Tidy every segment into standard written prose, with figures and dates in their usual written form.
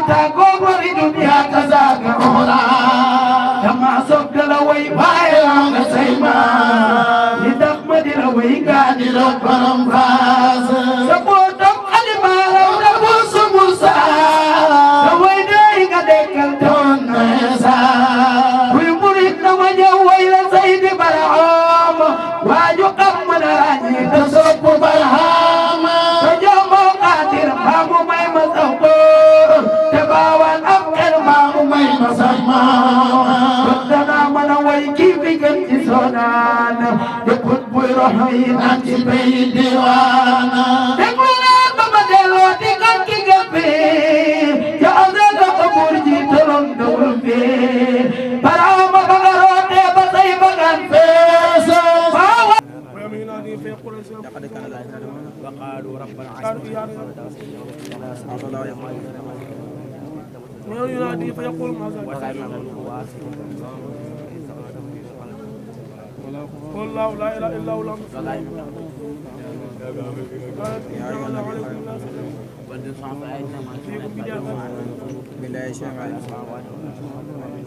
تقوم بدنيا كذاك أخرى كما صبت لوي بايران سيما لتقمد لوي قاد ربنا فاز سبوتم علما نبوس موسى لوي داي قدك التون نسا ويمرد نوجه ويل سيد برعام واجقم من راجي تصب برهام فجمع قادر فامو مي مصبور تباوان أفكر فامو مي مصبور ردنا من ويكي بقل سونان يقود بيروحين أنت بي ديوانا تقولنا بمدلو تقن كي قبي يا أزل قبور جيتلون دول في برام بغروت بسي بغن فيسو لقد كان لا وقالوا ربنا عسى وينادي فيقول ماذا قل لا اله الا هو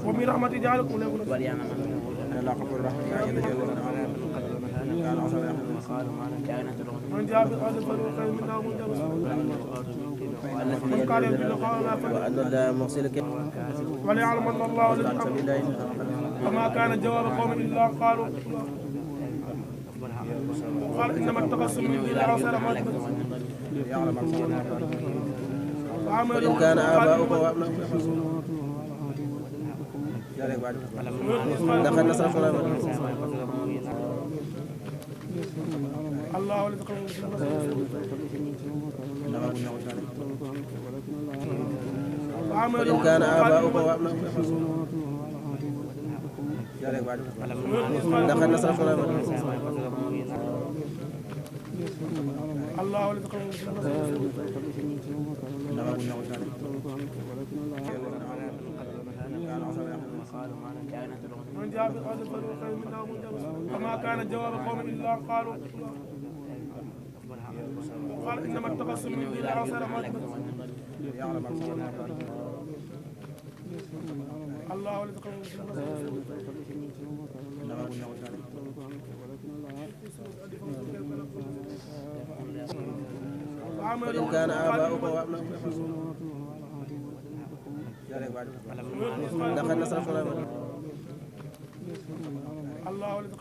ومن رحمة جعلكم لكم لا غفور رحيم كان عصا من جاء بالقادر فليخير منا وأن الله مرسلك وليعلم أن الله الذي فما كان جواب قوم إلا قالوا قال إنما اتخذتم من دون الله وإن كان آباؤكم وأبناؤكم لقد نصركم الله ولد وإن كان آباؤكم وأبناؤكم لقد نصركم الله ولد من جاء بالقادر فليخير منا فما كان جواب قوم إلا قالوا قال إنما اتخذتم من دون الله ولد وإن كان آباؤكم وأبناؤكم لقد نصركم الله ولد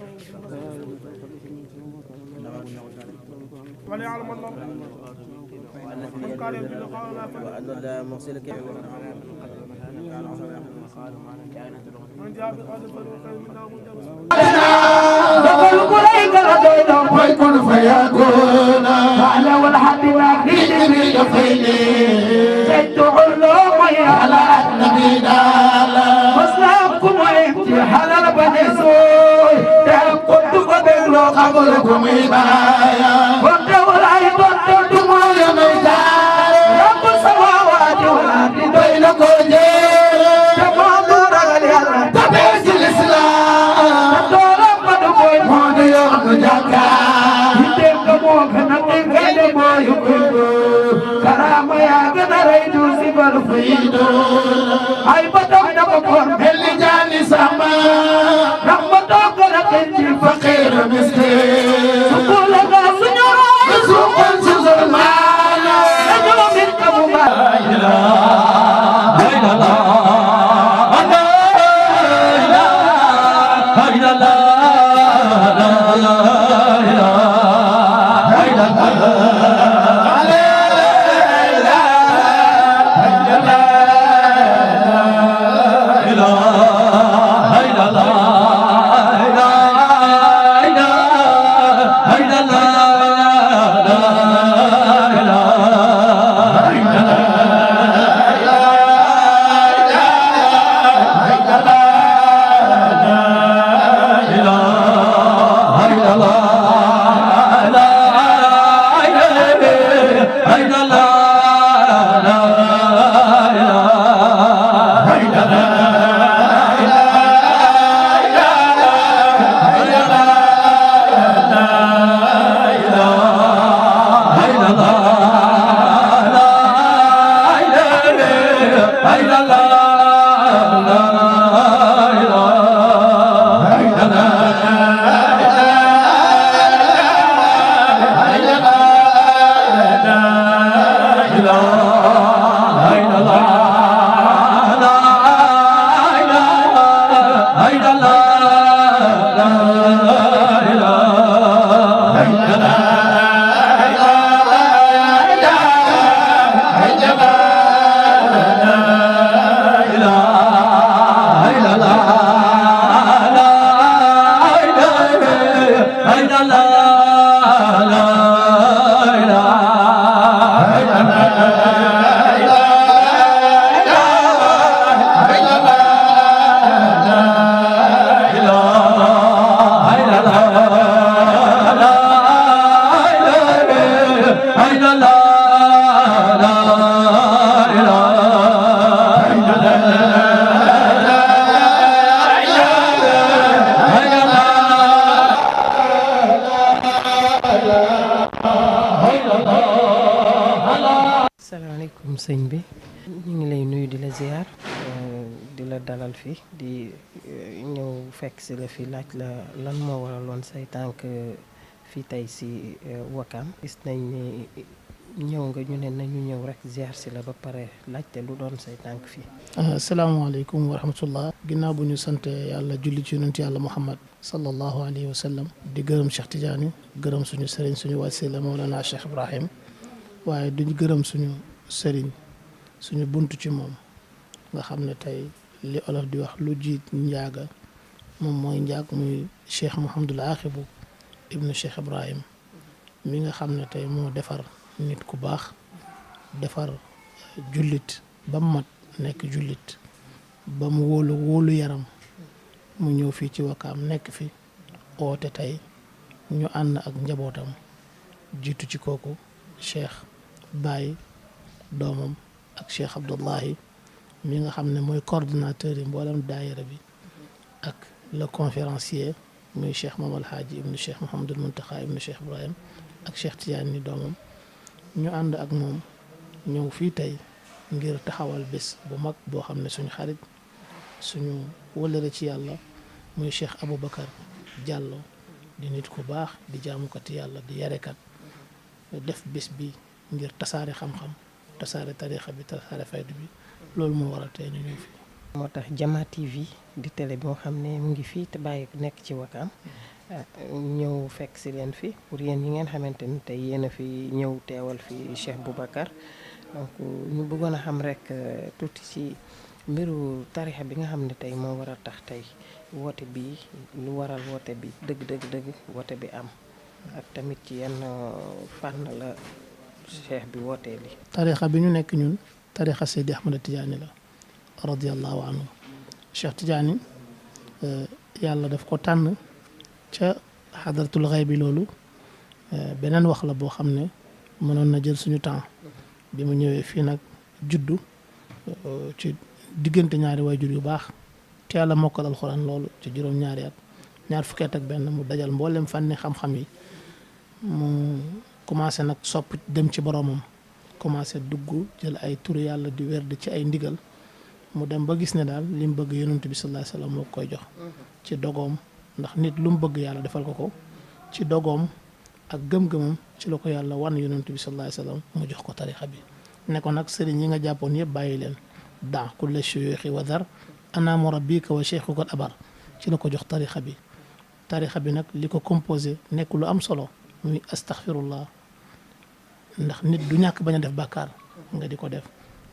وليعلم الله وأن الله مرسلك من جاء بالقادر فليخير منا ويكون فيكون على والحد ما في فيني زيت علوم على النبي دالا مسلمكم وانتي حلال بنسوي تهكم تقبلوا قبلكم إبايا وانتوا العيبون تدموا يميزان رب السماوات والأرض بينكم جيل تفهموا رجل يلا تبيس الإسلام تدورا مدبوي مودي يوم جاكا كرامة يا قدر يجوزي بالفيدو أي بدم نبقون اللي جاني سما رحمة قدر فقير مسكين سقول غاز نور سوق سوزر مالا نجو من كبو لا إله إلا الله لا إله إلا الله asalaamaaleykum sëñ bi ñu ngi lay nuyu di la ziar di la dalal fi di ñëw fekk si la fi laaj la lan moo waraloon say tànk fii tey si Wakaam gis nañ ni ñëw nga ñu ne nañu ñëw rek ziar si la ba pare laajte lu doon say tànk fii. asalaamaaleykum wa rahmatullah ginnaaw bu ñu sant yàlla julli ci yonent yàlla Muhammad sallallahu alayhi wa sallam di gërëm Cheikh Tidiane gërëm suñu sëriñ suñu wasila Mawlana Cheikh Ibrahim waaye duñu gërëm suñu sëriñ suñu buntu ci moom nga xam ne tey li olof di wax lu jiit njaaga moom mooy njaag muy Cheikh Mouhamadul Aaxibu ibnu Cheikh Ibrahim mi nga xam ne tey moo defar nit ku baax defar jullit ba mu mat nekk jullit ba mu wóolu yaram mu ñëw fii ci Wakaam nekk fi oote tey ñu ànd ak njabootam jiitu ci kooku Cheikh Baye doomam ak Cheikh Abdullahi mi nga xam ne mooy coordonnateur yi mboolem daayira bi ak le conférencier muy Cheikh Mamadou Hadji ibnu Cheikh Mouhamadul Muntaxa ibnu Cheikh Ibrahim ak Cheikh Tidiane ni doomam ñu ànd ak moom ñëw fii tey ngir taxawal bés bu mag boo xam ne suñu xarit suñu wëlëre ci yàlla muy Cheikh Aboubacar Diallo di nit ku baax di jaamukati yàlla di yarekat def bés bi ngir tasaare xam-xam tasaare tarixa bi tasaare faydu bi loolu moo waral tey ñu ñëw fii. moo tax Jama TV di télé boo xam ne mu ngi fii te bàyyi nekk ci Wakaam ñëw fekk si leen fi pour yéen yi ngeen xamante ni tey yéen a fi ñëw teewal fi Cheikh Boubacar donc ñu bëggoon a xam rek tuuti ci mbiru tarixa bi nga xam ne tey moo war a tax tey woote bi lu waral woote bi dëgg woote bi am ak tamit ci yenn fànn la cheikh bi wootee li tarixa bi ñu nekk ñun tarixa Seydi Ahmada Tidiane la radiyallahu anhu Cheikh Tidiane yàlla daf ko tànn ca xadaratul xay bi loolu beneen wax la boo xam ne mënoon na jël suñu temps bi mu ñëwee fii nag juddu ci diggante ñaari waajur yu baax teel a mokkal alxuraan loolu ci juróom-ñaari at ñaar fukki at ak benn mu dajal mboolem fànni xam-xam yi mu commencé nag sopp dem ci boromam commencé dugg jël ay turu yàlla di werd ci ay ndigal mu dem ba gis ne daal li mu bëgg yonent bi sallallahu alayhi wasallam moo koy jox ci dogoom ndax nit lu mu bëgg yàlla defal ko ci dogoom ak gëm-gëmam ci la ko yàlla wan yonent bi sallallahu alayhi wasallam mu jox ko tarixa bi ne ko nag sëriñ yi nga jàppoon yëpp bàyyi leen daa kulla shuyuxi wa dar ana murabbika wa cheikhuka abar ci la ko jox tarixa bi nag li ko composé nekk lu am solo muy astaghfirullah ndax nit du ñàkk bañ a def bàkkaar nga di ko def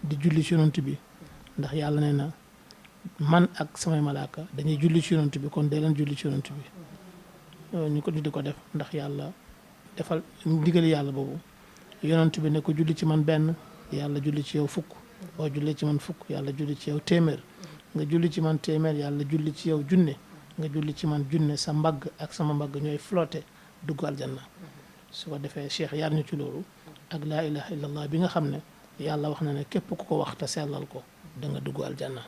di julli ci yonent bi ndax yàlla nee na man ak samay malaaka dañuy julli ci yonent bi kon dee leen julli ci yonent bi ñu ko di ko def ndax yàlla defal ndigali yàlla boobu yonent bi ne ko julli ci man benn yàlla julli ci yow fukk boo julli ci man fukk yàlla julli ci yow téeméer nga julli ci man téeméer yàlla julli ci yow junne nga julli ci man junne sa mbagg ak sama mbagg ñooy flotté dugg aljanna su ko defee cheikh yar ñu ci loolu ak laa ilaha illallah bi nga xam ne yàlla wax na ne képp ku ko wax te sellal ko da nga dugg aljanna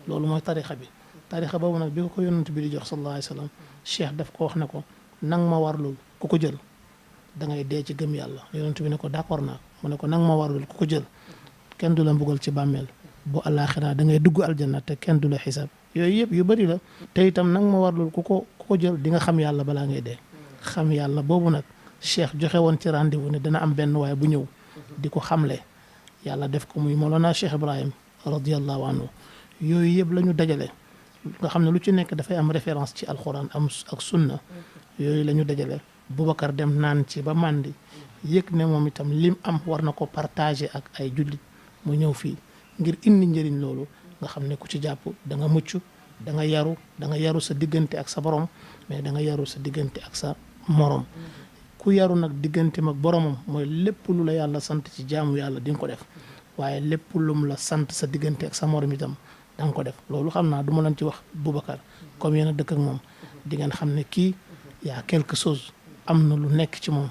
loolu mooy tarixa bi tarixa boobu nag bi ko yonent bi di jox sallallahu alayhi wa sallam cheikh daf ko wax ne ko nang ma warlul ku ko jël da ngay dee ci gëm yàlla yonent bi ne ko d'accord naa mu ne ko nang ma warlul ku ko jël kenn du la mbugal ci bàmmeel bu àllaaxira da ngay dugg aljanna te kenn du la xisaab yooyu yëpp yu bëri la te itam nang ma warlul ku ko jël di nga xam yàlla balaa ngay dee xam yàlla boobu nag cheikh joxe woon ci rendez-vous ne dana am benn waaye bu ñëw di ko xamle yàlla def ko muy Mawlana Cheikh Ibrahim radiyallahu anhu yooyu yëpp la ñu dajale nga xam ne lu ci nekk dafay am référence ci alxuraan am ak sunna yooyu la ñu dajale Boubacar dem naan ci ba màndi yëg ne moom itam lim am war na ko partager ak ay jullit mu ñëw fii ngir indi njëriñ loolu nga xam ne ku ci jàpp da nga mucc da nga yaru sa diggante ak sa borom mais da nga yaru sa diggante ak sa morom ku yaru nag digganteem ak boromam mooy lépp lu la yàlla sant ci jaamu yàlla di nga ko def waaye lépp lum la sant sa diggante ak sa morom itam da nga ko def loolu xam naa du ma leen ci wax Boubacar comme yéen a dëkk ak moom di ngeen xam ne kii yaa quelque chose am na lu nekk ci moom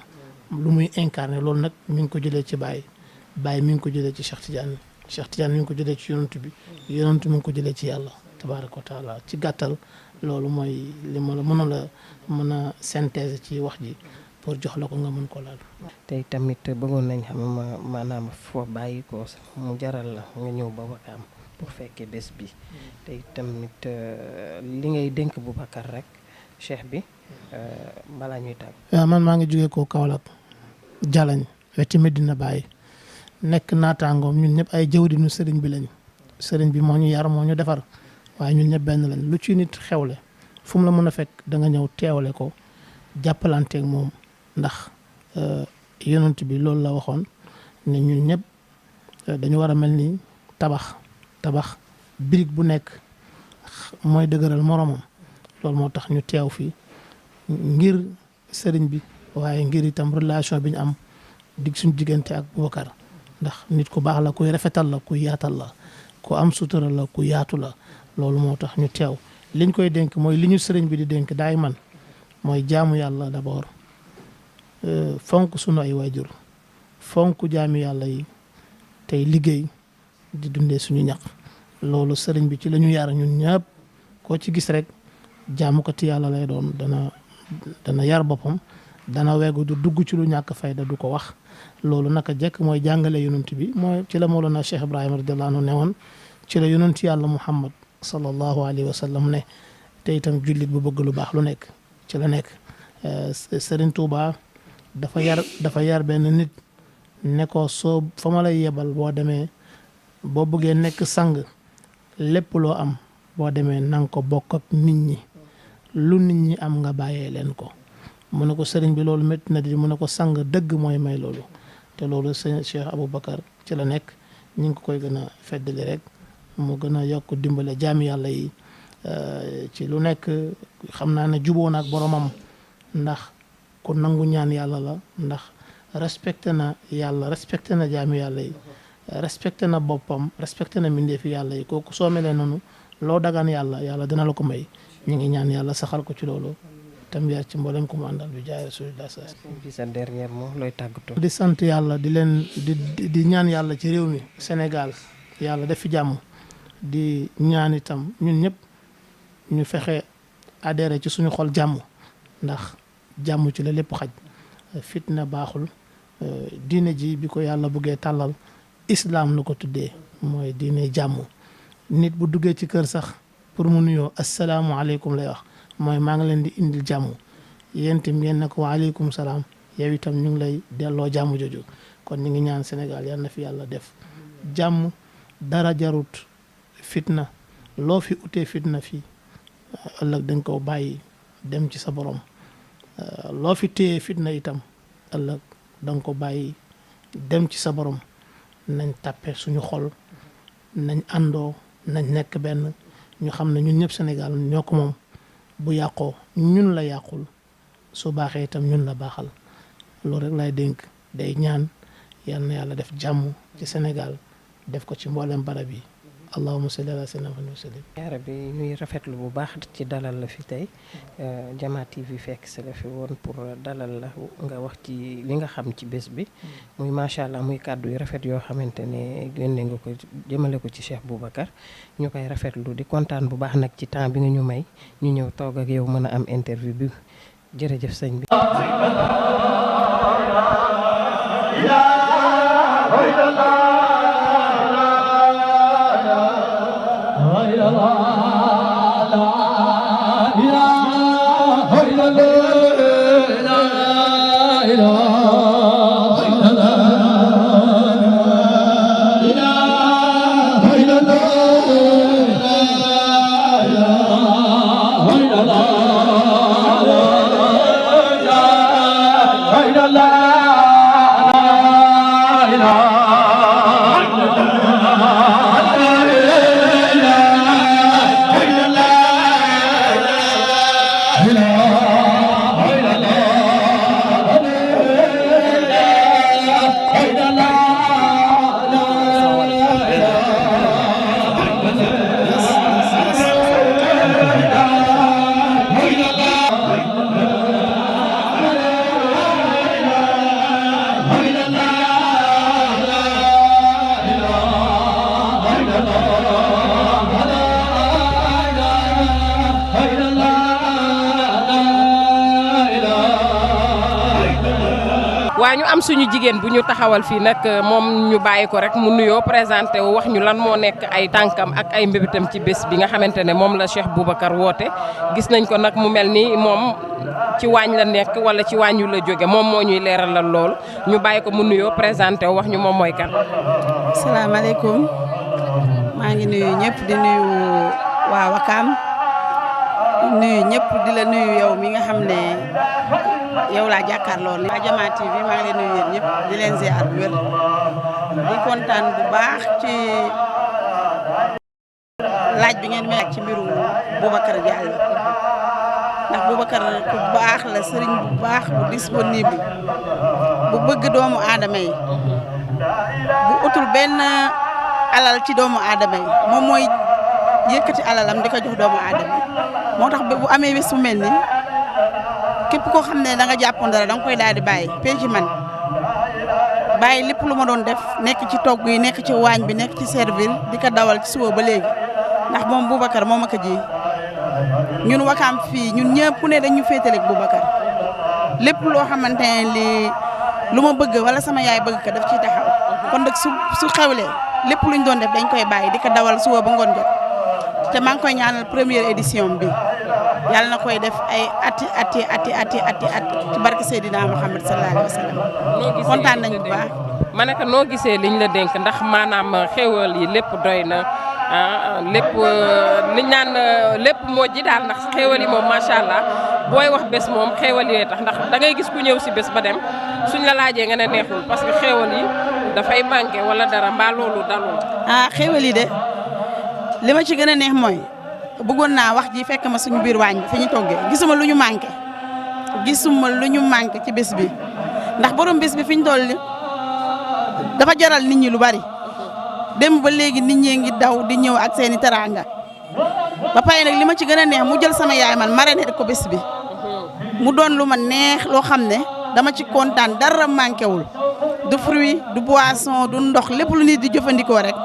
lu muy incarné loolu nag mi ngi ko jëlee ci Baye mi ngi ko jëlee ci Cheikh Tidiane mi ngi ko jëlee ci yonent bi yonent mi ngi ko jëlee ci yàlla tabaaraka wa taala ci gàttal loolu mooy li ma la mën a synthèse ci wax ji pour jox la ko nga mën ko laal. tey tamit bëggoon nañ xam maanaam foo bàyyi ko mu jaral la nga ñëw ba Wakaam pour fekkee bés bi tey tamit li ngay dénk Boubacar rek cheikh bi balaa ñuy tàgg. waaw man maa ngi jógee ko Kaolack Jalañ wetti Medina Baye nekk naataangoom ñun ñëpp ay jëwriñu sëriñ bi lañ sëriñ bi moo ñu yar moo ñu defar waaye ñun ñëpp benn lañ lu ci nit xewle fu mu la mën a fekk da nga ñëw teewale ko jàppalanteeg moom ndax yonent bi loolu la waxoon ne ñun ñëpp dañu war a mel ni tabax brique bu nekk mooy dëgëral moromam loolu moo tax ñu teew fii ngir sëriñ bi waaye ngir itam relation bi ñu am dig suñu diggante ak Boubacar ndax nit ku baax la kuy rafetal la kuy yaatal la ku am sutura la ku yaatu la loolu moo tax ñu teew liñ koy dénk mooy li ñu sëriñ bi di dénk daay man mooy jaamu yàlla d'abord fonk sunu ay waajur fonk jaamu yàlla yi tey liggéey di dundee suñu ñaq loolu sëriñ bi ci la ñu yar ñun ñëpp koo ci gis rek jaamukati yàlla lay doon dana yar boppam dana weggu du dugg ci lu ñàkk fayda du ko wax loolu naka jekk mooy jàngale yonent bi mooy ci la Mawlana Cheikh Ibrahima radiyallahu anhu ne woon ci la yonent yàlla Muhammad sallallahu alayhi wa sallam ne te itam jullit bu bëgg lu baax lu nekk ci la nekk Serigne Touba dafa yar benn nit ne ko soo fa ma lay yebal boo demee boo bëggee nekk sang lépp loo am boo demee nanga ko bokk ak nit ñi lu nit ñi am nga bàyyee leen ko mu ne ko sëriñ bi loolu métti na di mu ne ko sang dëgg mooy may loolu te loolu sëñ Cheikh Aboubacar ci la nekk ñu ngi ko koy gën a feddali rek mu gën a yokk dimbale jaami yàlla yi ci lu nekk xam naa ne juboo na ak boromam ndax ku nangu ñaan yàlla la ndax respecté na yàlla respecté na jaami yàlla yi respecté na boppam respecté na mbindeefi yàlla yi kooku soo melee noonu loo dagaan yàlla dina la ko may ñu ngi ñaan yàlla saxal ko ci loolu tam yar ci mboolem ko mu àndal bi jaay rasulillah bi sa dernier mot looy tàggatoo. di sant yàlla di ñaan yàlla ci réew mi Sénégal yàlla def fi jàmm di ñaan itam ñun ñëpp ñu fexe adhéré ci suñu xol jàmm ndax jàmm ci la lépp xaj fitna baaxul diine ji bi ko yàlla buggee tàllal islam la ko tuddee mooy diine jàmm nit bu duggee ci kër sax pour mu nuyoo asalaamualeykum lay wax mooy maa ngi leen di indil jàmm yéen itam ngeen ne ko waaleykum salaam yow itam ñu ngi lay delloo jàmm jooju kon ñu ngi ñaan Sénégal yal na fi yàlla def jàmm dara jarut fitna loo fi utee fitna fii ëllëg dañ ko bàyyi dem ci sa borom loo fi téye fitna itam ëllëg danga ko bàyyi dem ci sa borom nañ tàppe suñu xol nañ àndoo nañ nekk benn ñu xam ne ñun ñëpp Sénégal ñoo ko moom bu yàqoo ñun la yàqul su baaxee itam ñun la baaxal loolu rek lay dénk day ñaan yal na yàlla def jàmm ci Sénégal def ko ci mboolem barab yi allahumma salli ala sayyidina Muhammad wa sallim. yaara bi ñuy rafetlu bu baax ci dalal la fi tey Jama TV fekk si la fi woon pour dalal la nga wax ci li nga xam ci bés bi muy macha allah muy kàddu yu rafet yoo xamante ne génne nga ko jëmale ko ci Cheikh Boubacar ñu koy rafetlu di kontaan bu baax nag ci temps bi nga ñu may ñu ñëw toog ak yow mën a am interview bi jërëjëf sëñ bi. la waaw ñu am suñu jigéen bu ñu taxawal fii nag moom ñu bàyyi ko rek mu nuyoo présenté wu wax ñu lan moo nekk ay tànkam ak ay mbébétam ci bés bi nga xamante ne moom la Cheikh Boubacar woote gis nañ ko nag mu mel ni moom ci waañ la nekk wala ci waañ yu la jóge moom moo ñuy leeralal lool ñu bàyyi ko mu nuyoo présenté wu wax ñu moom mooy kan. asalaamaaleykum maa ngi nuyu ñëpp di nuyu waa Wakaam nuyu ñëpp di la nuyu yow mi nga xam ne yow laa jàkkaarloo ni waa Jamaa TV maa ngi leen nuyu yéen ñëpp di leen ziar bu wér di kontaan bu baax ci laaj bi ngeen may laaj ci mbiru Boubacar Diallo ndax Boubacar ku baax la sëriñ bu baax bu disponible bu bëgg doomu aadama yi bu utul benn alal ci doomu aadama yi moom mooy yëkkati alalam di ko jox doomu aadama yi moo tax bu amee bés bu mel ni képp koo xam ne da nga jàppoon dara da nga koy daal di bàyyi penc man bàyyi lépp lu ma doon def nekk ci togg yi nekk ci waañ bi nekk ci servir di ko dawal ci suba ba léegi ndax moom Boubacar moo ma ko ji ñun Wakaam fii ñun ñëpp ku ne dañu féetaleeg Boubacar lépp loo xamante ne lii lu ma bëgg wala sama yaay bëgg ko daf ciy taxaw kon nag su xewlee lépp luñ doon def dañ koy bàyyi di ko dawal suba ba ngoon jot te maa ngi koy ñaanal première édition bi yàlla na koy def ay ati ci barke Seydina Muhammad sallallahu alayhi wa sallam kontaan nañu bu baax. ma ne ko noo gisee liñ la dénk ndax maanaam xéwal yi lépp doy na lépp liñ naan lépp moo ji daal ndax xéwal yi moom macha allah booy wax bés moom xéwal yee tax ndax da ngay gis ku ñëw si bés ba dem suñ la laajee nga ne neexul parce que xéwal yi dafay manqué wala dara mbaa loolu dalul. xéwal yi de li ma ci gën a neex mooy. bëggoon naa wax ji fekk ma suñu biir waañ bi fi ñu toggee gisuma lu ñu manqué ci bés bi ndax borom bés bi fi ñu toll dafa jaral nit ñi lu bari dem ba léegi nit ñee ngi daw di ñëw ak seeni teraanga ba pare nag li ma ci gën a neex mu jël sama yaay man marraine ko bés bi mu doon lu ma neex loo xam ne dama ci kontaan dara manqué wul du fruit du boisson du ndox lépp lu nit di jëfandikoo rek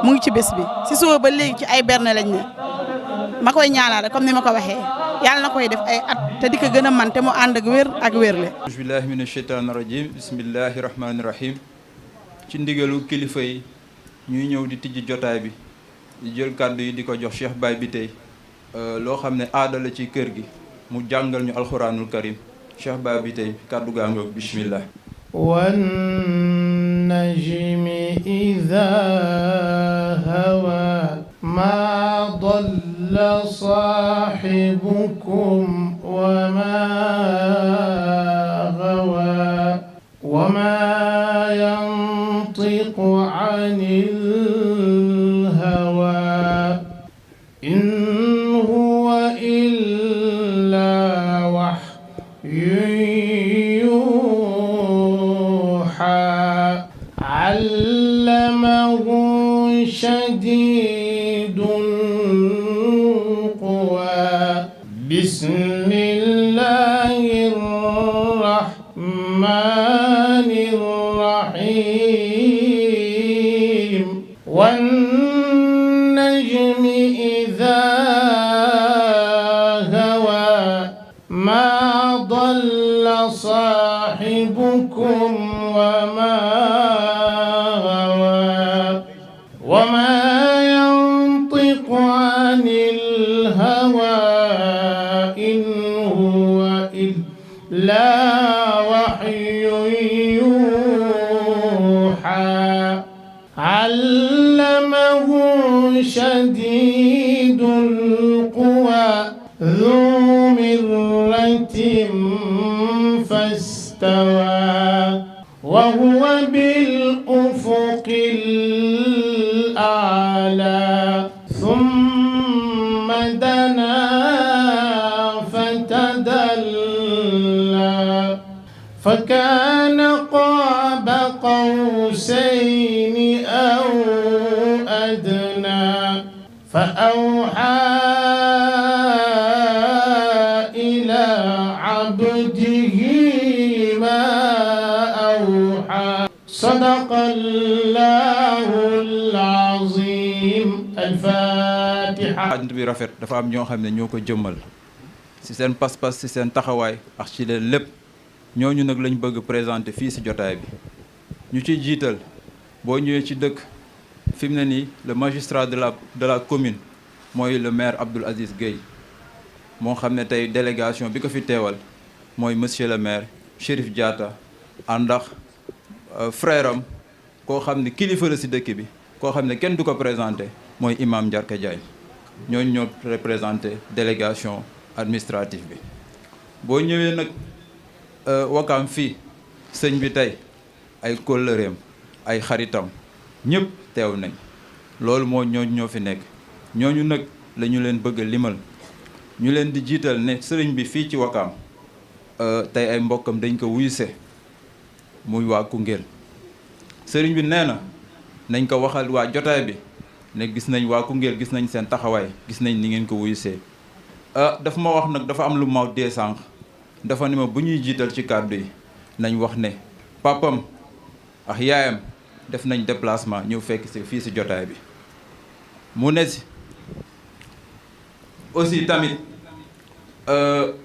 mu ngi ci bés bi si suba ba léegi ci ay berne lañ ne ma koy ñaanal rek comme ni ma ko waxee yàlla na koy def ay at te di ko gën a man te mu ànd ak wér ak wérle. bismillahi mina sheytaani rajim bismillahi rahmaani rahim ci ndigalu kilifa yi ñuy ñëw di tijji jotaay bi di jël kàddu yi di ko jox Cheikh Baye bi tey loo xam ne aada la ci kër gi mu jàngal ñu alxuraanul karim Cheikh Baye bi tey kàddu gaa ngoog bismillah. wan najmi idaa hawaa maa dalla saahibukum wa maa gawaa wa maa yantiqu anil hawaa in huwa illaa wahyun yuuhaa allamahu shadiidul quwaa bismillahir rahmaanir rahiim wan najmi idhaa hawaa maa dalla saahibukum wa maa gawaa wa maa yantiqu anil hawaa in huwa illaa wahyun yuuhaa allamahu shadiidul quwaa dhuu mirratin fastawaa wa huwa bil ufuqil a'laa thumma danaa fatadallaa fakaana qaaba qawsayni aw adnaa فأوحى إلى عبده ما أوحى صدق الله العظيم الفاتحة. ànd bi rafet dafa am ñoo xam ne ñoo ko jëmmal ci seen pas-pas ci seen taxawaay ak ci leen lépp ñooñu nag lañ bëgg présenter fii ci jotaay bi ñu ciy jiital boo ñëwee ci dëkk fi mu ne nii le magistrat de la commune mooy le maire Abdoul Aziz Gueye moo xam ne tey délégation bi ko fi teewal mooy monsieur le maire Chérif Diatta ànd ak frère am koo xam ne kilifa la ci dëkk bi koo xam ne kenn du ko présenté mooy imam Ndiarka Diagne ñooñu ñoo représenté délégation administrative bi. boo ñëwee nag Wakaam fii sëñ bi tey ay kóllëreem ay xaritam ñëpp teew nañ loolu moo ñooñu ñoo fi nekk ñooñu nag la ñu leen bëgg a limal ñu leen di jiital ne sëriñ bi fii ci Wakaam tey ay mbokkam dañ ko wuyuse muy waa Koungheul sëriñ bi nee na nañ ko waxal waa jotaay bi ne gis nañ waa Koungheul gis nañ seen taxawaay gis nañ ni ngeen ko wuyusee dafa ma wax nag dafa am lu ma dee sànq dafa ne ma bu ñuy jiital ci kàddu yi nañ wax ne papam ak yaayam def nañ déplacement ñëw fekk si fii si jotaay bi mu ne si aussi tamit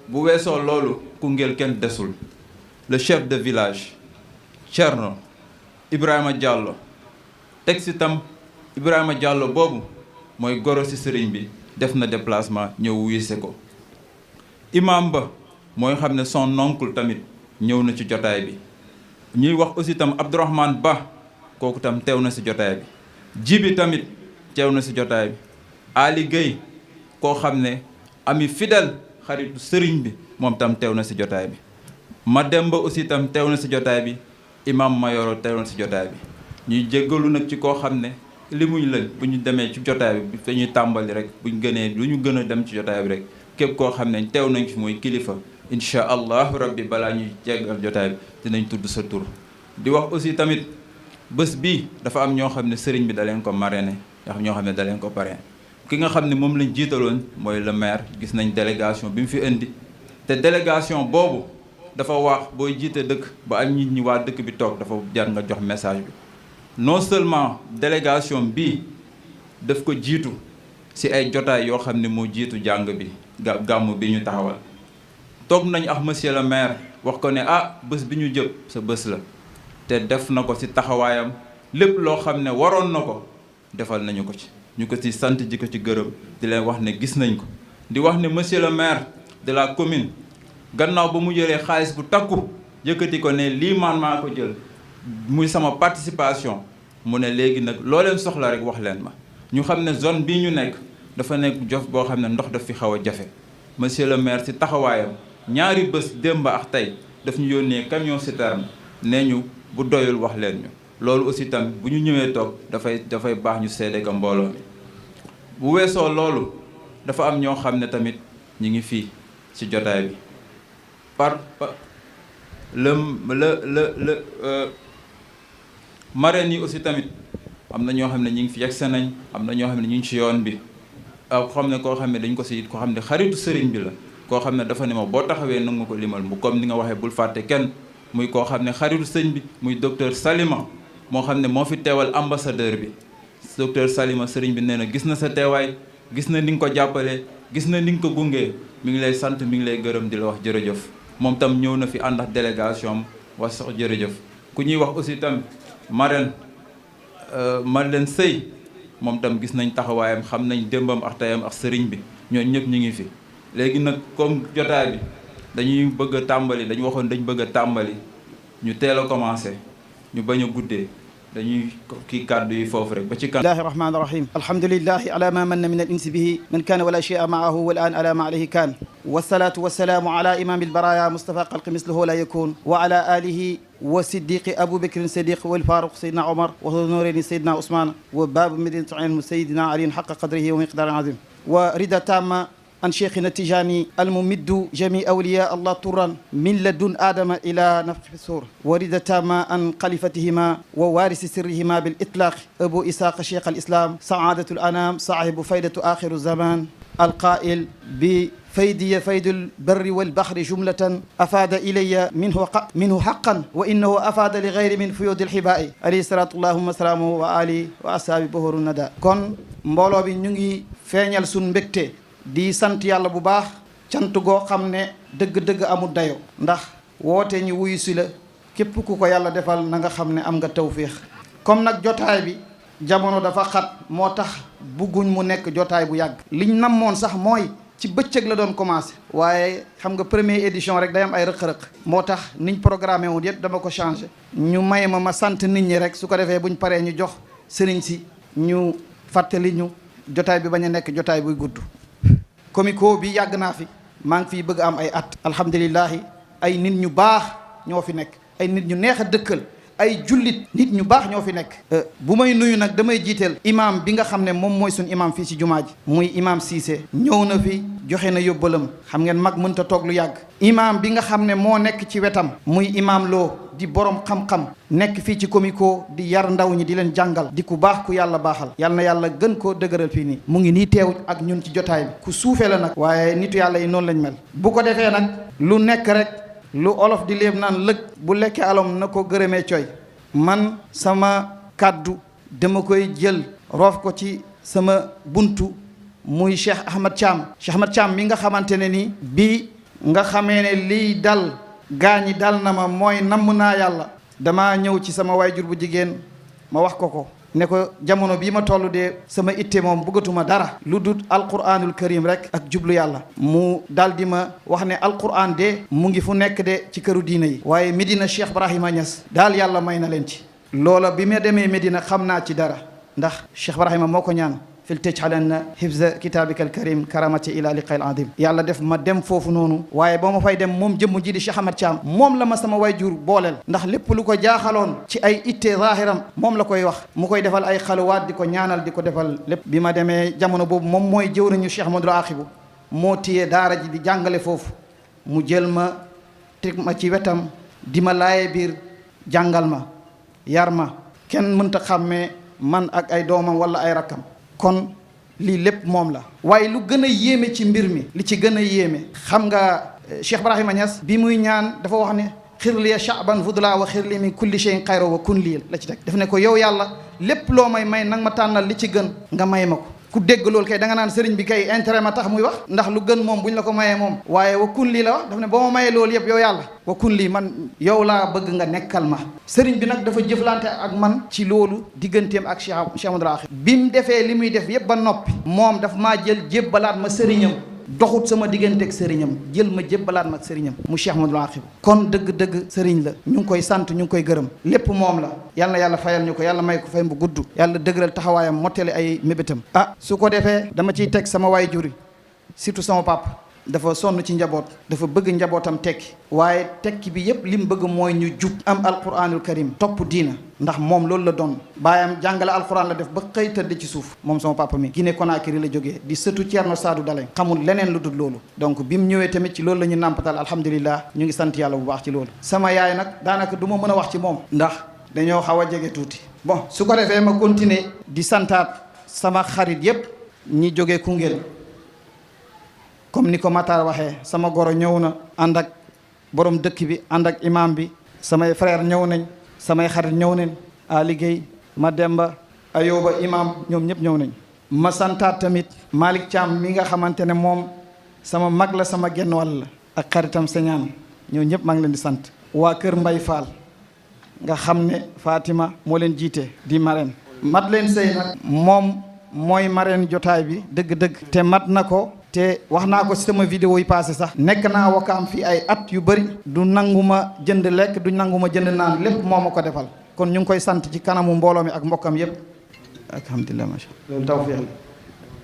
bu weesoo loolu Koungheul kenn desul le chef de village Thierno Ibrahima Diallo teg si tam Ibrahima Diallo boobu mooy goro si sëriñ bi def na déplacement ñëw wuyuse ko imam ba mooy xam ne son oncle tamit ñëw na ci jotaay bi ñuy wax aussi tam Abdourahmane Ba kooku tam teew na si jotaay bi Jibi tamit teew na si jotaay bi Ali Gueye koo xam ne ami fidèle xaritu sëriñ bi moom tam teew na si jotaay bi Mademba aussi tam teew na si jotaay bi imam Mayoro teew na si jotaay bi ñuy jéggalu nag ci koo xam ne li muñ lañ bu ñu demee ci jotaay bi fa ñuy tàmbali rek buñ gënee lu ñu gën a dem ci jotaay bi rek képp koo xam ne teew nañ fi mooy kilifa incha allahu rabbi balaa ñuy jéggal jotaay bi dinañ tudd sa tur di wax aussi tamit bés bii dafa am ñoo xam ne sëriñ bi da leen ko marraine ndax ñoo xam ne da leen ko parrain ki nga xam ne moom lañ jiitaloon mooy le maire gis nañ délégation bi mu fi indi te délégation boobu dafa wax booy jiite dëkk ba am nit ñi waa dëkk bi toog dafa jar nga jox message bi non seulement délégation bii daf ko jiitu ci ay jotaay yoo xam ne moo jiitu jàng bi gàmm bi ñu taxawal toog nañ ak monsieur le maire wax ko ne bés bi ñu jëm sa bés la te def na ko ci taxawaayam lépp loo xam ne waroon na ko defal nañu ko ci ñu ko ci sant ji ko ci gërëm di leen wax ne gis nañ ko di wax ne monsieur le maire de la commune gannaaw ba mu jëlee xaalis bu takku yëkkati ko ne lii man maa ko jël muy sama participation mu ne léegi nag loo leen soxla rek wax leen ma ñu xam ne zone bii ñu nekk dafa nekk jof boo xam ne ndox daf fi xaw a jafe monsieur le maire ci taxawaayam ñaari bés démb ak tey daf ñu yónnee camion citerne nee ñu bu doyul wax leen ñu loolu aussi tam bu ñu ñëwee toog dafay baax ñu seede ko mbooloo mi bu weesoo loolu dafa am ñoo xam ne tamit ñi ngi fii ci jotaay bi marraines yi aussi tamit am na ñoo xam ne ñi ngi fi yegg nañ am na ñoo xam ne ñu ngi ci yoon bi xam ne koo xam ne dañ ko si koo xam ne xaritu sëriñ bi la koo xam ne dafa ne ma boo taxawee nag ma ko limal mu comme ni nga waxee bul fàtte kenn muy koo xam ne xaritu sëñ bi muy docteur Salima moo xam ne moo fi teewal ambassadeur bi docteur Salima sëriñ bi nee na gis na sa teewaay gis na ni nga ko jàppalee gis na ni nga ko gungee mi ngi lay sant mi ngi lay gërëm di la wax jërëjëf moom tam ñëw na fi ànd ak délégation am wax sax jërëjëf ku ñuy wax aussi tam Marlène Sey moom tam gis nañ taxawaayam xam nañ démbam ak tayam ak sëriñ bi ñooñu ñëpp ñu ngi fi léegi nag comme jotaay bi dañuy bëgg a tàmbali dañu waxoon dañ bëgg a tàmbali ñu teel a commencé ñu bañ a guddee dañuy kii kàddu yi foofu rek ba ci kan. bismillahi rahmani rahim alhamdulillahi ala ma manna min al insi bihi man kaana wala shay'a maahu wal an ala ma alayhi kaan wassalatu wassalamu ala imami albaraya mustafa xalqi misluhu la yakun wa ala alihi wa siddiqi aboubacrin sadiq wal faruq sayidna omar wa noureyni sayidna ousmane wa babu medinati ilm sayidina aliin xaqa qadrihi wa miqdarin azim wa rida tamma عن شيخنا التجاني الممد جميع أولياء الله طرا من لدن آدم إلى نفخ الصور ورد تاما عن خليفتهما ووارث سرهما بالإطلاق أبو إسحاق شيخ الإسلام سعادة الأنام صاحب فائدة آخر الزمان القائل بفيدي فيد البر والبحر جملة أفاد إلي منه حقا وإنه أفاد لغير من فيود الحباء عليه الصلاة اللهم سلامه وآله وأصحابه بهور الندى kon mbooloo bi ñu ngi feeñal sun mbégte di sant yàlla bu baax cant goo xam ne dëgg-dëgg amul dayo ndax woote ñu wuyu si la képp ku ko yàlla defal na nga xam ne am nga tawféex. comme nag jotaay bi jamono dafa xat moo tax bugguñ mu nekk jotaay bu yàgg. liñ namoon sax mooy ci bëccëg la doon commencé. waaye xam nga première édition rek day am ay rëq-rëq. moo tax niñ programmé woon yëpp dama ko changé. ñu may ma sant nit ñi rek su ko defee buñ paree ñu jox sëriñ si ñu fàttali ñu jotaay bi bañ a nekk jotaay buy gudd. comico bi yàgg naa fi maa ngi fiy bëgg am ay at. alhamdulilahi ay nit ñu baax ñoo fi nekk ay nit ñu neex a dëkkal ay jullit nit ñu baax ñoo fi nekk. bu may nuyu nag damay jiiteel imam bi nga xam ne moom mooy suñ imam fii ci jumaa ji muy imam Cissé ñëw na fi joxe na yóbbalam xam ngeen mag mënta toog lu yàgg. imam bi nga xam ne moo nekk ci wetam muy imam Lo di borom xam-xam nekk fii ci comico di yar ndaw ñi di leen jàngal di ku baax ku yàlla baaxal yal na yàlla gën koo dëgëral fii nii mu ngi nii teew ak ñun ci jotaay bi ku suufee la nag waaye nitu yàlla yi noonu lañ mel. bu ko defee nag lu nekk rek lu olof di léeb naan lëg bu lekkee alom na ko gërëmee coy man sama kàddu dama koy jël roof ko ci sama buntu muy Cheikh Ahmad Thiam mi nga xamante ne ni bi nga xamee ne liy dal gaañi dal na ma mooy namm naa yàlla damaa ñëw ci sama waajur bu jigéen ma wax ko ne ko jamono bii ma toll de sama itte moom bëggatuma dara lu dul alquranul karim rek ak jublu yàlla mu daal di ma wax ne alquran de mu ngi fu nekk de ci këru diina yi waaye Medina Cheikh Ibrahima Niass daal yàlla may na leen ci loola bi ma demee Medina xam naa ci dara ndax Cheikh Ibrahima moo ko ñaan fil taj'alanna hifza kitabika alkarim karamati ila liqa'il adim yàlla def ma dem foofu noonu waaye ba ma fay dem moom jëmm ji di Cheikh Ahmad Thiam moom la ma sama wayjur booleel ndax lépp lu ko jaaxaloon ci ay itte zahiram moom la koy wax mu koy defal ay xaluwaat di ko ñaanal di ko defal lépp bi ma demee jamono boobu moom mooy jëwriñu Cheikh Ahmadul Aqibu moo téye daara ji di jàngale foofu mu jël ma teg ma ci wetam di ma laaye biir jàngal ma yar ma kenn mënta xàmmee man ak ay doomam wala ay rakkam kon lii lépp moom la waaye lu gën a yéeme ci mbir mi li ci gën a yéeme xam nga Cheikh Ibrahima Niass bi muy ñaan dafa wax ne xirliya sha'ban fudla wa xirli min kulli shay'in xayro wa kun lii la ci teg daf ne ko yow yàlla lépp loo may nang ma tànnal li ci gën nga may ma ko ku dégg loolu kay da nga naan sëriñ bi kay intérêt ma tax muy wax ndax lu gën moom buñ la ko mayee moom waaye wa kun lii la wax daf ne boo ma mayee loolu yëpp yow yàlla wa kun lii man yow laa bëgg nga nekkal ma sëriñ bi nag dafa jëflante ak man ci loolu digganteem ak Cheikh Amadou Akhir bi mu defee li muy def yëpp ba noppi moom daf maa jël jébbalaat ma sëriñam doxut sama diggante ak sëriñam jël ma jébbalaat ma ak sëriñam mu Cheikh Amadou Akhir kon dëgg-dëgg sëriñ la ñu ngi koy sant ñu ngi koy gërëm lépp moom la yal na yàlla fayal ñu ko yàlla may ko fay bu gudd yàlla dëgëral taxawaayam mottali ay mébétam su ko defee dama ciy teg sama waay juri surtout sama papa dafa sonn ci njaboot dafa bëgg njabootam tekki waaye tekki bi yépp li mu bëgg mooy ñu jub am alquranul karim topp diina ndax moom loolu la doon baayam jàngale alquran la def ba xëy tëdd ci suuf moom sama papa mi Guinée Conakry la jógee di sëtu Thierno Sadou Daleñ xamul leneen lu dul loolu donc bi mu ñëwee tamit ci loolu la ñu nàmpatal alhamdulilah ñu ngi sant yàlla bu baax ci loolu sama yaay nag daanaka du ma mën a wax ci moom ndax dañoo xaw a jege tuuti bon su ko defee ma continuer di santaat sama xarit yépp ñi jógee Koungheul comme ni ko Matar waxee sama goro ñëw na ànd ak borom dëkk bi ànd ak imam bi samay frère ñëw nañ samay xarit ñëw nañ a liggéey ma demba Ayoba imam ñoom ñëpp ñëw nañ ma santaat tamit Malick Thiam mi nga xamante ne moom sama mag la sama genn wàll la ak xaritam Señaan ñoo ñëpp maa ngi leen di sant waa kër Mbay Fall nga xam ne Fatima moo leen jiite di marraine mat leen sëy nag moom mooy marraine jotaay bi dëgg-dëgg te mat na ko te wax naa ko ci sama vidéo yi passé sax nekk naa wakaam fii ay at yu bëri du nanguma jënd lekk du nanguma jënd naan lépp moo ma ko defal kon ñu ngi koy sant ci kanamu mbooloo mi ak mbokkam yépp alhamdulilah macha allah loolu tawfiix la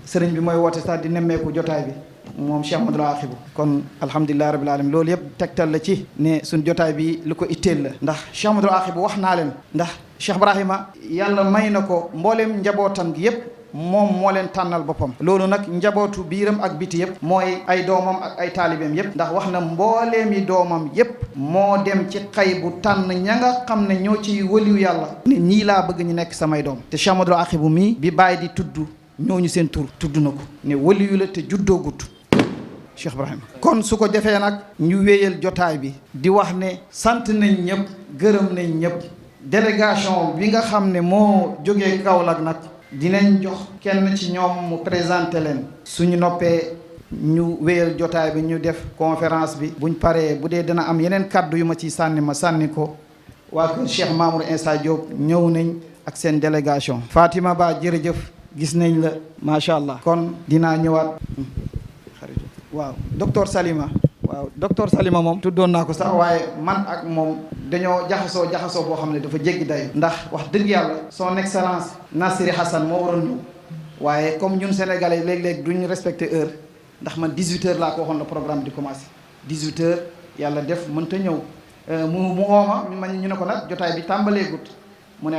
sëriñ bi mooy woote sax di nemmeeku jotaay bi moom Cheikh Amadou Akhir kon alhamdulilah rabbil alamin loolu yëpp tegtal la ci ne suñ jotaay bi lu ko itteel la ndax Cheikh Amadou Akhir wax naa leen ndax Cheikh Ibrahima yàlla may na ko mbooleem njabootam gi yépp moom moo leen tànnal boppam loolu nag njabootu biiram ak biti yëpp mooy ay doomam ak ay taalibeem yëpp ndax wax na mbooleemi doomam yëpp moo dem ci xay bu tànn ña nga xam ne ñoo ci wëliw yàlla ne ñii laa bëgg ñu nekk samay doom te Cheikh Amadou Akhir bu mii bi bàyyi di tudd ñooñu seen tur tudd na ko ne wëliw la te juddoo gut Cheikh Ibrahima kon su ko defee nag ñu wéyal jotaay bi di wax ne sant nañ ñëpp gërëm nañ ñëpp délégation bi nga xam ne moo jógee Kaolack nag dinañ jox kenn ci ñoom mu présenté leen suñu noppee ñu wéyal jotaay bi ñu def conférence bi buñ paree bu dee dina am yeneen kàddu yu ma ci sànni ma sànni ko waa kër Cheikh Mamour Insa Diop ñëw nañ ak seen délégation Fatima Ba jërëjëf gis nañ la macha allah kon dinaa ñëwaat waaw docteur Salima waaw docteur Salima moom tuddoon naa ko sax waaye man ak moom dañoo jaxasoo boo xam ne dafa jéggi day ndax wax dëgg yàlla son excellence Nassiri Hassan moo waroon ñëw waaye comme ñun sénégalais léeg-léeg duñ respecté heure ndax man 18h laa ko waxoon la programme di commencé 18h yàlla def mënta ñëw mu ooma ñu ne ko nag jotaay bi tàmbaleegut mu ne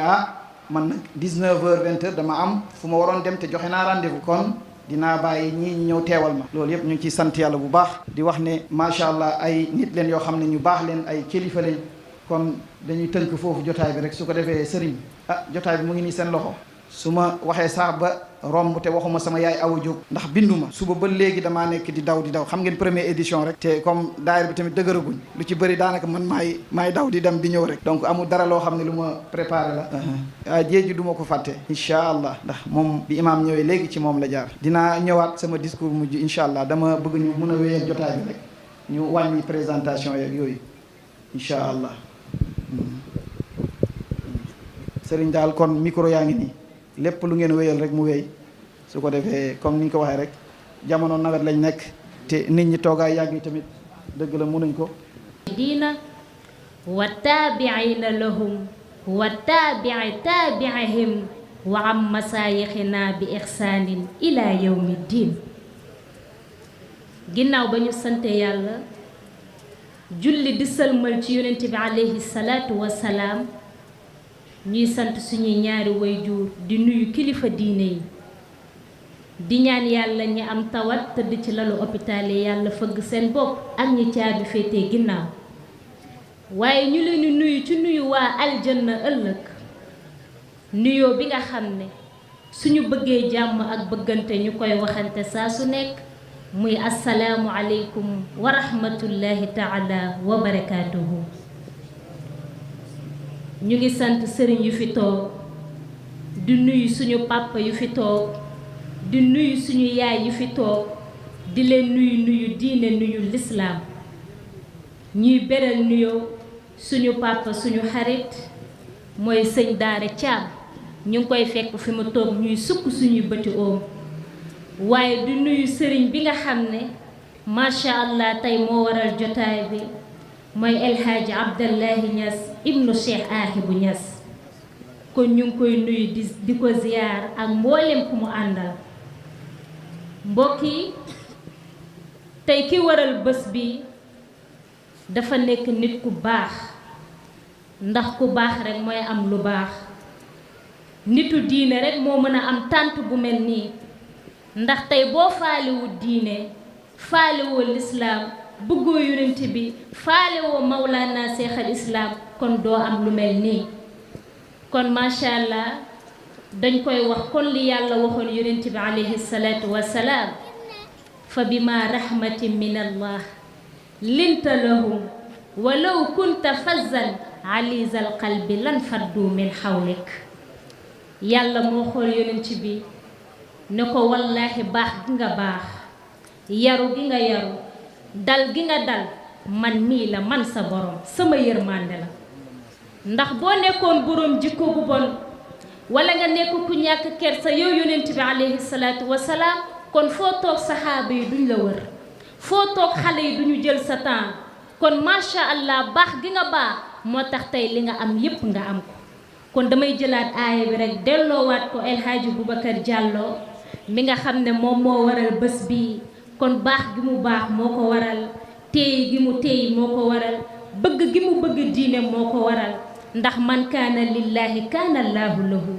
man nag 19h 20h dama am fu ma waroon dem te joxe naa rendez-vous kon dinaa bàyyi ñii ñëw teewal ma loolu yëpp ñu ngi ciy sant yàlla bu baax di wax ne macha allah ay nit leen yoo xam ne ñu baax leen ay kilifa leen kon dañuy tënk foofu jotaay bi rek su ko defee sëriñ jotaay bi mu ngi nii seen loxo su ma waxee sax ba romb te waxuma sama yaay Awa Diop ndax binduma suba ba léegi damaa nekk di daw xam ngeen première édition rek te comme daayira bi tamit dëgëraguñ lu ci bëri daanaka man maay daw di dem di ñëw rek donc amul dara loo xam ne lu ma préparé la waaw jéeji du ma ko fàtte incha allah ndax moom bi imaam ñëwee léegi ci moom la jaar dinaa ñëwaat sama discours mujj incha allah dama bëgg ñu mën a wéyal jotaay bi rek ñu wàññi présentation yeeg yooyu incha allah sëriñ daal kon micro yaa ngi nii lépp lu ngeen wéyal rek mu wéy su ko defee comme ni ñu ko waxee rek jamono nawet lañ nekk te nit ñi toogaay yàgg yi tamit dëgg la mënuñ ko diina wa taabiina lahum wa taabii taabiihim wa am masaayixina bi ixsaanin ila yawmi diin ginnaaw ba ñu sante yàlla julli di sëlmal ci yonent bi alayhi salaatu wasalaam ñuy sant suñuy ñaari wayjur di nuyu kilifa diine yi di ñaan yàlla ñi am tawat tëdd ci lalu hôpital yi yàlla fëgg seen bopp ak ñi caabi féetee ginnaaw waaye ñu leen di nuyu ci nuyu waa aljanna ëllëg nuyoo bi nga xam ne suñu bëggee jàmm ak bëggante ñu koy waxante saa su nekk muy assalaamu aleykum wa rahmatullahi taala wa barakaatuhu. ñu ngi sant sëriñ yu fi toog di nuyu suñu papa yu fi toog di nuyu suñu yaay yu fi toog di leen nuyu diine nuyu lislaam ñuy beral nuyoo suñu papa suñu xarit mooy sëñ Daara Thiam ñu ngi koy fekk fi mu toog ñuy sukk suñuy bëti oom waaye di nuyu sëriñ bi nga xam ne macha allah tey moo waral jotaay bi mooy El Hadj Abdallahi Niass ibnu Cheikh Ahibou Niass kon ñu ngi koy nuyu di ko ziyaar ak mboolem ku mu àndal mbokk yi tey ki waral bés bi dafa nekk nit ku baax ndax ku baax rekk mooy am lu baax nitu diine rekk moo mën a am tànt bu mel nii ndax tey boo faalewul diine faalewoo lislaam bëggoo yonent bi faalewoo Mawlana Cheikh al Islam kon doo am lu mel nii kon macha allah dañ koy wax kon li yàlla waxoon yonent bi alayhi salaatu wasalaam fa bima rahmatin min allah linta lahum walaw kunta fazzan alizal qalbi lan faddu min xawlik yàlla moo xool yonent bi ne ko wallaahi baax gi nga baax yaru gi nga yaru dal gi nga dal man mii la man sa borom sama yërmande la ndax boo nekkoon borom jikko bu bon wala nga nekk ku ñàkk kersa yow yonent bi alayhi salaatu wasalaam kon foo toog saxaaba yi duñ la wër foo toog xale yi duñu jël sa temps kon macha allah baax gi nga baax moo tax tey li nga am yépp nga am ko kon damay jëlaat aaya bi rek delloowaat ko El Hadji Boubacar Diallo mi nga xam ne moom moo waral bés bi kon baax gi mu baax moo ko waral téey gi mu téey moo ko waral bëgg gi mu bëgg diine moo ko waral ndax man kaana lillahi kaana allaahu lahu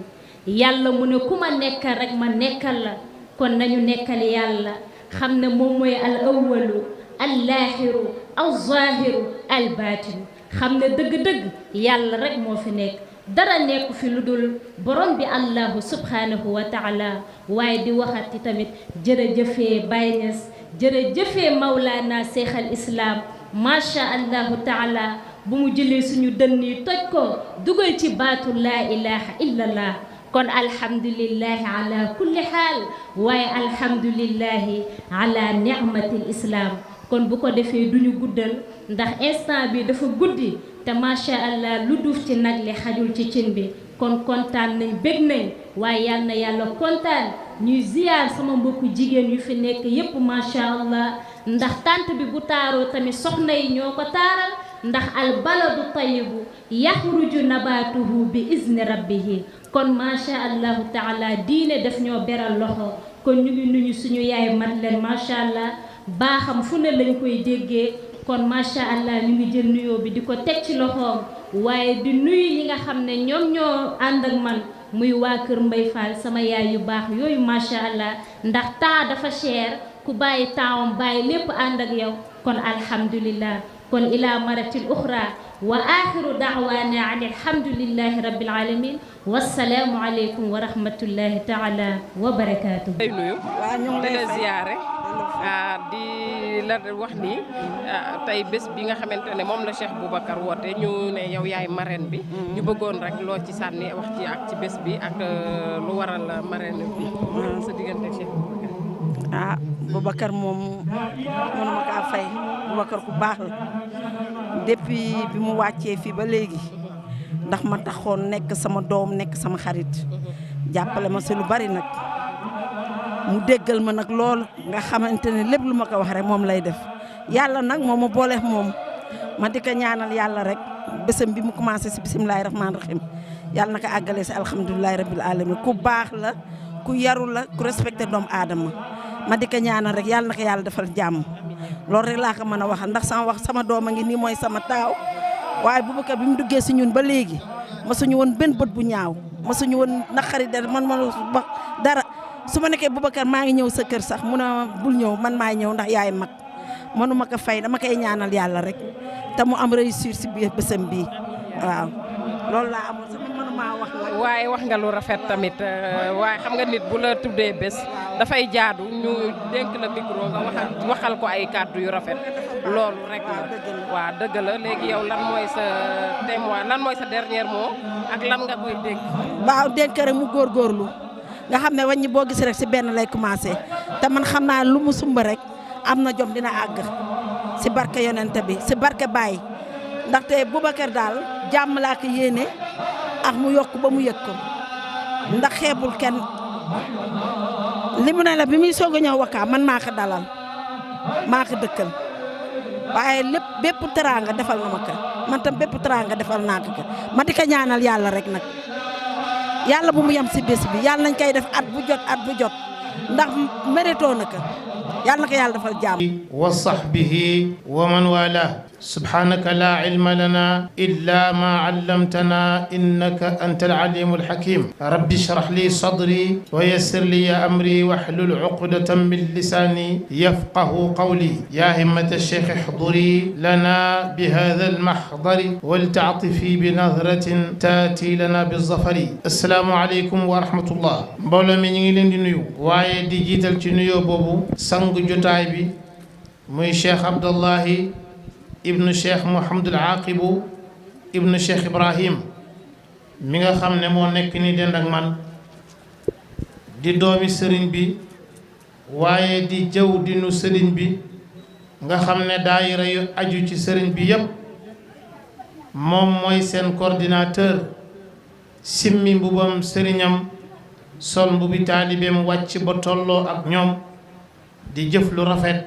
yàlla mu ne ku ma nekkal rek ma nekkal la kon nañu nekkal yàlla xam ne moom mooy al awwalu al laaxiru al zaahiru al baatinu xam ne dëgg-dëgg yàlla rek moo fi nekk dara nekku fi lu dul borom bi allahu subhanahu wa taala waaye di waxati tamit jërëjëfee Baye Niass jërëjëfee Mawlana Cheikh al Islam macha allahu taala bu mu jëlee suñu dënn yi toj ko dugal ci baatu laa ilaha illallah kon alhamdulillahi ala kulli xaal waaye alhamdulillahi ala ni'matil islam kon bu ko defee duñu guddal ndax instant bi dafa guddi te macha allah lu duuf ci nag li xajul ci cin bi kon kontaan nañ bég nañ waaye yal na yàlla kontaan ñuy ziyaar sama mbokku jigéen yu fi nekk yépp macha allah ndax tànt bi bu taaroo tamit soxna yi ñoo ko taaral ndax al baladu tayyibu yaxruju nabatuhu bi izni rabbihi kon macha allahu taala diine daf ñoo beral loxo kon ñu ngi nuyu suñu yaay mat leen macha allah baaxam fu ne lañ koy déggee kon macha allah ñu ngi jël nuyoo bi di ko teg ci loxoom waaye di nuyu ñi nga xam ne ñoom ñoo ànd ak man muy waa kër Mbay Fall sama yaay yu baax yooyu macha allah ndax temps dafa cher ku bàyyi tempsam bàyyi lépp ànd ak yow kon alhamdulillah kon ila maratil uxra wa axiru daawaana an alhamdulillahi rabbil alamin wassalaamu aleykum wa rahmatullahi taala wa barakaatu. lay nuyu di la ziyaare di la wax ni tey bés bi nga xamante ne moom la Cheikh Boubacar woote ñu ne yow yaay marraine bi ñu bëggoon rek loo ci sànni wax ci ak ci bés bi ak lu waral marraine bi sa diggante ak Cheikh Boubacar. Boubacar moom mënuma kaa fay Boubacar ku baax la depuis bi mu wàccee fii ba léegi ndax ma taxoon nekk sama doom nekk sama xarit jàppale ma si lu bari nag mu déggal ma nag lool nga xamante ne lépp lu ma ko wax rek moom lay def yàlla nag moom ma boole moom ma di ko ñaanal yàlla rek bésam bi mu commencé si bisimilahi rahmaani rahim yàlla na ko àggale si alhamdulilahi rabbil alamin ku baax la ku yaru la ku respecté doomu aadama ma di ko ñaanal rek yàlla na ko yàlla defal jàmm loolu rek laa ko mën a waxal ndax sama doom a ngi nii mooy sama taaw waaye Boubacar bi mu duggee si ñun ba léegi masuñu woon benn bët bu ñaaw masuñu woon naqari dara man wax dara su ma nekkee Boubacar maa ngi ñëw sa kër sax mun a bul ñëw man maay ñëw ndax yaay mag mënuma ko fay dama koy ñaanal yàlla rek te mu am réussir si biir bésam bii waaw loolu laa amoon sama mënumaa wax nag. waaye wax nga lu rafet tamit waaye xam nga nit bu la tuddee bés dafay jaadu ñu dénk la micro nga waxal ko ay kàddu yu rafet loolu rek la waaw dëgg la léegi yow lan mooy sa témoin lan mooy sa dernier mot ak lan nga koy dénk. waaw dénk rek mu góorgóorlu nga xam ne wàññi boo gis rek si benn lay commencé te man xam naa lu mu sumba rek am na jom dina àgg si barke yonente bi si barke Baye ndaxte Boubacar daal jàmm laa ko yéene ak mu yokk ba mu yëg ko ndax xeebul kenn li mu ne la bi muy soog a ñëw Wakaam man maa ko dalal maa ko dëkkal waaye lépp bépp teraanga defal na ma ko man tam bépp teraanga defal naa ko ma di ko ñaanal yàlla rek nag yàlla bu mu yem si bés bi yàlla nañ koy def at bu jot ndax mérito na ko yàlla na ko yàlla defal jàmm wa sahbihi wa man wala subhanaka la ilma lana illa ma allamtana innaka anta alalimu alhakim rabbi shrah li sadri wa yassir li amri wahlul uqdatan min lisani yafqahu qawli ya himmata alcheikh ihduri lana bihadha almahdari walta'tifi binadhratin taati lana bizafari assalaamu aleykum wa rahmatullah mbooloo mi ñu ngi leen di nuyu waaye di jiital ci nuyoo boobu sang jotaay bi muy cheikh Abdallahi ibnu cheikh Mouhamadul Aqibu ibnu cheikh Ibrahim mi nga xam ne moo nekk ni dend ak man di doomi sëriñ bi waaye di jëw dinu sëriñ bi nga xam ne daayira yu aju ci sëriñ bi yépp moom mooy seen coordinateur simmi mbubam sëriñam sol mbubi taalibeem wàcc ba tolloo ak ñoom di jëf lu rafet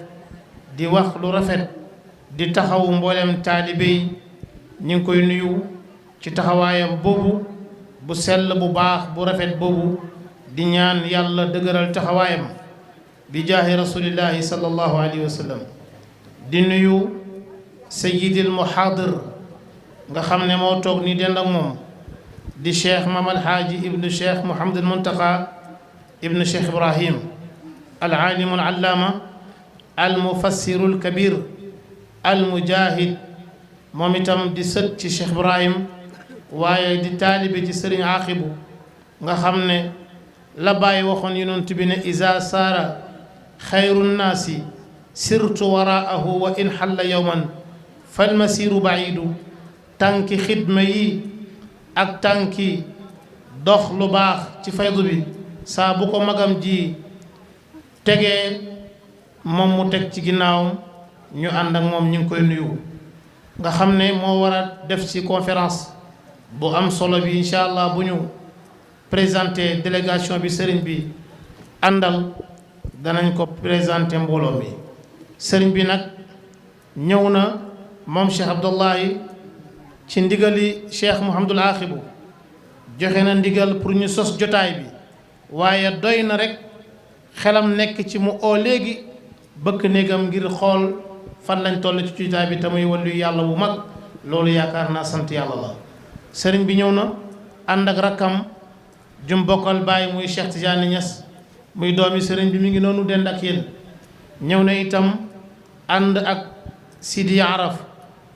di wax lu rafet di taxawu mboolem taalibe yi ñu ngi koy nuyu ci taxawaayam boobu bu sell bu baax bu rafet boobu di ñaan yàlla dëgëral taxawaayam bi jaahi rasulillahi sallallahu alayhi wa sallam di nuyu sayyidil muhaadir nga xam ne moo toog ni dend ak moom di cheikh Mamal Haaji ibnu cheikh Mouhamadul Muntaqa ibnu cheikh Ibrahim al aalimu al allaama al mufassiru al kabir al mujahid moom itam di sët ci cheikh Ibrahim waaye di taalibe ci sëriñ Aaxibu nga xam ne la bàyyi waxoon yonent bi ne iza saara xayru nnaasi sirtu waraahu wa in xalla yowman fal masiru baidu tànki xidma yi ak tànki dox lu baax ci faydu bi saa bu ko magam ji tegee moom mu teg ci ginnaawam ñu ànd ak moom ñu ngi koy nuyu nga xam ne moo war a def ci conférence bu am solo bi incha allah bu ñu présenté délégation bi sëriñ bi àndal danañ ko présenté mbooloo mi sëriñ bi nag ñëw na moom Cheikh Abdullahi ci ndigali Cheikh Mouhamadul Axibu joxe na ndigal pour ñu sos jotaay bi waaye doy na rek xelam nekk ci mu oo léegi bëkk néegam ngir xool fan lañ toll ci jotaay bi te muy wàllu yàlla bu mag loolu yaakaar naa sant yàlla la sëriñ bi ñëw na ànd ak rakkam jum bokkal bàyyi muy Cheikh Tidiane Niass muy doomi sëriñ bi mi ngi noonu dend ak yéen ñëw na itam ànd ak Sidi Araf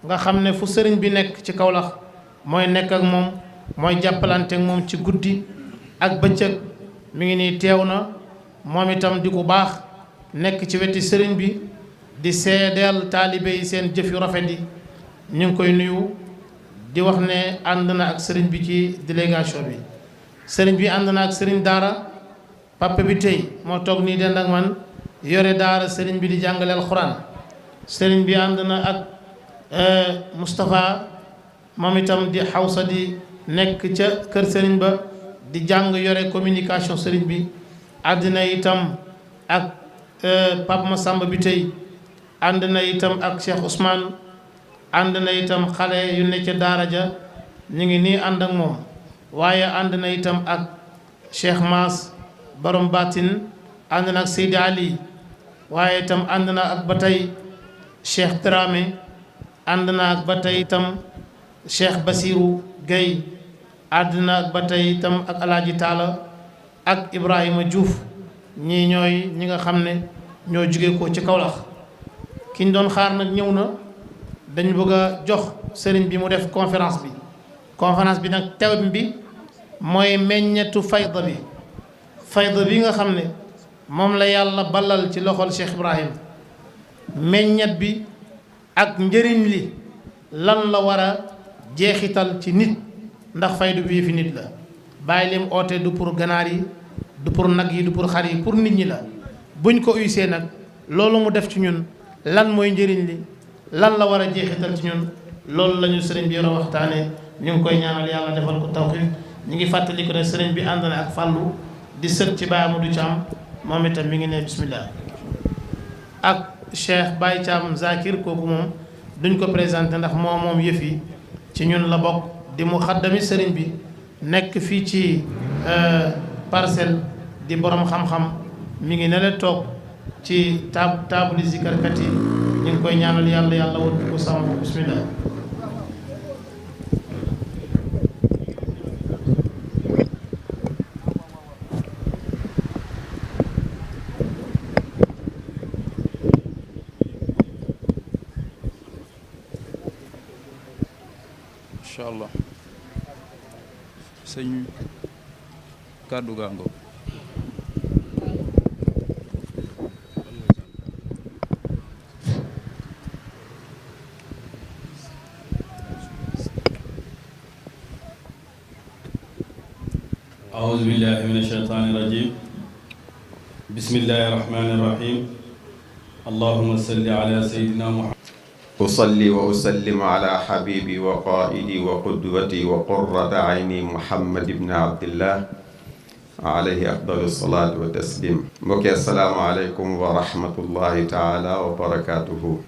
nga xam ne fu sëriñ bi nekk ci Kaolack mooy nekk ak moom mooy jàppalante ak moom ci guddi ak bëccëg mi ngi nii teew na moom itam di ku baax nekk ci weti sëriñ bi di seedeel taalibe yi seen jëf yu rafet yi ñu ngi koy nuyu di wax ne ànd na ak sëriñ bi ci délégation bi sëriñ bi ànd na ak sëriñ daara papa bi tey moo toog nii dend ak man yore daara sëriñ bi di jàngale alxuraan sëriñ bi ànd na ak Moustapha moom itam di xawsa di nekk ca kër sëriñ ba di jàng yore communication sëriñ bi àddina itam ak Pape Massamba bi tey ànd na itam ak Cheikh Ousmane ànd na itam xale yu ne ca daara ja ñu ngi nii ànd ak moom waaye ànd na itam ak Cheikh Maas borom Batin ànd na ak Seydi Ali waaye itam ànd na ak ba tey Cheikh Dramé ànd na ak ba tey itam Cheikh Basirou Gueye ànd na ak ba tey itam ak Alaaji Taala ak Ibrahima Diouf ñii ñooy ñi nga xam ne ñoo jóge ko ci Kaolack ki ñu doon xaar nag ñëw na dañu bëgg a jox sëriñ bi mu def conférence bi nag thème bi mooy meññetu fayda bi nga xam ne moom la yàlla balal ci loxol Cheikh Ibrahim meññet bi ak njëriñ li lan la war a jeexital ci nit ndax faydu bi fi nit la bàyyi lim oote du pour ganaar yi du pour nag yi du pour xar yi pour nit ñi la buñ ko uysee nag loolu mu def ci ñun lan mooy njëriñ li lan la war a jeexital ci ñun loolu la ñu sëriñ bi yor a waxtaane ñu ngi koy ñaanal yàlla defal ko tawfiq ñu ngi fàttali ko ne sëriñ bi ànd na ak fàllu di sët ci Baye Amadou Thiam moom itam mi ngi ne bismillah ak Cheikh Baye Thiam Zakir kooku moom duñ ko présenté ndax moom yëf yi ci ñun la bokk di mu xaddami sëriñ bi nekk fii ci Parcelles di borom xam-xam mi ngi ne la toog ci taabuli zikarkat yi ñu ngi koy ñaanal yàlla wut ko sàmm ko bismillah incha allah sëñ kàddu gaango أعوذ بالله من الشيطان الرجيم بسم الله الرحمن الرحيم اللهم صل على سيدنا محمد أصلي وأسلم على حبيبي وقائدي وقدوتي وقرة عيني محمد بن عبد الله عليه أفضل الصلاة والتسليم mbokki assalaamu aleykum wa rahmatullahi taala wa barakaatuhu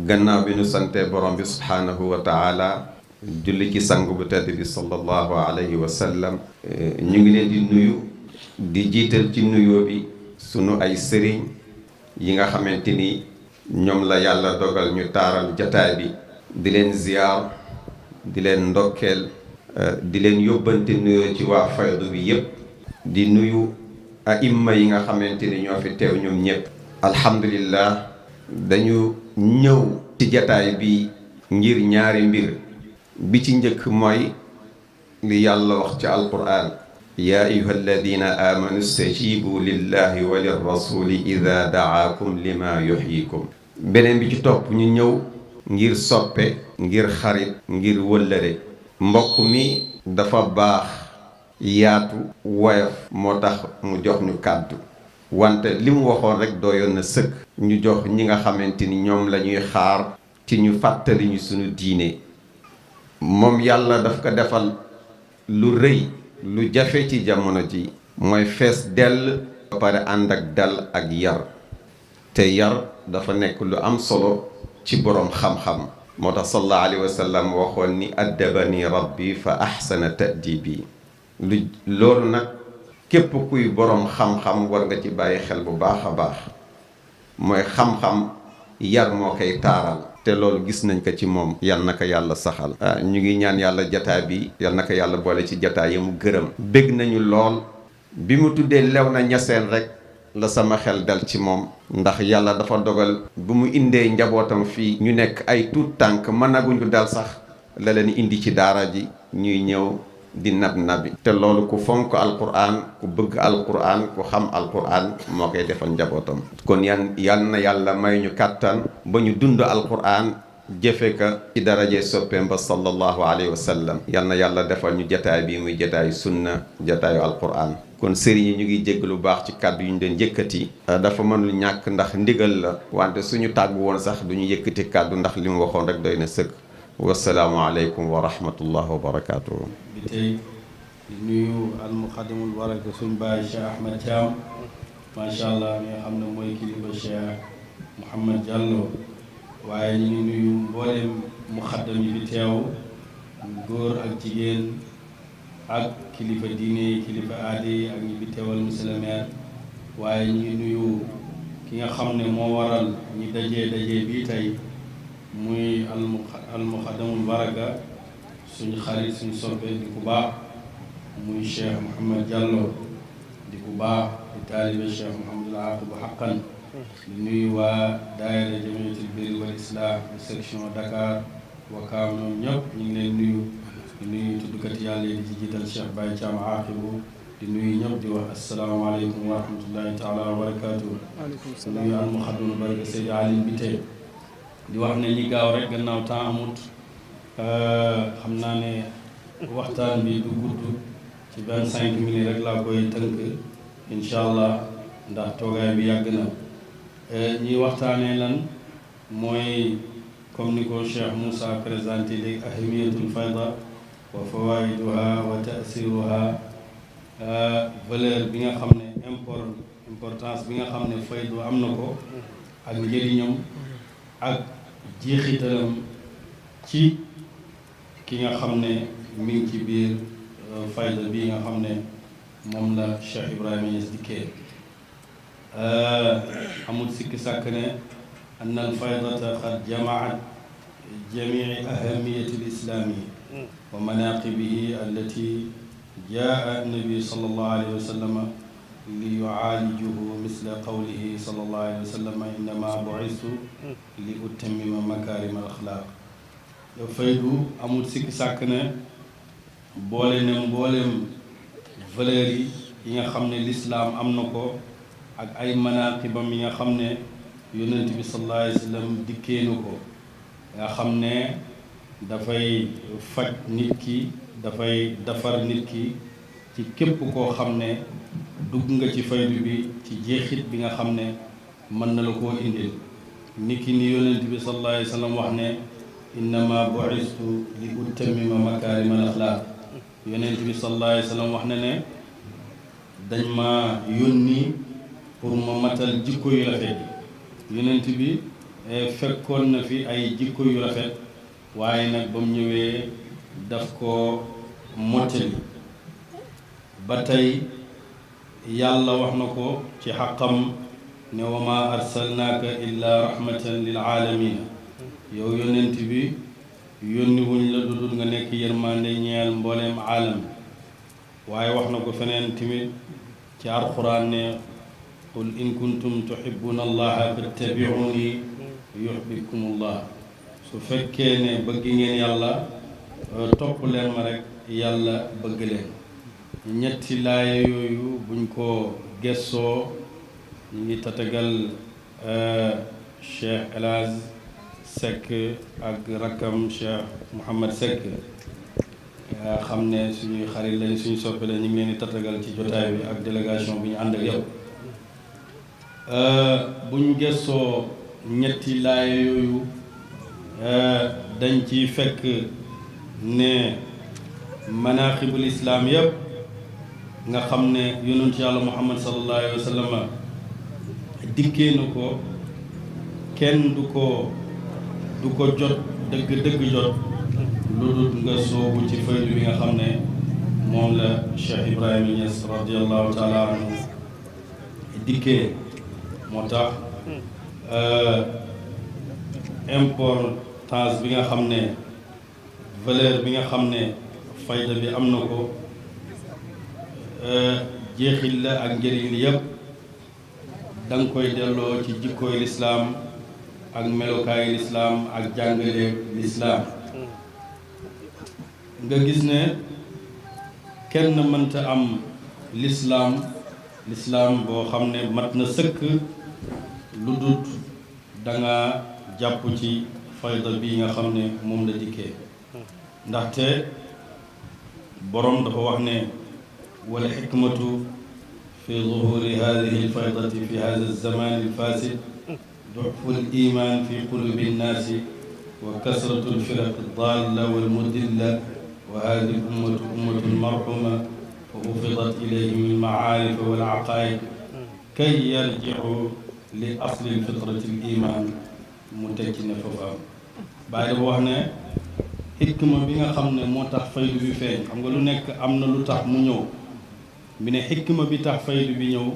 gannaaw bi nu sante borom bi subhaanahu wa taala julli ci sang bu tedd bi sallallahu alayhi wa sallam ñu ngi leen di nuyu di jiital ci nuyoo bi sunu ay sëriñ yi nga xamante ni ñoom la yàlla dogal ñu taaral jataay bi di leen ziyaar di leen ndokkeel di leen yóbbante nuyoo ci waa faydu bi yépp di nuyu aimma yi nga xamante ni ñoo fi teew ñoom ñépp alhamdulillah dañu ñëw ci jataay bi ngir ñaari mbir bi ci njëkk mooy li yàlla wax ci alquran yaa ayuha alladina amanu stajibu lillahi wa lirrasuli ida daakum lima yuxyikum beneen bi ci topp ñu ñëw ngir soppe ngir xarit ngir wëllëre mbokk mi dafa baax yaatu woyof moo tax mu jox ñu kàddu wante li mu waxoon rek doyoon na sëkk ñu jox ñi nga xamante ni ñoom la ñuy xaar ci ñu fàttali ñu suñu diine. moom yàlla daf ko defal lu rëy lu jafe ci jamono ji mooy fees dell ba pare ànd ak dal ak yar te yar dafa nekk lu am solo ci boroom xam-xam moo tax sallallahu alayhi wa sallam waxoon ni addabani rabbi fa ahsana ta'dibi loolu nag képp kuy boroom xam-xam war nga ci bàyyi xel bu baax a baax mooy xam-xam yar moo koy taaral te loolu gis nañ ko ci moom yal na ko yàlla saxal ñu ngi ñaan yàlla jataay bi yal na ko yàlla boole ci jataay yi mu gërëm bég nañu lool bi mu tuddee Léona Niassène rek la sama xel dal ci moom ndax yàlla dafa dogal bu mu indee njabootam fii ñu nekk ay tuut tànk mënaguñu dal sax la leen indi ci daara ji ñuy ñëw di nabi te loolu ku fonk alquran ku bëgg alquran ku xam alquran moo koy defal njabootam kon yal na yàlla may ñu kàttan ba ñu dund alquran jëfe ka ci daraje soppeem ba sallallahu alayhi wa sallam yal na yàlla defal ñu jataay bi muy jataayu sunna jataayu alquran kon sëriñ yi ñu ngi jégg lu baax ci kàddu yu ñu doon yëkkati dafa mënul ñàkk ndax ndigal la wante suñu tàggu woon sax du ñu yëkkati kàddu ndax li mu waxoon rek doy na sëkk wasalaamu aleykum wa rahmatullah wa barakatuhu bi tey di nuyu almuqaddamul baraka suñ baay Cheikh Ahmed Thiam macha allah mi nga xam ne mooy kilifa Cheikh Mouhamed Diallo waaye ñu ngi nuyu mbooleem muqaddam yi fi teew góor ak jigéen ak kilifa diine yi kilifa aada yi ak ñi fi teewal monsieur le maire waaye ñu ngi nuyu ki nga xam ne moo waral ñi dajee bii tey muy almuqaddamul baraka suñu xarit suñu soppe di ku baax muy Cheikh Mouhamed Diallo di ku baax di taalibe Cheikh Mouhamadul Aqib xaqan di nuyu waa daayira jamiyatul birri wal islah section Dakar Wakaam ñoom ñëpp ñu ngi leen nuyu di nuyu tuddukati yàlla yi di ci jiital Cheikh Baye Thiam Aqibu di nuyu ñëpp di wax asalaamaaleykum wa rahmatullahi taala wa barakatuh di nuyu almuqaddamul baraka Seydi Ali bi tey di wax ne ñi gaaw rek gannaaw temps amut xam naa ne waxtaan bi du gudd ci 25 minutes rek laa koy tënk incha allah ndax toogaay bi yàgg na ñi waxtaanee lan mooy comme ni ko Cheikh Moussa présenté léegi ahamiyatul fayda wa fawaiduha wa taasiruha valeur bi nga xam ne importance bi nga xam ne faydu am na ko ak njëriñam ak jeexitalam ci ki nga xam ne mi ngi ci biir fayda bi nga xam ne moom la Cheikh Ibrahima Niass dikkee amul sikki sàkk ne anna al faydata qad jamaat jamii ahamiyati l islaami wa manaqibihi allati jaa nabi sallallahu alayhi wa sallam li yuaalijuhu misla qawlihi sallallahu alayhi wa sallam innama bu'istu li utammima makaarima al axlaaq faydu amul sikki sàkk ne boole ne mboolem valeur yi nga xam ne lislaam am na ko ak ay manaqibam yi nga xam ne yonent bi sallallahu alayhi wa sallam dikkee na ko nga xam ne dafay faj nit ki dafay defar nit ki ci képp koo xam ne dugg nga ci faydu bi ci jeexit bi nga xam ne mën na la koo indil nit ki ni yonent bi sallallahu alayhi wa sallam wax ne innama bu'istu li utammima makaarima al axlaaq yonent bi sallallahu alayhi wa sallam wax na ne dañ ma yónni pour ma matal jikko yu rafet yonent bi fekkoon na fi ay jikko yu rafet waaye nag ba mu ñëwee daf ko mottali ba tey yàlla wax na ko ci xaqam ne wa ma arsalnaaka illa rahmatan lil aalamiina yow yonent bi yónni wuñ la dudul nga nekk yërmande ñeel mbooleem aalam waaye wax na ko feneen tamit ci alxuraan ne qul in kuntum tuhibbuna allaha fattabi'uni yuhbibkumullah su fekkee ne bëgg ngeen yàlla topp leen ma rek yàlla bëgg leen ñetti laaya yooyu buñ ko gessoo ñu ngi tatagal Cheikh El Hadj Seck ak rakkam Cheikh Mouhamed Seck xam ne suñuy xarit lañ suñu soppe la ñu ngi leen di tatagal ci jotaay bi ak délégation bi ñu ànd ak yow buñ gëstoo ñetti laaya yooyu dañ ci fekk ne manaqibul islaam yëpp nga xam ne yonent yàlla muhammad sallallahu alayhi wa sallam dikkee na ko kenn du ko jot dëgg jot lu dul nga soobu ci faydu bi nga xam ne moom la Cheikh Ibrahima Niass radiallahu taala anhu dikkee moo tax importance bi nga xam ne valeur bi nga xam ne fayda bi am na ko jeexil la ak njëriñ li yëpp da nga koy delloo ci jikkooy lislaam ak melokaayu lislaam ak jàngale lislaam nga gis ne kenn mënta am lislaam boo xam ne mat na sëkk lu dut danga jàpp ci fayda bi nga xam ne moom la dikkee ndaxte boroom dafa wax ne wal xikmatu fi zuhuri hadihi alfaydati fi hada alzaman alfasid duxfu aliman fi qulubi annaasi wa kasratu alfiraq aldalla walmudilla wa hadihi alummatu ummatun marxuma fa ufidat ilayhim almacaarif walcaqaid kay yarjicu li asli alfitrati aliman mu tekki ne foofu am bàyyi dafa wax ne xikma bi nga xam ne moo tax faydu bi feeñ xam nga lu nekk am na lu tax mu ñëw bi ne xikma bi tax faydu bi ñëw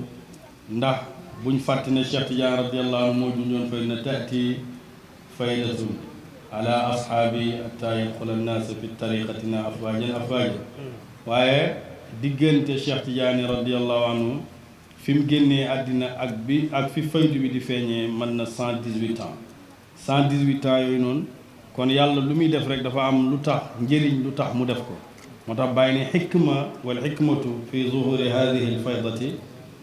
ndax buñ fàtte ne Cheikh Tidiane radiallahu anhu moo junjoon fay na taati faydatun ala ashaabi atta yadxula annaasa fi tariqatina afwaajan waaye diggante Cheikh Tidiane radiallahu anhu fi mu génnee àddina ak fi faydu bi di feeñee mën na 118 ans 118 ans yooyu noonu kon yàlla lu muy def rek dafa am lu tax njëriñ lu tax mu def ko moo tax bàyyi ne xikma wal xikmatu fi zuhuri hadihi alfaydati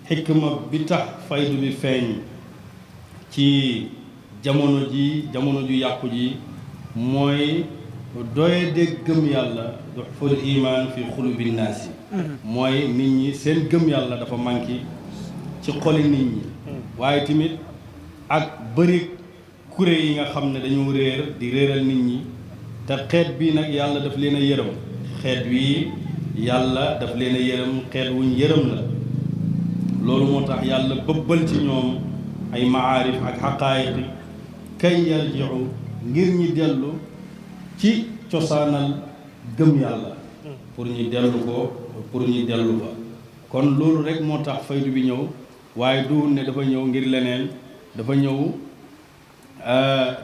xikma bi tax faydu bi feeñ ci jamono ju yàqu ji mooy doye dégg gëm yàlla duxful iman fi xulubi naasi mooy nit ñi seen gëm yàlla dafa manqué ci xoli nit ñi waaye tamit ak bëri kuré yi nga xam ne dañoo réer di réeral nit ñi te xeet bii nag yàlla daf leen a yërëm xeet wii yàlla daf leen a yërëm xeet wuñ yërëm la loolu moo tax yàlla bëbbal ci ñoom ay maarif ak xaqaayiq kay yarjiu ngir ñi dellu ci cosaanal gëm yàlla pour ñu dellu fa kon loolu rek moo tax faydu bi ñëw waaye duwul ne dafa ñëw ngir leneen dafa ñëw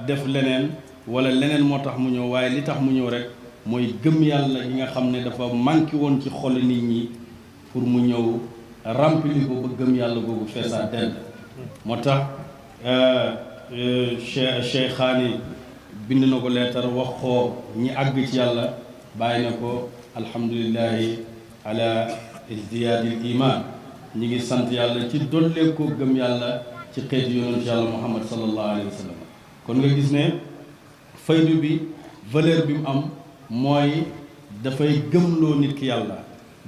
def leneen wala leneen moo tax mu ñëw waaye li tax mu ñëw rek mooy gëm yàlla gi nga xam ne dafa manqué woon ci xol nit ñi pour mu ñëw rempli ko ba gëm yàlla googu feesaa dell moo tax Cheikhaani bind na ko leetar wax ko ñi àgg ci yàlla bàyyi na ko alhamdulillahi ala izdiyaadil iman ñi ngi sant yàlla ci dollee ko gëm yàlla ci xeetu yonent yàlla muhammad sallallahu alayhi wa sallam kon nga gis ne faydu bi valeur bi mu am mooy dafay gëmloo nit ki yàlla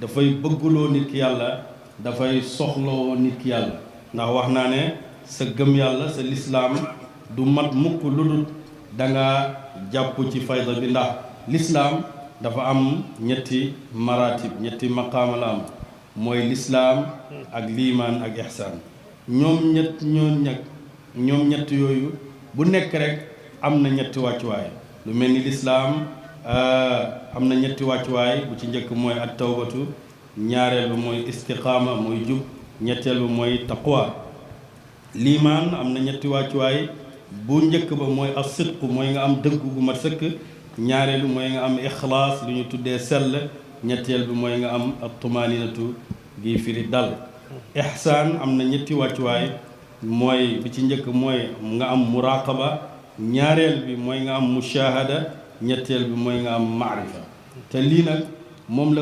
dafay bëgguloo nit ki yàlla dafay soxloo nit ki yàlla ndax wax naa ne sa gëm yàlla sa lislaam du mat mukk lu dul danga jàpp ci fayda bi ndax lislaam dafa am ñetti maratib ñetti maqaama la am mooy lislaam ak liimaan ak ihsaan ñoom ñett yooyu bu nekk rek am na ñetti wàccuwaay lu mel ni lislaam am na ñetti wàccuwaay bu ci njëkk mooy at tawbatu ñaareel bi mooy istiqaama mooy jub ñetteel bi mooy taqwa liimaan am na ñetti wàccuwaay bu njëkk ba mooy as sidq mooy nga am dëgg gu mat sëkk ñaareelu mooy nga am ixlaas lu ñu tuddee sell ñetteel bi mooy nga am at tumaninatu gi firi dal ihsaan am na ñetti wàccuwaay mooy bi ci njëkk mooy nga am muraqaba ñaareel bi mooy nga am mushahada ñetteel bi mooy nga am maarifa te lii nag moom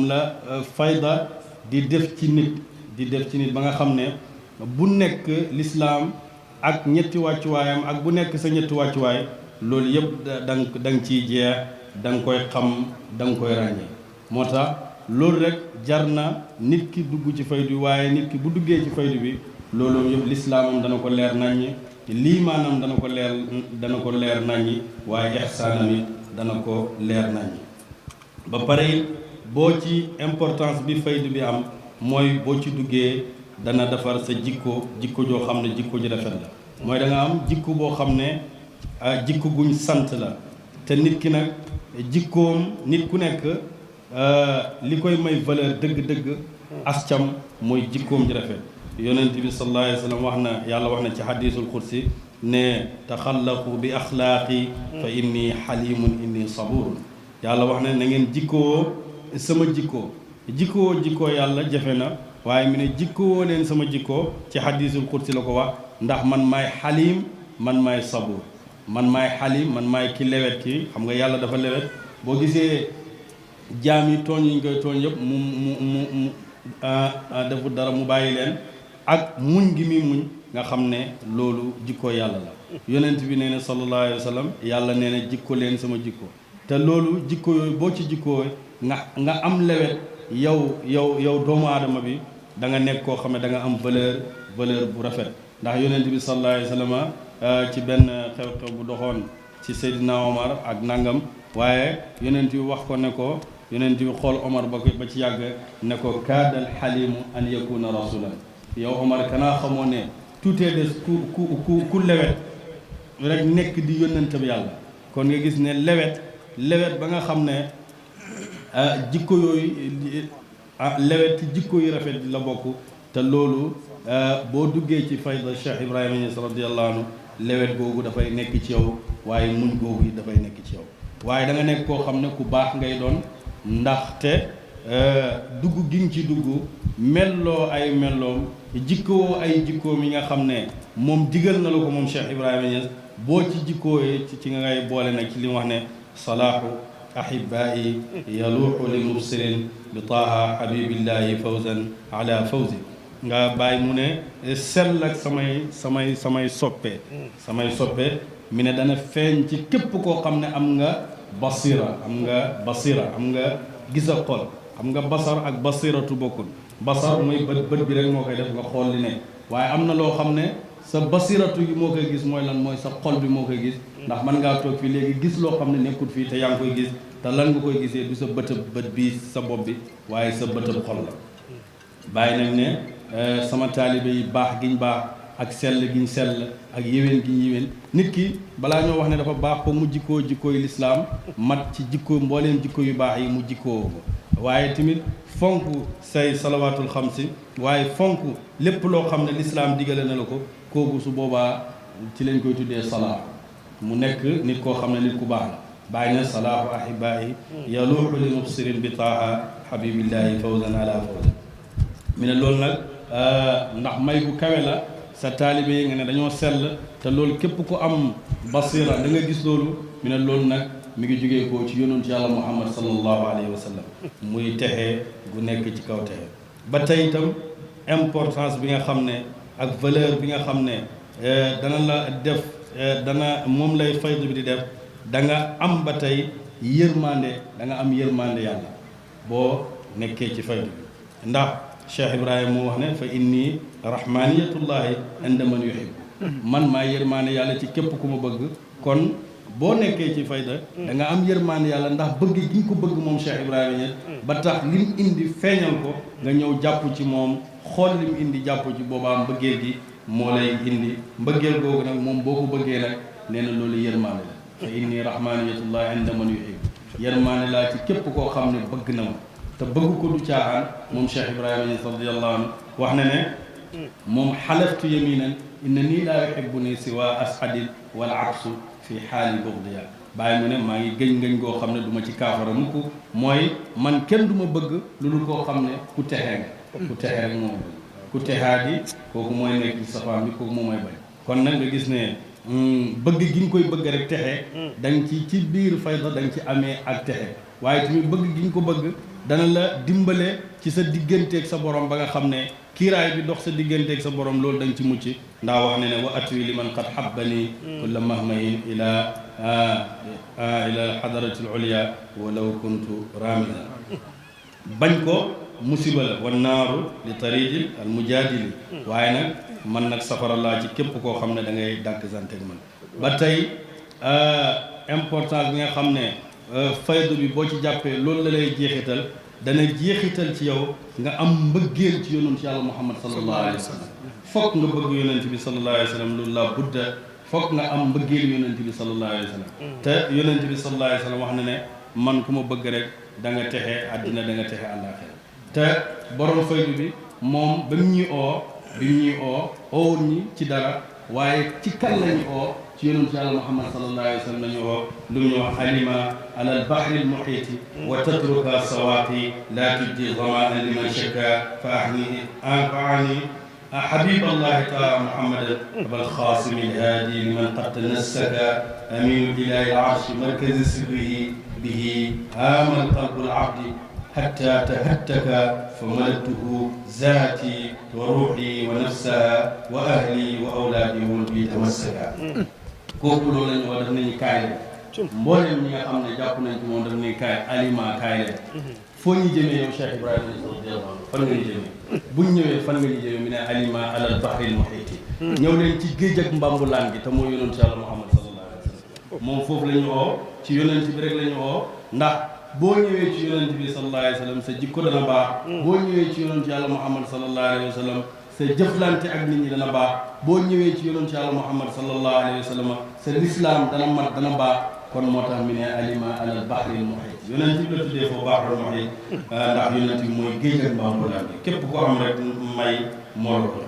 la fayda di def ci nit ba nga xam ne bu nekk lislaam ak ñetti wàccuwaayam ak bu nekk sa ñetti wàccuwaay loolu yëpp da nga ciy jeex da nga koy xam da nga koy ràññee moo tax loolu rek jar na nit ki dugg ci faydu bi waaye nit ki bu duggee ci faydu bi loolu yëpp lislaamam dana ko leer naññi lii maanaam dana ko leer naññi waaye ihsaanam it dana ko leer naññi ba pare it boo ci importance bi faydu bi am mooy boo ci duggee dana defar sa jikko joo xam ne jikko ji rafet la mooy da nga am jikko boo xam ne jikko guñ sant la te nit ki nag jikkoom nit ku nekk li koy may valeur dëgg-dëgg ascam mooy jikkoom ji rafet yonent bi sallallahu alayhi wa sallam wax na yàlla wax na ci hadisul qudsi ne taxallaqu bi axlaaqi fa inni xalimun inni saburun yàlla wax ne na ngeen jikkoo sama jikkoo yàlla jafe na waaye mu ne jikkoo leen sama jikkoo ci hadisul qudsi la ko wax ndax man maay xalim man maay sabur man maay xalim man maay ki lewet ki xam nga yàlla dafa lewet boo gisee jaam yi tooñ yi ñu koy tooñ yëpp mu defu dara mu bàyyi leen ak muñ gi muy muñ nga xam ne loolu jikko yàlla la yonent bi nee na sallallahu alayhi wa sallam yàlla nee na jikko leen sama jikko te loolu jikko yooyu boo ci jikkoo nga am lewet yow doomu aadama bi da nga nekk koo xam ne da nga am valeur bu rafet ndax yonent bi sallallahu alayhi wa sallam ci benn xew-xew bu doxoon ci Seydina Omar ak nangam waaye yonent bi wax ko ne ko yonent bi xool Omar ba ci yàgg ne ko kaadal xalimu an yakuna rasulan yow Omar kanaa xamoo ne tuutee des ku lewet rek nekk di yónnante bi yàlla kon nga gis ne lewet ba nga xam ne jikko yooyu lewet ci jikko yu rafet la bokk te loolu boo duggee ci fayda Cheikh Ibrahima Niass radiyallahu anhu lewet googu dafay nekk ci yow waaye muñ googu yi dafay nekk ci yow waaye da nga nekk koo xam ne ku baax ngay doon ndaxte dugg gi nga ci dugg melloo ay melloom jikkoo ay jikkoom yi nga xam ne moom digal na la ko moom Cheikh Ibrahima Niass boo ci jikkooyee ci nga ngay boole nag ci li mu wax ne salaahu ahibaayi yaluuxu li mubsirin bi taaha habibillahi fawzan ala fawzi nga bàyyi mu ne sell ak samay soppe mi ne dana feeñ ci képp koo xam ne am nga basira am nga gis a xol xam nga basar ak basiratu bokkul basar mooy bët bi rek moo koy def nga xool li ne waaye am na loo xam ne sa basiratu yi moo koy gis mooy lan mooy sa xol bi moo koy gis ndax mën ngaa toog fii léegi gis loo xam ne nekkul fii te yaa ngi koy gis te lan nga koy gisee du sa bët bi sa bopp bi waaye sa bëtëb xol la bàyyi nag ne sama taalibe yi baax giñ baax ak sell giñ sell ak yéwén giñ yéwén nit ki balaa ñoo wax ne dafa baax ko mu jikkooy lislaam mat ci jikko mbooleem jikko yu baax yi mu jikkoo ko waaye tamit fonk say salawaatul xamsi waaye fonk lépp loo xam ne lislaam digale na la ko kooku su boobaa ci lañ koy tuddee salaahu mu nekk nit koo xam ne nit ku baax la bàyyi na salaahu ahibaayi yaluuxu li mubsirin bi taaha habibillahi fawzan ala fawzan mi ne loolu nag ndax may bu kawe la sa taalibe yi nga ne dañoo sell te loolu képp ku am basira da nga gis loolu mi ne loolu nag mi ngi jógee ko ci yonent yàlla muhammad sallallahu alayhi wa sallam muy texe gu nekk ci kaw texe ba tey itam importance bi nga xam ne ak valeur bi nga xam ne dana la def moom lay faydu bi di def da nga am ba tey yërmande da nga am yërmande yàlla boo nekkee ci faydu bi ndax Cheikh Ibrahima moo wax ne fa inni rahmaniyatullahi inda man yuhib man maa yërmande yàlla ci képp ku ma bëgg kon boo nekkee ci fayda da nga am yërmande yàlla ndax bëgg gi nga ko bëgg moom Cheikh Ibrahima Niass ba tax lim indi feeñal ko nga ñëw jàpp ci moom xool lim indi jàpp ci boobaa mbëggeel gi moo lay indi mbëggeel googu nag moom boo ko bëggee nag nee na loolu yërmande la fa inni rahmaniyatullahi inda man yuhib yërmande laa ci képp koo xam ne bëgg na ma te bëgg ko du caaxaan moom Cheikh Ibrahima Niass radiyallahu anhu wax na ne moom xalaftu yaminan inna nii laa yuhibbu ni siwa ashadin wal aksu fi xaali bughdiya bàyyi mu ne maa ngi gëñ goo xam ne du ma ci kaafara mukk mooy man kenn du ma bëgg lu dul koo xam ne ku texee nga ku texe rek moom ku texaa di kooku mooy nekk ci safaan bi kooku moom mooy bañ kon nag nga gis ne bëgg gi nga koy bëgg rek texe da nga ci biir fayda da nga ci amee ak texe waaye tamit bëgg gi nga ko bëgg dana la dimbale ci sa digganteeg sa borom ba nga xam ne kiiraay bi dox sa digganteeg sa borom loolu da nga ci mucc ndax wax ne ne wa atwi liman qad habbani kulla mahmayin ila hadarati al ulya walaw kuntu ramidan bañ ko musiba la wan naaru li tariqil al mujadili waaye nag man nag safara laa ci képp koo xam ne da ngay dànk santeeg man ba tey importance bi nga xam ne faydu bi boo ci jàppee loolu la lay jeexital dana jeexital ci yow nga am mbëggeel ci yonent yàlla Muhammad sallallahu alayhi wa sallam fokk nga bëgg yonent bi sallallahu alayhi wa sallam loolu la budda fokk nga am mbëggeel yonent bi sallallahu alayhi wa sallam te yonent bi sallallahu alayhi wa sallam wax na ne man ku ma bëgg rek da nga texe àddina da nga texe àllaaxira te borom faydu bi moom ba mu ñuy oo oowul ñi ci dara waaye ci kan lañu oo ci yonent yàlla Muhammad sallallahu alayhi wa sallam lañu oo lu ñu wax alima ala albahri almuhiti wa tatruka sawaaqi la tujdi zamaan liman shakka fa ani حبيب الله تعالى محمد أبا القاسم الهادي لمن قد تنسك أمين إله العرش مركز سره به هام القلب العبد حتى تهتك فملكته ذاتي وروحي ونفسها وأهلي وأولادي والبي تمسكا kooku loolu lañu wax daf nañu kaay leen mboolem ñi nga xam ne jàpp nañ ci moom daf nañu kaay aliment kaay leen foo ñu jëmee yow Cheikh Ibrahima fan nga ñu jëmee buñ ñëwee fan nga ñu jëmee mi ne aliment alal bahril muhiti ñëw leen ci géej ak mbambulaan gi te mooy yonent yàlla Muhammad sallallahu alayhi wa sallam moom foofu la ñu oo ci yonent bi rek la ñu oo ndax boo ñëwee ci yonent bi sallallahu alayhi wa sallam sa jikko dana baax boo ñëwee ci yonent yàlla Muhammad sallallahu alayhi wa sallam sa jëflante ak nit ñi dana baax boo ñëwee ci yonent yàlla Muhammad sallallahu alayhi wa sallam sa lislaam dana mat dana baax kon moo tax mi ne alima alal bahril muhit yonent bi la tuddee foofu bahrul muhit ndax yonent bi mooy géej ak mbambulaan bi képp ko am rek may moo la ko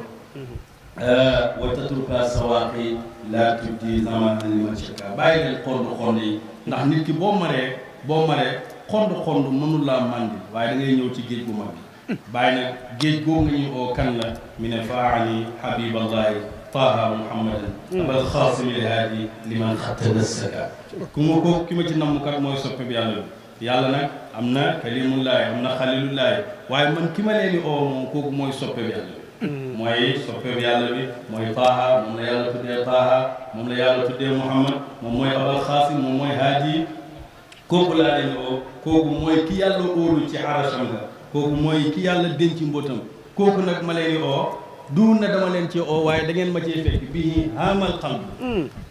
wa tatruka sawaaqi la tubdi zaman liman shakka bàyyi leen xond yi ndax nit ki boo maree xond mënul laa màndi waaye da ngay ñëw ci géej gu mag bi bàyyi nag géej googu nga ñu oo kan la mi ne faani habiballahi taha muhammadan abal xaasim ilhaadi liman xatta nassaka ku ma ko ki ma ci nammkat mooy soppe bi yàlla bi yàlla nag am na kalimullahi am na xalilullahi waaye man ki ma leen di oo moom kooku mooy soppe bi yàlla bi mooy soppe bi yàlla bi mooy taha moom la yàlla tuddee taha moom la yàlla tuddee muhammad moom mooy abal xaasim moom mooy haadi kooku laa leen oo kooku mooy ki yàlla óolu ci arasham nga kooku mooy ki yàlla denc mbootam kooku nag ma leen di oo duun na dama leen ci oo waaye da ngeen ma cee fekk bii haamal qalb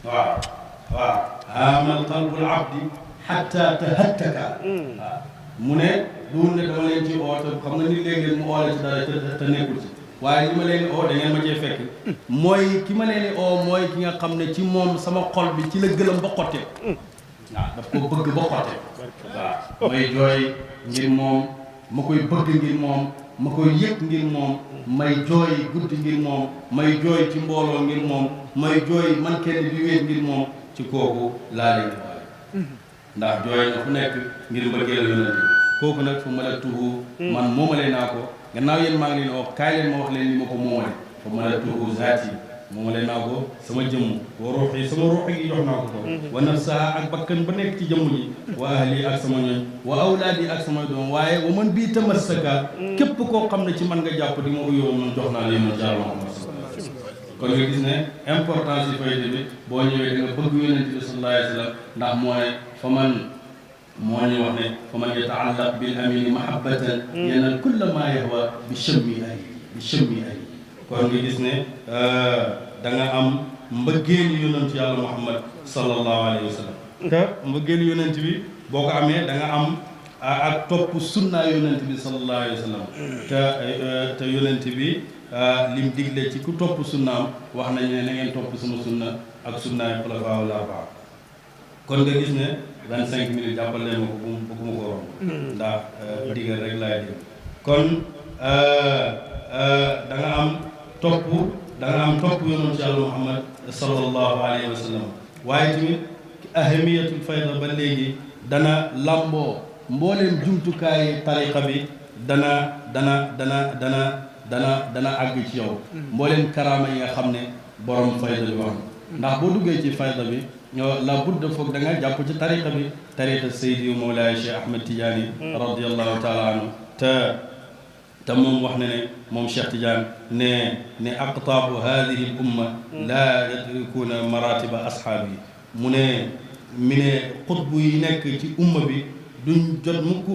waaw haamal qalbul abdi hatta tahattaka waaw mu ne duun na dama leen ci oo te xam nga ni léeg-léeg mu oole ci dara te nekkul ci waaye li ma leen di oo da ngeen ma cee fekk mooy ki ma leen di oo mooy ki nga xam ne ci moom sama xol bi ci la gëlëm ba xotte waaw daf ko bëgg ba xotte waaw may jooy ngir moom ma koy bëgg ngir moom ma koy yëg ngir moom may jooy guddi ngir moom may jooy ci mbooloo ngir moom may jooy man kenn di wéet ngir moom ci kooku laa leen di boole ndax jooy na fu nekk ngir mbëggeel yonent kooku nag fu malaktuhu man moomale naa ko gannaaw yéen maa ngi leen wax kaay leen ma wax leen li ma ko moomale fu malaktuhu zaati moomale naa ko sama jëmm wa ruuxi sama ruux gi jox naa ko ko wa nafsaha ak bakkan ba nekk ci jëmm ji wa ahli ak sama ñoñ wa awlaadi ak samay doom waaye wa man bii tamassaka képp koo xam ne ci man nga jàpp di ma uyoo man jox naa leen ma jaar Muhammad kon nga gis ne importance yi fayda bi boo ñëwee da nga bëgg yonent bi sallallahu alayhi wa sallam ndax moo ne fa man moo ñu wax ne fa man yataallaq bil amini mahabbatan yanal kulla ma yahwa bi chammi ay kon nga gis ne da nga am mbëggeelu yonent yàlla Muhammad sallallahu alayhi wa sallam te mbëggeelu yonent bi boo ko amee da nga am ak topp sunnaa yonent bi sallallahu alayhi wa sallam te yonent bi lim digle ci ku topp sunnaam wax nañu ne na ngeen topp sama sunna ak sunnaay xulafaa wal arbaa kon nga gis ne 25 minutes jàppal leen ma ko bëgguma ko romb ndax digal rek laay dégg kon da nga am topp yonent yàlla Muhammad sallallahu alayhi wa sallam waaye tamit ahamiyatul fayda ba léegi dana lamboo mbooleem jumtukaayi tariqa bi dana àgg ci yow mbooleem karaama yi nga xam ne borom fayda bi wax ndax boo duggee ci fayda bi la budda foog da nga jàpp ci tariqa bi tariqa Seydi Mawlaay Cheikh Ahmed Tidiane radiyallahu taala anhu te moom wax na ne moom Cheikh Tidiane ne aqtaabu hadihi l umma laa yadrikuuna maratiba ashaabi mu ne xutbu yi nekk ci umma bi duñ jot mukk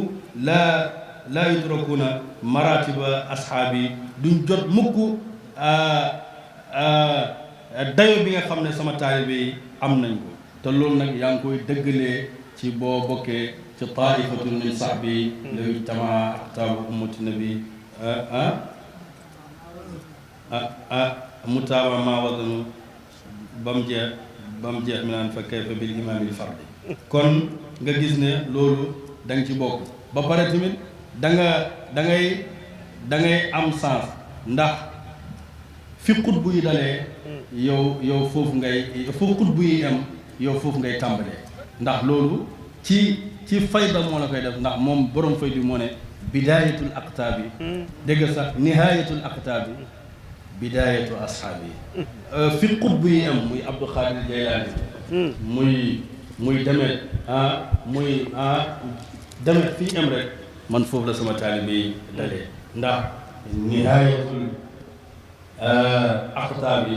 laa yudrakuuna maratiba ashaabi duñ jot mukk dayo bi nga xam ne sama taalibe yi am nañ ko te loolu nag yaa ngi koy dëggalee ci boo bokkee ci taifatun min sahbi law ijtamaa aqtaabu ummati nabi mutaaba ma wadanu ba mu jeex mi naan fa kayfa bil imaamil fardi kon nga gis ne loolu da nga ci bokk ba pare tamit da ngay am sens ndax fi xutbu yi dalee yow foofu fu xutbu yi am yow foofu ngay tàmbalee ndax loolu ci fayda moo la koy def ndax moom borom fayda moo ne bidaayatul aqtaabi dégg sax nihaayatul aqtaabi bidaayatu ashaabi fi xutbu yi am muy Abdou Khadir Jaylaani muy demet demet fii am rek man foofu la sama taalibe yi dalee ndax nihaayatul aqtaabi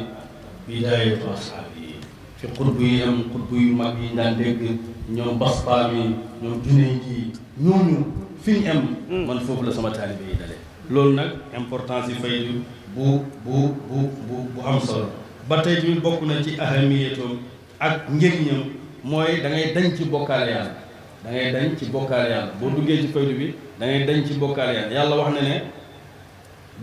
bidaayatu ashaabi fi xutbu yi am xutbu yu mag yi daan dégg ñoom Bastaami ñoom Junayd yi ñooñu fi ñu am man foofu la sama taalibe yi dalee loolu nag importance yi faydu bu am solo ba tey tamit bokk na ci ahamiyatoom ak njëriñam mooy da ngay dañ ci bokkaale yàlla da ngay dañ ci bokkaale yàlla boo duggee ci faydu bi da ngay dañ ci bokkaale yàlla yàlla wax na ne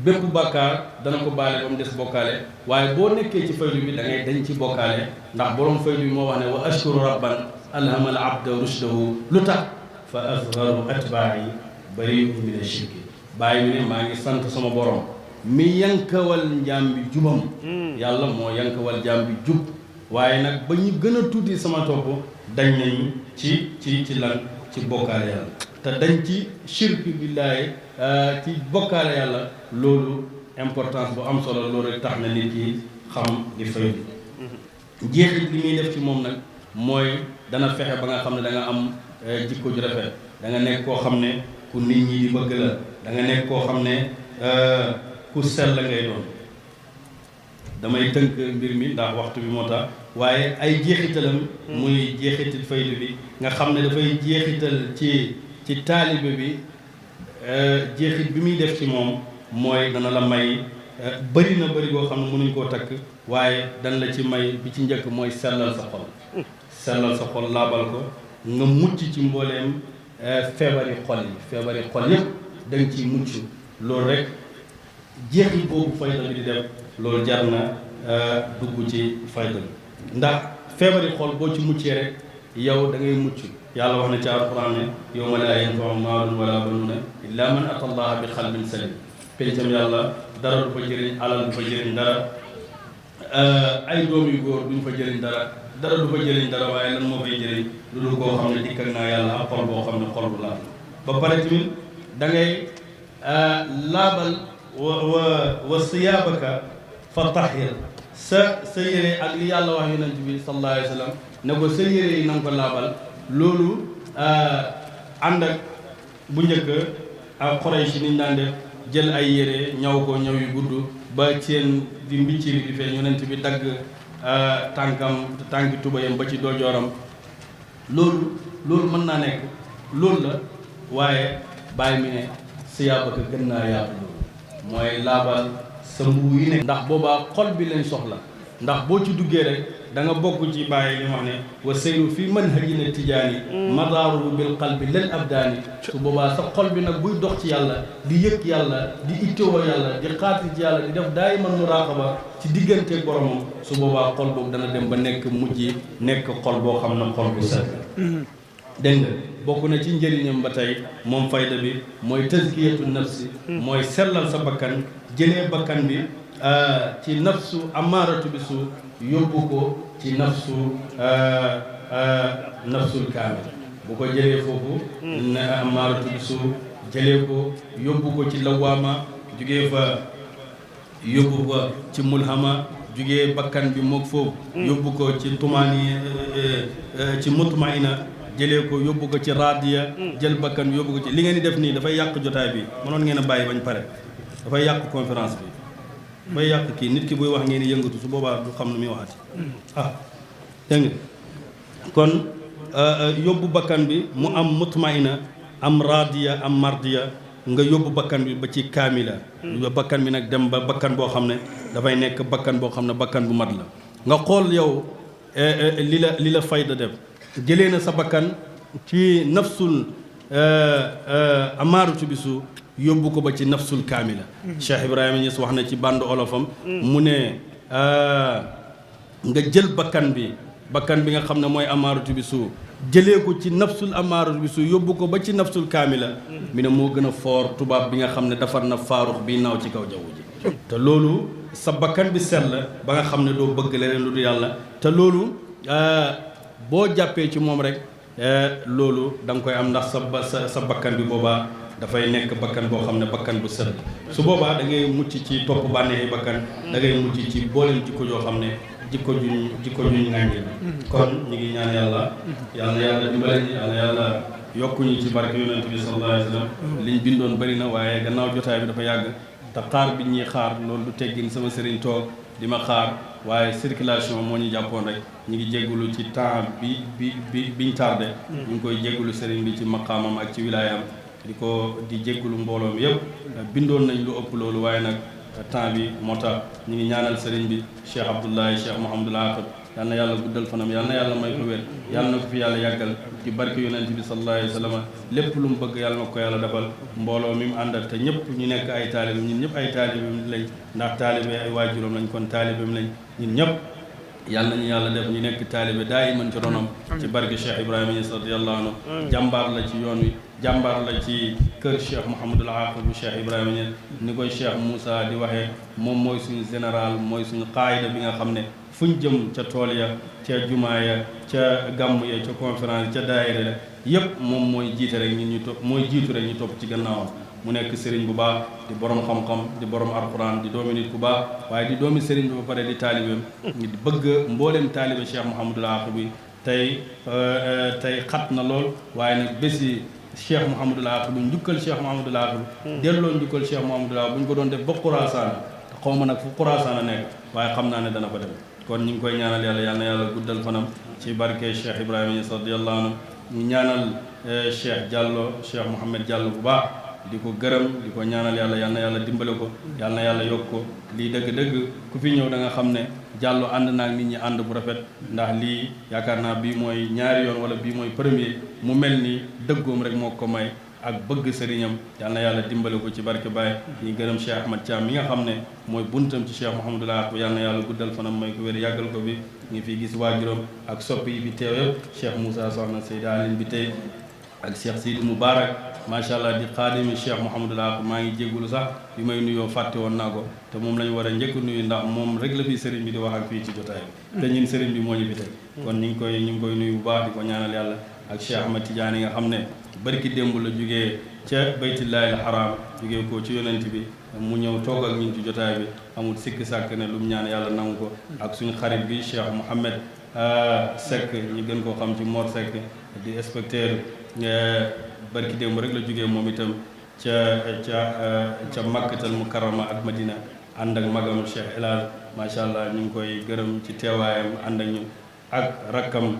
bépp bàkkaar dana ko baale ba mu des bokkaale waaye boo nekkee ci faydu bi da ngay dañ ci bokkaale ndax borom faydu bi moo wax ne wa ashkuru rabban alhama al abda rushdahu lu tax fa asgaru atbaa'i bari'un min ashirki bàyyi mi ne maa ngi sant sama borom mi yankawal njaam bi jubam yàlla moo yankawal njaam bi jub waaye nag ba ñu gën a tuuti sama topp dañ nañ ci lan ci bokkaale yàlla te dañ ci shirk billaahi ci bokkaale yàlla loolu importance bu am solo loolu rek tax na nit ki xam di fay jeexit li muy def ci moom nag mooy dana fexe ba nga xam ne da nga am jikko ju rafet da nga nekk koo xam ne ku nit ñi di bëgg la da nga nekk koo xam ne ku sell ngay doon damay tënk mbir mi ndax waxtu bi moo tax waaye ay jeexitalam muy jeexital faydu bi nga xam ne dafay jeexital ci taalibe bi jeexit bi muy def ci moom mooy dana la may bëri na bëri boo xam ne mënuñ koo takk waaye dana la ci may bi ci njëkk mooy sellal sa xol laabal ko nga mucc ci mbooleem feebari xol yëpp da nga ciy mucc loolu rek jeexit boobu fayda bi di def loolu jar na dugg ci fayda bi ndax feebari xol boo ci muccee rek yow da ngay mucc yàlla wax na ci alquran ne yawma laa yanfa'u maalun wala banuuna illa man ata allaha bi qalbin salim pencam yàlla dara du fa jëriñ alal du fa jëriñ dara ay doom yu góor duñ fa jëriñ dara du fa jëriñ dara waaye lan moo fay jëriñ lu dul koo xam ne dikk ak naa yàlla ak xol boo xam ne xol bu laal ba pare tamit da ngay laabal wa siyaabaka fa tahir sa yére ak li yàlla wax yonent bi sallallahu alayhi wa sallam ne ko sa yére yi na nga ko laabal loolu ànd ak bu njëkk ak Quraysh niñ daan def jël ay yére ñaw ko ñaw yu gudd ba seen di mbicciri di fee yonent bi dagg tànki tubayam ba ci dojooram loolu mën naa nekk loolu la waaye bàyyi mi ne siyaabaka gën naa yaatu loolu mooy laabal sa mbubu yi nekk ndax boobaa xol bi lañ soxla ndax boo ci duggee rek da nga bokk ci bàyyi li wax ne wa seyru fii manhajina tijaani madaaruhu bil qalbi lal abdaani su boobaa sa xol bi nag buy dox ci yàlla di yëg yàlla di ittewoo yàlla di xaati ci yàlla di def daayiman muraqaba ci diggante boromam su boobaa xol boobu dana dem ba nekk mujj nekk xol boo xam ne xol bu set dégg nga bokk na ci njëriñam ba tey moom fayda bi mooy tazkiyatu nafsi mooy sellal sa bakkan jëlee bakkan bi ci nafsu amaaratu bi su yóbbu ko ci nafsul kaamil bu ko jëlee foofu na amaaratu bi su jëlee ko yóbbu ko ci lawaama jugee fa yóbbu ko ci mulhama jugee bakkan bi moog foofu yóbbu ko ci tumaani ci mutmaina jëlee ko yóbbu ko ci raadiya jël bakkan bi yóbbu ko ci li ngeen di def nii dafay yàq jotaay bi mënoon ngeen a bàyyi bañ pare dafay yàq conférence bi dafay yàq kii nit ki buy wax ngeen di yëngatu su boobaa du xam nu muy waxati dégg nga kon yóbbu bakkan bi mu am mutmaina am raadiya am mardiya nga yóbbu bakkan bi ba ci kaamila bakkan bi nag dem ba bakkan boo xam ne dafay nekk bakkan boo xam ne bakkan bu mat la nga xool yow li la fayda def jëlee na sa bakkan ci nafsul amaaratu bisu yóbbu ko ba ci nafsul kaamila Cheikh Ibrahima Niass wax na ci bande olofam mu ne nga jël bakkan bi nga xam ne mooy amaaratu bisu jëlee ko ci nafsul amaaratu bisu yóbbu ko ba ci nafsul kaamila mi ne moo gën a foor tubaab bi nga xam ne defar na faarux bi naaw ci kaw jaww ji te loolu sa bakkan bi sell ba nga xam ne doo bëgg leneen lu du yàlla te loolu boo jàppee ci moom rek loolu da nga koy am ndax sa bakkan bi boobaa dafay nekk bakkan boo xam ne bakkan bu sell su boobaa da ngay mucc ci topp bànneexi bakkan da ngay mucc ci booleen jikko joo xam ne jikko juñ ŋàññi la kon ñu ngi ñaan yàlla yàlla dimbale ñi yàlla yokkuñu ci barke yonent bi sallallahu alayhi wa sallam liñ bindoon bëri na waaye gannaaw jotaay bi dafa yàgg te xaar bi ñuy xaar loolu du teggin sama sëriñ toog di ma xaar waaye circulation moo ñu jàppoon rek ñu ngi jéggulu ci temps biñ tardé ñu ngi koy jéggulu sëriñ bi ci maqaamam ak ci wilaayam di jéggulu mbooloo mi yëpp bindoon nañ lu ëpp loolu waaye nag temps bi moo tax ñu ngi ñaanal sëriñ bi Cheikh Abdoulaye Cheikh Mouhamadul Aqib yal na yàlla guddal fanam yal na yàlla may ko wér yàlla na ko fi yàlla yàggal ci barke yonent bi sallallahu alayhi wa sallam lépp lu mu bëgg yàlla na ko yàlla defal mbooloo mi mu àndal te ñëpp ñu nekk ay taalibe ñun ñëpp ay taalibe lañ ndax taalibe ay waajuram lañ kon taalibeem lañ ñun ñëpp yàlla nañu yàlla def ñu nekk taalibe daay mën ci ronam ci barke Cheikh Ibrahima Niass radiyallahu anhu jàmbaar la ci yoon wi jàmbaar la ci kër Cheikh Mouhamadul Aqib bu Cheikh Ibrahima Niass ni koy Cheikh Moussa di waxee moom mooy suñu général mooy suñu qaayida bi nga xam ne fuñ jëm ca tool ya ca jumaa ya ca gàmm ya ca conférence ca daayira la yëpp moom mooy jiite rek ñun ñu topp mooy jiitu rek ñu topp ci gannaawam mu nekk sëriñ bu baax di borom xam-xam di borom alquran di doomi nit ku baax waaye di doomi sëriñ bi ba pare di taalibeem di bëgg mbooleem taalibe Cheikh Mouhamadul Aqib bi tey xat na lool waaye nag bési Cheikh Mouhamadul Aqib bi njukkal Cheikh Mouhamadul Aqib delloo njukkal Cheikh Mouhamadul Aqib bu ñu ko doon def ba Xuraasaan xaw ma nag fu Xuraasaan a nekk waaye xam naa ne dana ko def kon ñu ngi koy ñaanal yàlla na yàlla guddal fanam ci barke Cheikh Ibrahima Niass radiyallahu anhu ñu ñaanal Cheikh Diallo Cheikh Mouhamed Diallo bu baax di ko gërëm di ko ñaanal yàlla na yàlla dimbale ko yàlla na yàlla yokk ko lii dëgg-dëgg ku fi ñëw da nga xam ne Diallo ànd naag nit ñi ànd bu rafet ndax lii yaakaar naa bii mooy ñaari yoon wala bii mooy premier mu mel ni dëggoom rek moo ko may ak bëgg sëriñam yàlla na yàlla dimbale ko ci barke Baye ñi gërëm Cheikh Ahmad Thiam mi nga xam ne mooy buntam ci Cheikh Mouhamadul Aqib yàlla na yàlla guddal fanam may ko wér yàggal ko bi ngi fi gis waajuram ak soppi yi fi teew yëpp Cheikh Moussa Soxna Seyda Aline bi tey ak Cheikh Sidi Moubarak macha allah di xaadimi Cheikh Mouhamadul Aqib maa ngi jéggulu sax bi may nuyoo fàtte woon naa ko te moom la ñu war a njëkk nuyu ndax moom rek la fi sëriñ bi di wax ak fii ci jotaay bi te ñun sëriñ bi moo ñu fi tey kon ñu ngi koy nuyu bu baax di ko ñaanal yàlla ak Cheikh Ahmad Tidiane nga xam ne barki démb la jógee ca baytullahi al haram jógee ko ci yonent bi mu ñëw toog ak ñun ci jotaay bi amul sikki sàkk ne lu mu ñaan yàlla nangu ko ak suñu xarit bi Cheikh Mouhamed Seck ñu gën koo xam ci Mor Seck di inspecteur barki démb rek la jógee moom itam ca Makkatal Mukarrama ak Madina ànd ak magam Cheikh El Hadj macha allah ñu ngi koy gërëm ci teewaayam ànd ak ñu ak rakkam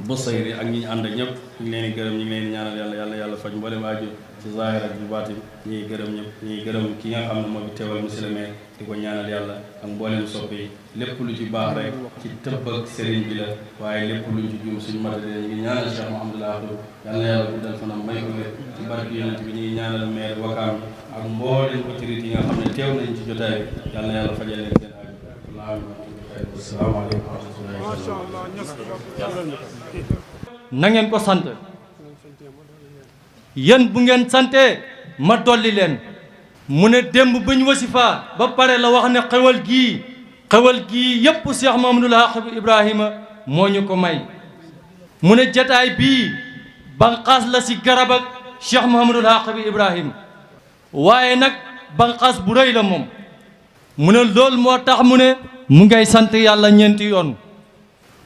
Bosayri ak ñi ñu ànd ak ñëpp ñu ngi leen di gërëm ñu ngi leen di ñaanal yàlla faj mboolem aajo ci zahir ak ci baatin ñu ngi gërëm ñëpp ñu ngi gërëm ki nga xam ne moo fi teewal monsieur le maire di ko ñaanal yàlla ak mboolem soppe yi lépp lu ci baax rek ci tëbb ak sëriñ bi la waaye lépp luñ ci juum suñu matériel ñu ngi ñaanal Cheikh Mouhamadul Aqib yal na yàlla guddal fanam may ko wér ci barke yonent bi ñu ngi ñaanal maire Wakaam ak mboolem autorité yi nga xam ne teew nañ ci jotaay bi yal na yàlla fajal leen seen aajo asalaamaaleykum wa rahmatullahi na ngeen ko sant yéen bu ngeen santee ma dolli leen mu ne démb bañ wasifaa ba pare la wax ne xewal gii yépp Cheikh Mouhamadul Aqib Ibrahima moo ñu ko may mu ne jataay bii banqaas la si garab ak Cheikh Mouhamadul Aqib Ibrahima waaye nag banqaas bu rëy la moom mu ne loolu moo tax mu ne mu ngay sant yàlla ñeenti yoon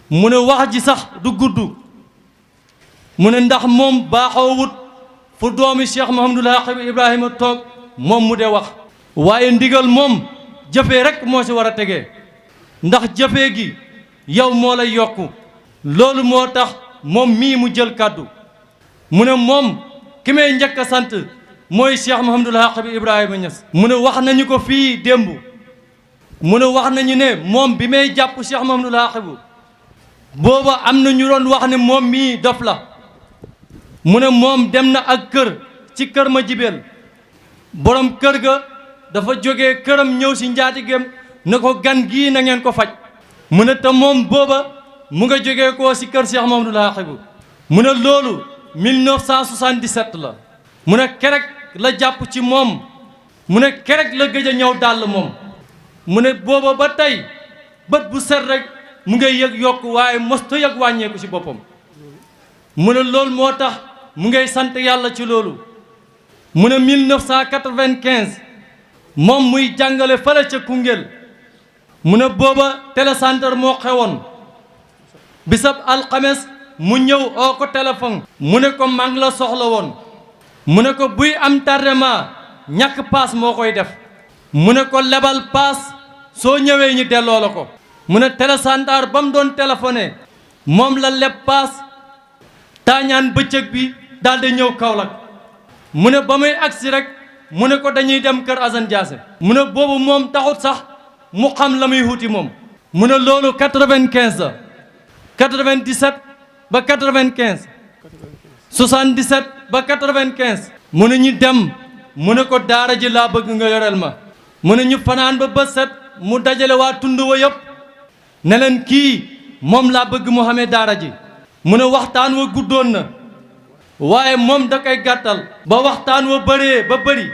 mu ne wax ji sax du gudd mu ne ndax moom baaxoo wut fu doomi Cheikh Mouhamadul Haqib Ibrahima toog moom mu de wax waaye ndigal moom jëfee rek moo ci war a tegee ndax jëfee gi yow moo lay yokku loolu moo tax moom mii mu jël kàddu mu ne moom ki may njëkk a sant mooy Cheikh Mouhamadul Haqib Ibrahima Niass mu ne wax nañu ko fii démb mu ne wax nañu ne moom bi may jàpp Cheikh Mouhamadul Haqib booba am na ñu doon wax ne moom mii dof la mu ne moom dem na ak kër ci kër ma jibeel borom kër ga dafa jógee këram ñëw si njaatigéem ne ko gan gii na ngeen ko faj mu ne te moom booba mu nga jógee koo si kër Cheikh Mouhamadul Haqib mu ne loolu 1977 la mu ne kerek la jàpp ci moom mu ne kerek la gëj a ñëw dàll moom mu ne booba ba tey bët bu set rek mu ngay yëg yokk waaye mosta yëg wàññeeku ci boppam mu ne loolu moo tax mu ngay sant yàlla ci loolu mu ne 1995 moom muy jàngale fële ca Koungheul mu ne booba télécentre moo xewoon bisab alxames mu ñëw oo ko téléphone mu ne ko maa ngi la soxla woon mu ne ko buy am tardement ñàkk paas moo koy def mu ne ko lebal paas soo ñëwee ñu delloo la ko mu ne télécentre ba mu doon téléphoné moom la leb paas taañaan bëccëg bi daal di ñëw Kaolack mu ne ba muy agsi rek mu ne ko dañuy dem kër Assane Diassé mu ne boobu moom taxut sax mu xam la muy wuti moom mu ne loolu 95 la 97 ba 95 77 ba 95 mu ne ñu dem mu ne ko daara ji laa bëgg nga yoreel ma mu ne ñu fanaan ba bët set mu dajale waa tund wa yëpp ne leen kii moom laa bëgg mu xamee daara ji mu ne waxtaan wa guddoon na waaye moom da koy gàttal ba waxtaan wa bëree ba bëri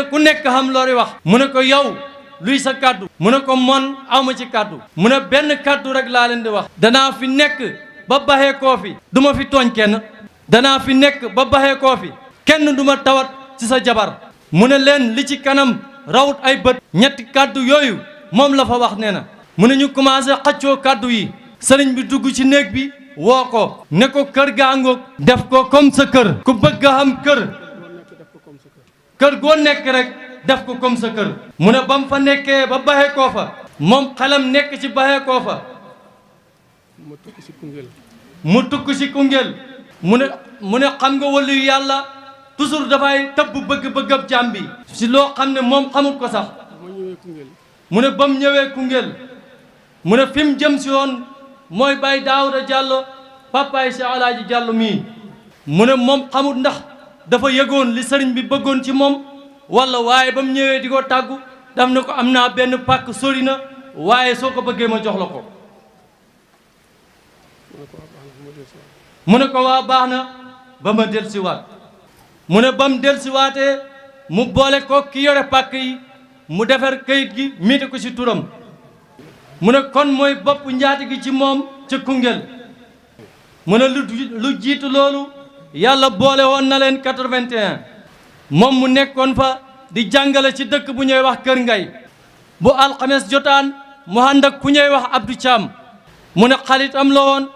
ku nekk xam lori wax mu ne ko yow luy sa kàddu mu ne ko mon awma ci kàddu mu ne benn kàddu rek laa leen di wax danaa fi nekk ba baxee koo fi du ma fi tooñ kenn danaa fi nekk ba baxee koo fi kenn du ma tawat ci sa jabar mu ne leen li ci kanam rawut ay bët ñetti kàddu yooyu moom la fa wax nee na mu ne ñu commencé xaccoo kàddu yi sëriñ bi dugg ci néeg bi woo ko ne ko kër gaa ngoog def ko comme sa kër ku bëgg a xam kër goo nekk rek def ko comme sa kër mu ne ba mu fa nekkee ba baxee koo fa moom xelam nekk ci baxee koo fa mu tukki si Koungheul mu ne xam nga waliyu yàlla toujours dafay tëbb bëgg-bëggab jàmm bi si loo xam ne moom xamul ko sax mu ne ba mu ñëwee Koungheul mu ne fi mu jëm si woon mooy Baye Daouda Diallo papaay Cheikh Alaaji Diallo mii mu ne moom xamul ndax dafa yëgoon li sëriñ bi bëggoon ci moom walla waaye ba mu ñëwee di ko tàggu daf ne ko am naa benn pàkk sori na waaye soo ko bëggee ma jox la ko mu ne ko waa baax na ba ma dellusiwaat mu ne ba mu dellusiwaatee mu boole ko ki yore pàkk yi mu defar kayit gi miite ko ci turam mu ne kon mooy bopp njaati gi ci moom ca Koungheul mu ne lu jiitu loolu yàlla boole woon na leen 81 moom mu nekkoon fa di jàngale ci dëkk bu ñuy wax Kër Ngay bu alxames jotaan mu ànd ak ku ñuy wax Abdou Thiam mu ne xaritam la woon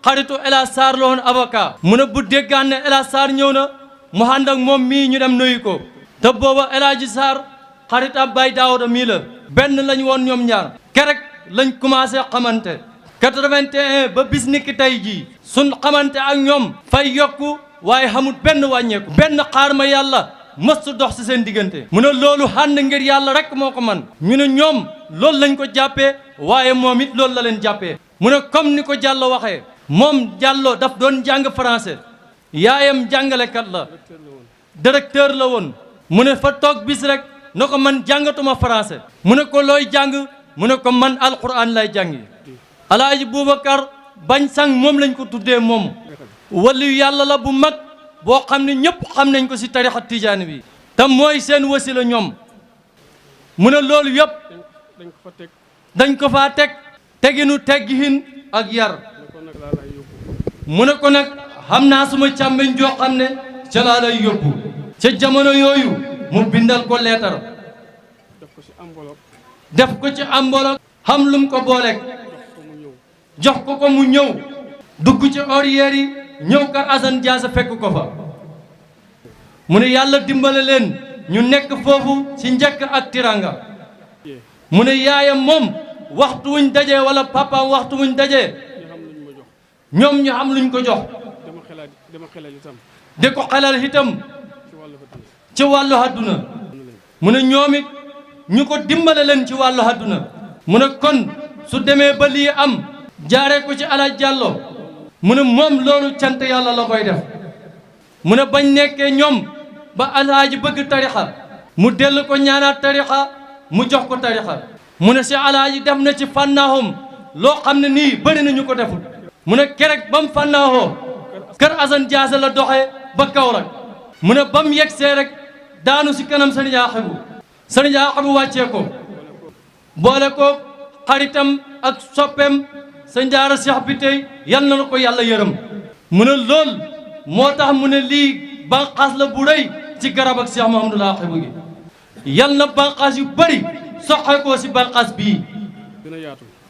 xaritu El Hadj Sarr la woon avocat mu ne bu déggaan ne El Hadj Sarr ñëw na mu ànd ak moom mii ñu dem nuyu ko te booba El Hadj Sarr xaritam Baye Daouda mii la benn lañ woon ñoom ñaar kerek lañ commencé xamante 81 ba bis ni ki tey jii suñ xamante ak ñoom fay yokku waaye xamul benn wàññeeku benn xaar ma yàlla mëstu dox ci seen diggante mu ne loolu ànd ngir yàlla rek moo ko man ñu ne ñoom loolu lañ ko jàppee waaye moom it loolu la leen jàppee mu ne comme ni ko Diallo waxee moom Diallo daf doon jàng français yaayam jàngalekat la directeur la woon mu ne fa toog bis rek na ko man jàngatuma français mu ne ko looy jàng mu ne ko man alquran lay jàngi Alaaji Boubacar bañ sang moom lañ ko tuddee moom waliyu yàlla la bu mag boo xam ne ñëpp xam nañ ko ci tarixa tijaani bi te mooy seen wasila ñoom mu ne loolu yëpp dañ ko faa teg teginu teggihin ak yar mu ne ko nag xam naa suma càmmeñ joo xam ne ca laa lay yóbbu ca jamono yooyu mu bindal ko leetar def ko ci ambolo xam lum ko booleeg jox ko mu ñëw dugg ci orière yi ñëw kar Assane Diassa fekk ko fa mu ne yàlla dimbale leen ñu nekk foofu ci njëkk ak tiranga mu ne yaayam moom waxtu wuñ dajee wala papaam waxtu wuñ dajee ñoom ñu xam luñ ko jox di ko xelal itam ci wàllu àdduna mu ne ñoom it ñu ko dimbale leen ci wàllu àdduna mu ne kon su demee ba lii am jaaree ko ci Alaaji Jàllo mu ne moom loolu cant yàlla la koy def mu ne bañ nekkee ñoom ba alaaji bëgg tarixa mu dellu ko ñaanaat tarixa mu jox ko tarixa mu ne si alaaji def na ci fànnaahum loo xam ne nii bëri nañu ko deful mu ne kerek ba mu fànnaahoo kër Assane Diassa la doxee ba Kaolack mu ne ba mu yegsee rek daanu si kanam sëriñ Aaxibu wàccee ko boole ko xaritam ak soppeem sa njaara Cheikh bi tey yal na ko yàlla yërëm mu ne lool moo tax mu ne lii banqaas la bu rëy ci garab ak Cheikh Mouhamadul Aaxibu gi yal na banqaas yu bëri soxee ko si banqaas bii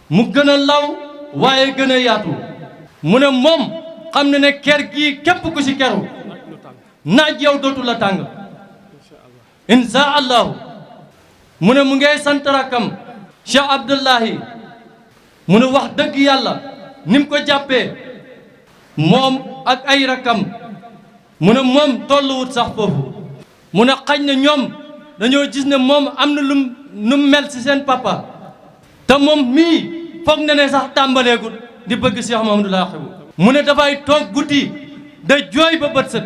mu gën a law waaye gën a yaatu mu ne moom xam ne ne ker gii képp ku si keru naaj yow dootu la tàng insha allahu mu ne mu ngay sant rakkam Cheikh Abdullahi mu ne wax dëgg yàlla ni mu ko jàppee moom ak ay rakkam mu ne moom tolluwut sax foofu mu ne xañ na ñoom dañoo gis ne moom am na lu mel ci seen papa te moom mii foog na ne sax tàmbaleegul di bëgg Cheikh Mouhamadul Aaxibu mu ne dafay toog guddi da jooy ba bët set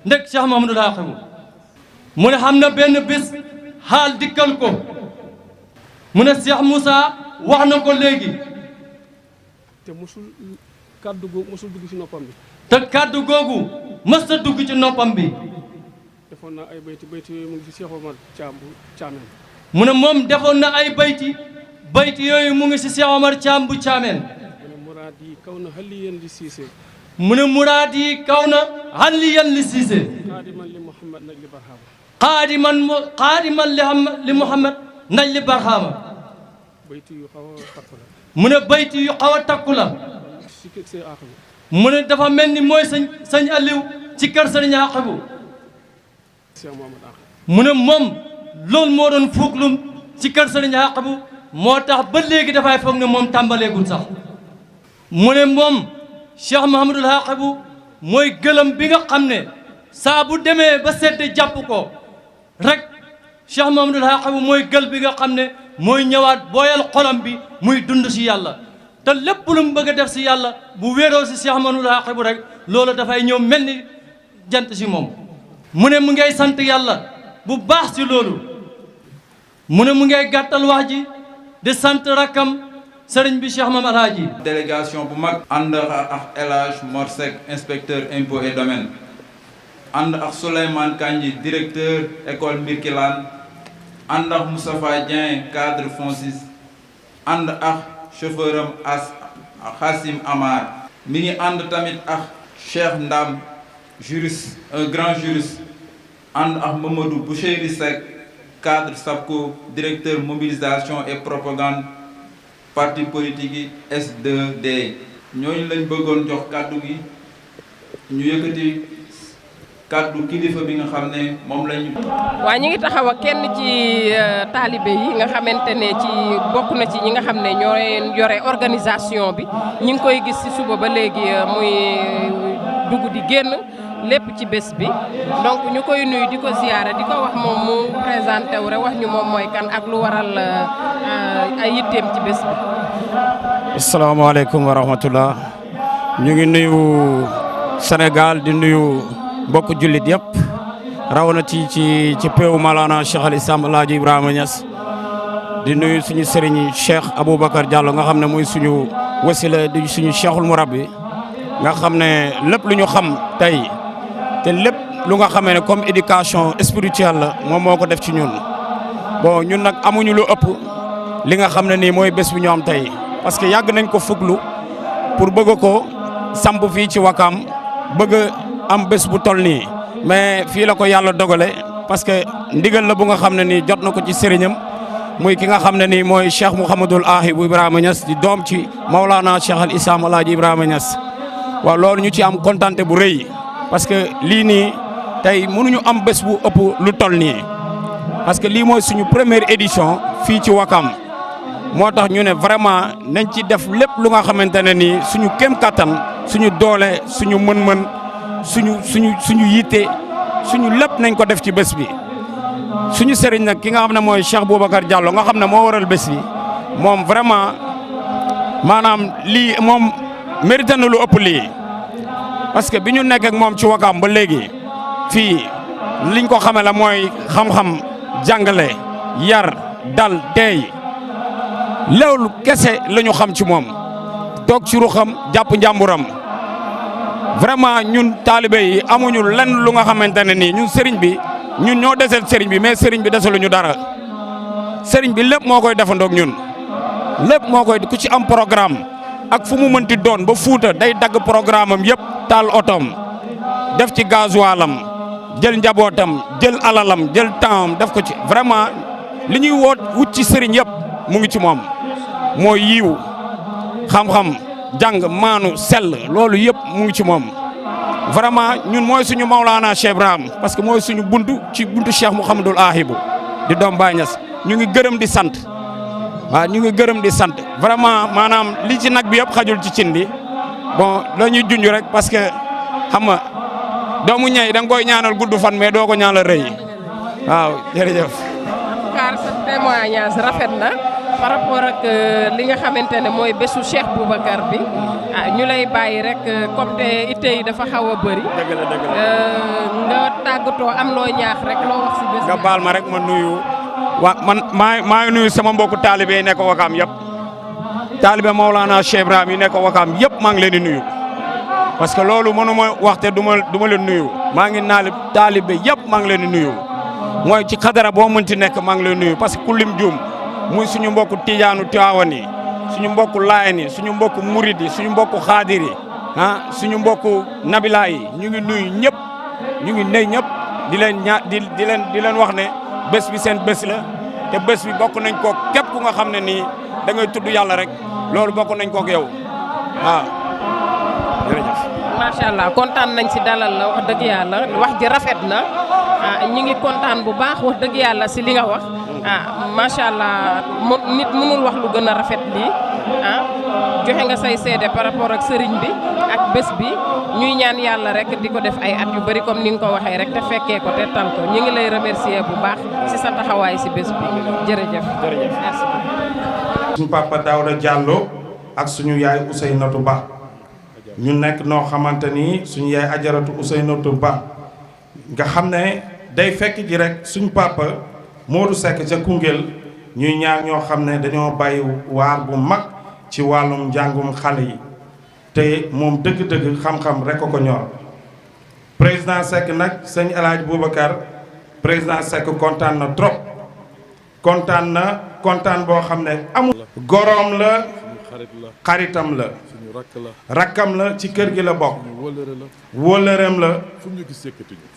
ndek Cheikh Mouhamadul Aaxibu mu ne xam na benn bés xaal dikkal ko mu ne Cheikh Moussa wax na ko léegi te musul kàddu googu musul dugg ci noppam bi te kàddu googu mës ta dugg ci noppam bi defoon na ay bayti yooyu mu ngi ci Cheikh Omar Thiam bu Thiamène mu ne moom defoon na ay bayti yooyu mu ngi ci Cheikh Omar Thiam bu Thiamène mu ne muraad yi kaw na xaliyan li siise mu ne muraad yi kaw na xaliyan li siise xaadiman li Muhammad naj li barxaama xaadiman li Muhammad naj li barxaama bayti yu xaw a takku la mu ne bayti yu xaw a takku la ci kër Sëñ Aaxibu mu ne dafa mel ni mooy sëñ Aliou ci kër Sëriñ Aaxibu mu ne moom loolu moo doon fuuklum ci kër Sëriñ Aaxibu moo tax ba léegi dafay foog ne moom tàmbaleegul sax mu ne moom Cheikh Mouhamadul Aaxibu mooy gëlëm bi nga xam ne saa bu demee ba sedd jàpp ko rek Cheikh Mouhamadul Aaxibu mooy gël bi nga xam ne mooy ñëwaat booyal xolam bi muy dund si yàlla te lépp lu mu bëgg a def si yàlla bu wéeroo si Cheikh Mouhamadul Aaxibu rek loolu dafay ñëw mel ni jant si moom mu ne mu ngay sant yàlla bu baax si loolu mu ne mu ngay gàttal wax ji di sant rakkam sëriñ bi Cheikh Mame Alhaji délégation bu mag ànd ak El Hadj Mor Seck inspecteur impôts et domaines ànd ak Souleymane Kandji directeur école Mbirkilaan ànd ak Moustapha Dieng cadre FONSIS ànd ak chauffeur am Hassim Amar mi ngi ànd tamit ak Cheikh Ndam juriste un grand juriste ànd ak Mamadou Boucheyri Seck cadre SAPCO directeur mobilisation et propagande parti politique yi S2D ñooñu lañ bëggoon jox kàddu gi ñu yëkkati kàddu kilifa bi nga xam ne moom lañu. waaw ñi ngi taxaw ak kenn ci taalibe yi nga xamante ne ci bokk na ci ñi nga xam ne ñoo yore organisation bi ñi ngi koy gis ci suba ba léegi muy dugg di génn lépp ci bés bi donc ñu koy nuyu di ko ziyaara di ko wax moom mu présenté wu rek wax ñu moom mooy kan ak lu waral ay yitteem ci bés bi. asalaamaaleykum wa rahmatullah ñu ngi nuyu Sénégal di nuyu mbokk jullit yëpp rawana ci péewu Maulana Cheikh al Islam El Hadj Ibrahima Niass di nuyu suñu sëriñ Cheikh Aboubacar Diallo nga xam ne mooy suñu wasila di suñu cheikhul murabbi nga xam ne lépp lu ñu xam tey te lépp lu nga xamee ne comme éducation spirituelle la moom moo ko def ci ñun bon ñun nag amuñu lu ëpp li nga xam ne nii mooy bés bi ñu am tey parce que yàgg nañ ko fuglu pour bëgg ko samp fii ci Wakaam bëgg am bés bu toll nii mais fii la ko yàlla dogale parce que ndigal la bu nga xam ne nii jot na ko ci sëriñam muy ki nga xam ne nii mooy Cheikh Mouhamadul Ahi bu Ibrahima Niass di doom ci Maulana Cheikh al Islam Alaaji Ibrahima Niass waaw loolu ñu ci am kontante bu rëy parce que lii nii tey mënuñu am bés bu ëpp lu toll nii parce que lii mooy suñu première édition fii ci Wakam moo tax ñu ne vraiment nañ ci def lépp lu nga xamante ne nii suñu kéem kattan suñu doole suñu mën-mën suñu yitte suñu lépp nañ ko def ci bés bi suñu sëriñ nag ki nga xam ne mooy Cheikh Boubacar Diallo nga xam ne moo waral bés bi moom vraiment maanaam lii moom mérité na lu ëpp lii parce que bi ñu nekk ak moom ci Wakam ba léegi fii liñ ko xame la mooy xam-xam jàngale yar dal teey loolu kese la ñu xam ci moom toog ci ruxam jàpp njàmburam vraiment ñun taalibe yi amuñu lenn lu nga xamante ne nii ñun sëriñ bi ñun ñoo deseel sëriñ bi mais sëriñ bi desaluñu dara sëriñ bi lépp moo koy defandoog ñun lépp moo koy ku ci am programme ak fu mu mënti doon ba Fuuta day dagg programme am yëpp taal otoom def ci gasoilam jël njabootam jël alalam jël tempsam def ko ci vraiment li ñuy wut ci sëriñ yëpp mu ngi ci moom mooy yiiw xam-xam jàng maanu sell loolu yëpp mu ngi ci moom vraiment ñun mooy suñu Maulana Cheikh Ibrahim parce que mooy suñu buntu ci buntu Cheikh Mouhamadul Ahibu di doom Baay Ñas ñu ngi gërëm di sant waaw ñu ngi gërëm di sant vraiment maanaam li ci nag bi yëpp xajul ci cin bi bon dañuy junj rek parce que xam nga doomu ñey da nga koy ñaanal gudd fan mais doo ko ñaanal rëy waaw jërëjëf. Car sa témoignage rafet na par rapport ak li nga xamante ne mooy bésu Cheikh Boubacar bi ñu lay bàyyi rek comme te itte yi dafa xaw a bëri. dëgg la nga tàggatoo am loo ñaax rek loo wax si bés nga baal ma rek ma nuyu man maa ngi nuyu sama mbokku taalibe yi nekk Wakam yëpp taalibe Maulana Cheikh Ibrahim yi nekk Wakam yëpp maa ngi leen di nuyu. parce que loolu mënuma waxte du ma leen nuyu maa ngi naal taalibe yëpp maa ngi leen di nuyu mooy ci xadara boo mënti nekk maa ngi leen nuyu parce que ku lim juum muy suñu mbokku tijaanu Tiwaawan yi suñu mbokku Laayeen yi suñu mbokku murid yi suñu mbokku xaadir yi suñu mbokku nabila yi ñu ngi nuyu ñëpp ñu ngi ney ñëpp di leen wax ne bés bi seen bés la te bés bi bokk nañ ko képp ku nga xam ne nii da ngay tudd yàlla rek loolu bokk nañ kook yow waaw jërëjëf. macha allah kontaan nañ si dalal la wax dëgg yàlla wax ji rafet na ñi ngi kontaan bu baax wax dëgg yàlla si li nga wax macha allah nit mënul wax lu gën a rafet lii joxe nga say seede par rapport ak sëriñ bi ak bés bi ñuy ñaan yàlla rek di ko def ay at yu bari comme ni nga ko waxee rek te fekkee ko te tal ko ñu ngi lay remercier bu baax si sa taxawaay si bés bi jërëjëf. merci. suñu papa Daouda Diallo ak suñu yaay Ousseynatou Ba ñu nekk noo xamante ni suñu yaay ajaratu Ousseynatou Ba nga xam ne day fekk ji rek suñu papa Modou Seck ca Koungheul ñuy ñaar ñoo xam ne dañoo bàyyi waar bu mag ci wàllum njàngum xale yi te moom dëgg-dëgg xam-xam rek ko ñor président Seck nag sëñ El Hadj Boubacar président Seck kontaan na trop kontaan na kontaan boo xam ne amul. goroom la xaritam la rakkam la ci kër gi la bokk wóllëreem la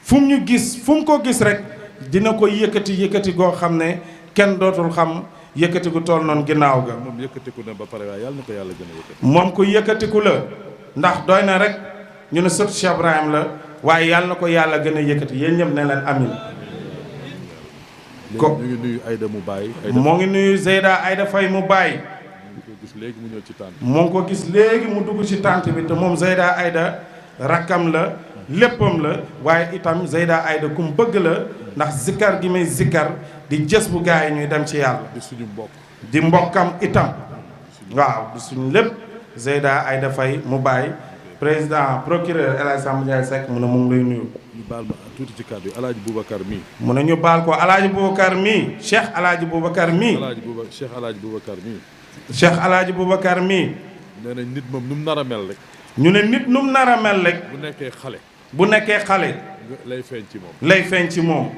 fu mu ñu gis fu mu ko gis rek dina ko yëkkati goo xam ne kenn dootul xam yëkkati gu toll noonu ginnaaw ga moom yëkkatiku na ba pare waaye yàlla na ko yàlla gën a yëkkati moom ko yëkkatiku la ndax doy na rek ñu ne sët Cheikh Ibrahim la waaye yàlla na ko yàlla gën a yëkkati yéen ñëpp ne leen amin ko ñu ngi nuyu Aïda mu bàyyi moo ngi nuyu Zeyda Aïda Faye mu bàyyi léegi mu ñëw ci tànt moo ngi ko gis léegi mu dugg ci tànt bi te moom Zeyda Aïda rakkam la léppam la waaye itam Zeyda Aïda kum bëgg la ndax zikkar gi may zikkar di jës bu gaa yi ñuy dem ci yàlla di suñu mbokk di mbokkam itam waaw di suñu lépp Zeyda Aïda Faye mu bàyyi président procureur El Hadj Samba Ndiaye Seck mu ne mu ngi lay nuyu ñu baal ma tuuti ci kàddu yi El Hadj Boubacar mii mu ne ñu baal ko El Hadj Boubacar mii Cheikh El Hadj Boubacar mii Cheikh El Hadj Boubacar mii Cheikh El Hadj Boubacar mii nee nañ nit moom nu mu nar a mel rek ñu ne nit nu mu nar a mel rek bu nekkee xale lay feeñ ci moom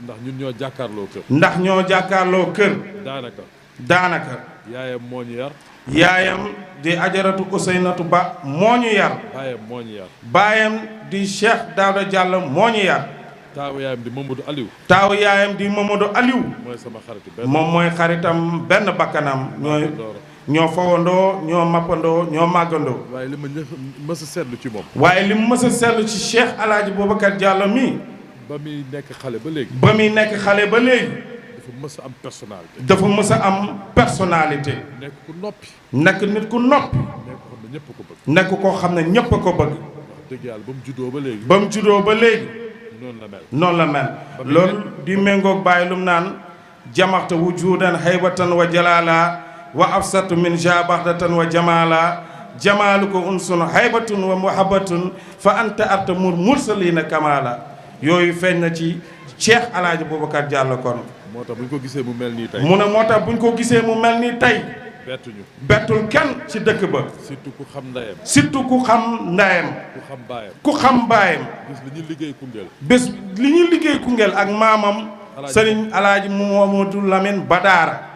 ndax ñun ñoo jàkkaarloo kër ndax ñoo jàkkaarloo kër daanaka yaayam moo ñu yar yaayam di ajaratu Ousseynatou Ba moo ñu yar baayam moo ñu yar baayam di Cheikh Daouda Diallo moo ñu yar taawu yaayam di Mamadou Aliou. taawu yaayam di Mamadou Aliou. mooy sama xarit moom mooy xaritam benn bakkanam ñoo fawandoo ñoo mappandoo ñoo màggandoo. waaye li ma mës a seetlu ci moom. waaye li mu mës a seetlu ci Cheikh El Hadj Boubacar Diallo mii. ba muy nekk xale ba léegi. ba muy nekk xale ba léegi. dafa mës a am personnalité. dafa mës a am personnalité. nekk ku noppi. nekk nit ku noppi. nekk koo xam ne ñëpp a ko bëgg. wax dëgg yàlla ba mu juddoo ba léegi. ba mu juddoo ba léegi. noonu la mel. noonu la mel. loolu di méngoog bàyyi lu mu naan jamaxta wujudan haybatan wa jalala wa afsatu min jabaxdatan wa jamala jamaaluka unsun haybatun wa muhabbatun fa anta arta mursalina kamala yooyu feeñ na ci Cheikh El Hadj Boubacar Diallo kon. moo tax bu ñu ko gisee mu mel nii tey. mu ne moo tax bu ñu ko gisee mu mel nii tey. bettuñu. bettul kenn ci dëkk ba. surtout ku xam ndeyam. surtout ku xam ndeyam. ku xam baayam. ku xam baayam. bés li ñuy liggéey Koungheul. bés li ñuy liggéey Koungheul ak maamam. Serigne El Hadj Mamadou Lamine Badara.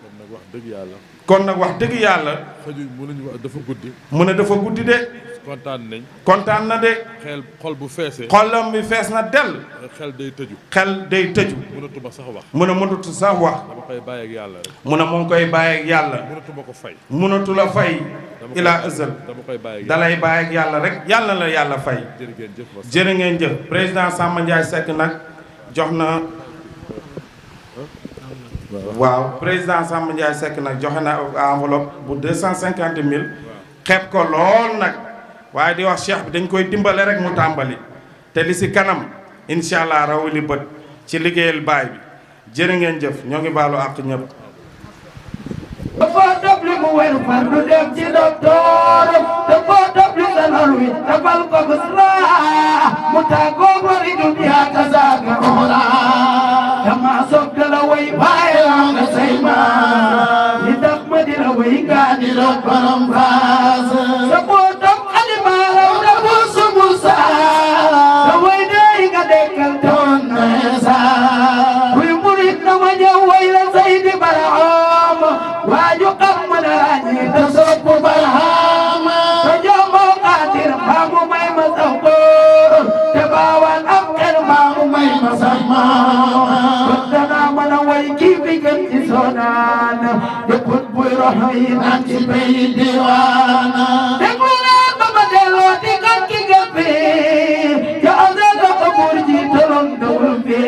kon nag wax dëgg yàlla. kon nag wax dëgg yàlla. xëjuñ mu nañu wax dafa guddi. mu ne dafa guddi de. kontaan nañ. kontaan na de. xol bu feesee. xolam bi fees na dell. xel day tëju. xel day tëju. mënatuma sax wax. mu ne mënatu sax wax. dama koy bàyyi ak yàlla rek. mu ne mu ngi koy bàyyi ak yàlla. mënatuma ko fay. mënatu la fay. ilaa ëzal. dama koy bàyyi ak dalay bàyyi ak yàlla rek yàlla la yàlla fay. jërë ngeen jëf président Samba Ndiaye Seck nag jox na. waaw président Samba Ndiaye Seck nag joxe na enveloppe bu 250 000. xeeb ko lool nag. waaye di wax cheikh bi dañ koy dimbale rek mu tàmbali. te li si kanam incha allah raw li bët ci liggéeyal baay bi jërë ngeen jëf ñoo ngi baalu àq ñëpp. dafa dab li mu wér far du dem ci docteur dafa dab li sanal wi dafal ko busra mu tàggoo wari dunya kazaaka oxra dama soog da la way bàyyi la nga say ma li tax ma di la way ngaa di la borom faas sa bootam alimaaram da bu sumu saa da way dey nga dekkal toon neesa kuy murit na ma ñëw way la say di baraam waaju xam ma ne ràññi te sopp baraham te jombo xaatir mbaa mu may ma sax góor te baawaan am xel mbaa mu may ma sax maam kon danaa mën a way kii fi gën ci soodaan de put buy roxo yi naan ci pays diwaana déglu leen ba ma delloo di kan ki gën fi ca azal la ko buur ji toloon dawul fi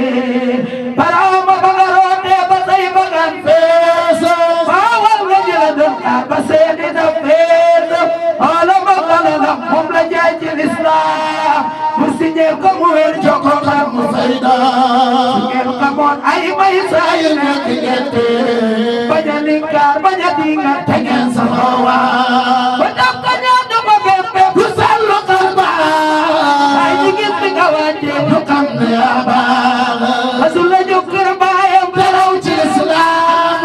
barahama ba nga rootee ba say bagan fees baawal nga jëla doon xaar ba seeni da fees xoola ma xale la moom la jaay ci lislaam mu signé ko mu wér joko xam mu fayda su ngeen xamoon ay may saa yu nekk gerte bañ a linkaar bañ a dinga te ngeen sa xoowa ba daf ko ñaan du ko bépp du sallu xalba ay jigéen bi nga wàccee du xam ne yaa baax asul la jóg kër baayam teraw ci lislaam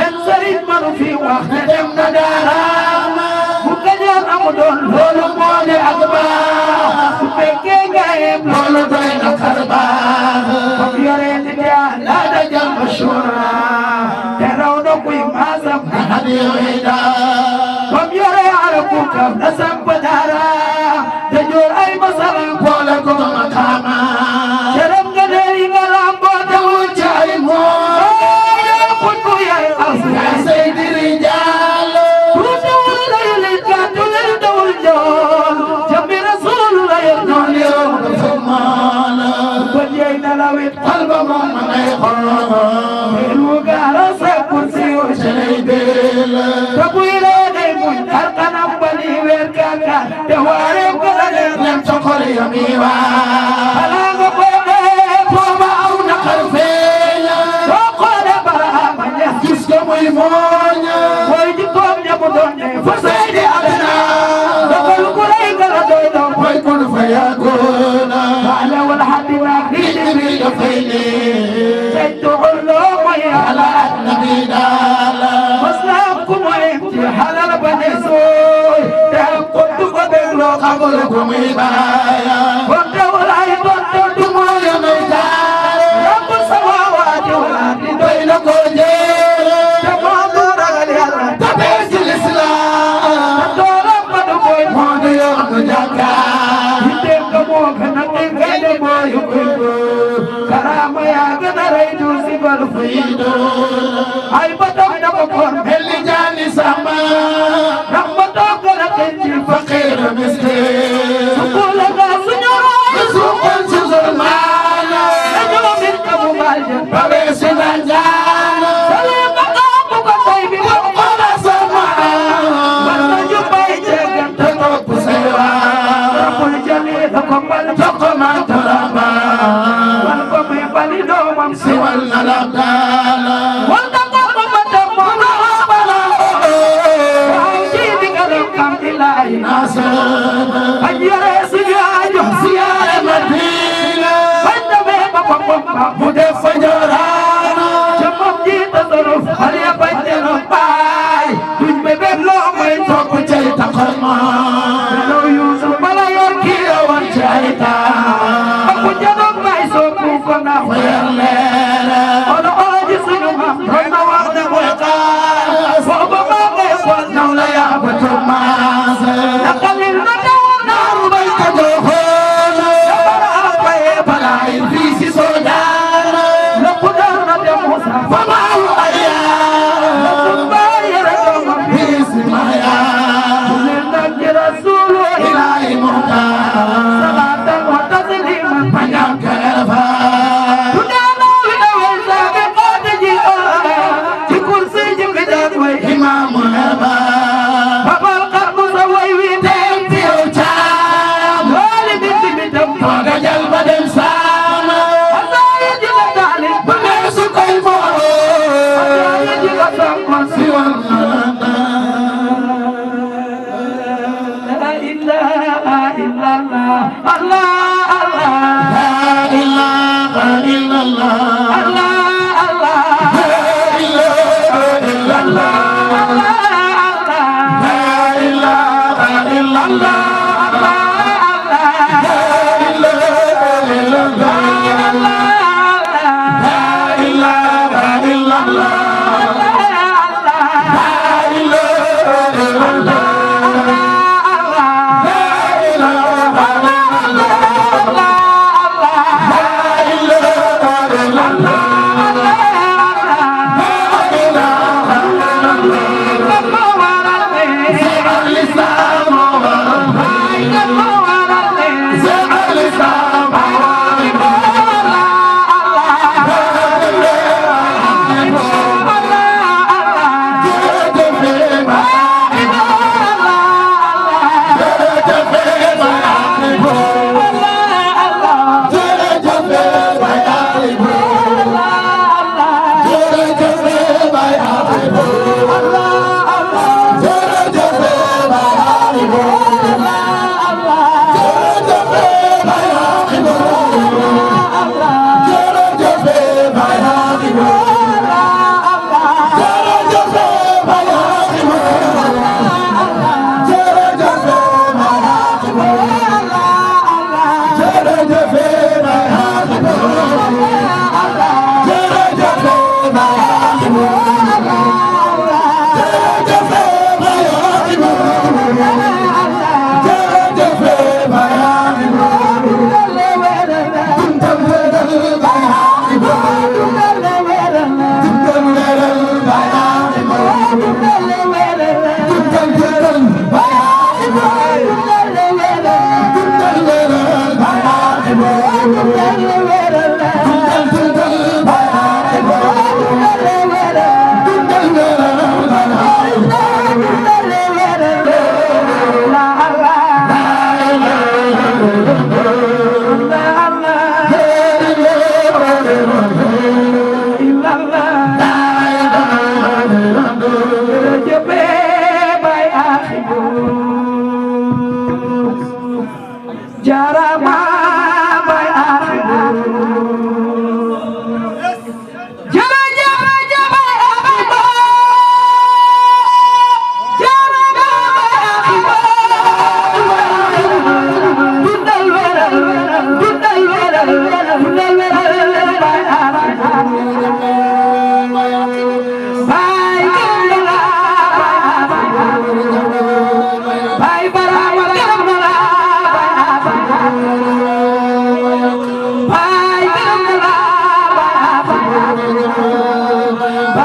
en sëriñ manu fi wax ne dem na daaraam bu kañaan amu doon loolu moo di ak baax su fekkee nga yem loolu doy na xar baax comme yore ni yaa laa da jam mashura te raw na kuy maasam na hadiya wayda comme yore arabu kam na samp daara te joor ay masala boole ko makaama cerem nga deri nga lamboo te wul caay moo xutbu yaay as yaay saydi rijaal tuuti wul lay li gàttu lay dawul jool jambi rasul lay noon yow nga famaala ko jeey na lawit xalba moom ma ngay xool lu gaara sa kursi yu sey beel te buy lee day muñ xar kanam ba ni weer kaka te waare ko la leen lem cokor yami waa xalaa nga koy dee booba aw naqar feeña soo xoolee baraama ñeex gis ko muy mooña mooy jikkoom ñamu doon ne fa sey di adina dogal ku rey nga la doy doon mooy kun fa yaagoona faale wala xaddina lii di bii dafay ne sey tuxul loo mooy xalaat na bii daala maslaam ku mooy ci xalal ba ne sooy te am ko du ko dégloo xamul ko muy baaya kon te walaay doon te du mooy may daal rabbu samaawaati wal ardi doy na ko jeere te moo du ragal yàlla te bee ci lislaam te dooram ba du koy moo du yoon du jàkkaar yitteem ko moo gën a ngay de moo yu koy والفيد أي بدم نبقون اللي جاني سما رحمتك لكنت فقير مسكين سقول غاسنور سوق سلمان نجوم الكبو بالجن بابيس نجان سليم قامك طيب وقال سمان والنجم بيجن تطوب سوا رب الجليل قبل تقما ترابا والقم يبالي دوم سوى الألقان والتقم مدمنا وابنا وعوشي بقلم إلهي ناصر أجير سجاج سيار مدينة فجبه بابا مدف فجرانا جمم جيت ظروف هليا بجنو باي تجمع بلو ميتوك جيت قرما لو يوسف بلا يركي وانشايتا أكو جنوب مايسو كوكونا ويرلينا أنا أجي سنوما رنا واحدة ويقال فوق ما قيبون نولا يا بتماس نقلل ندور نار بيت جوهونا يبرا أبي بلاي فيسي سودانا لقدر ندموسا فما هو أيام لقدر يردوما فيسي مايا لنك رسول إلهي مختار صلاة وتسليما فنعم كرفا تدانا وينوزا بقاد جيئا تكرسي جمع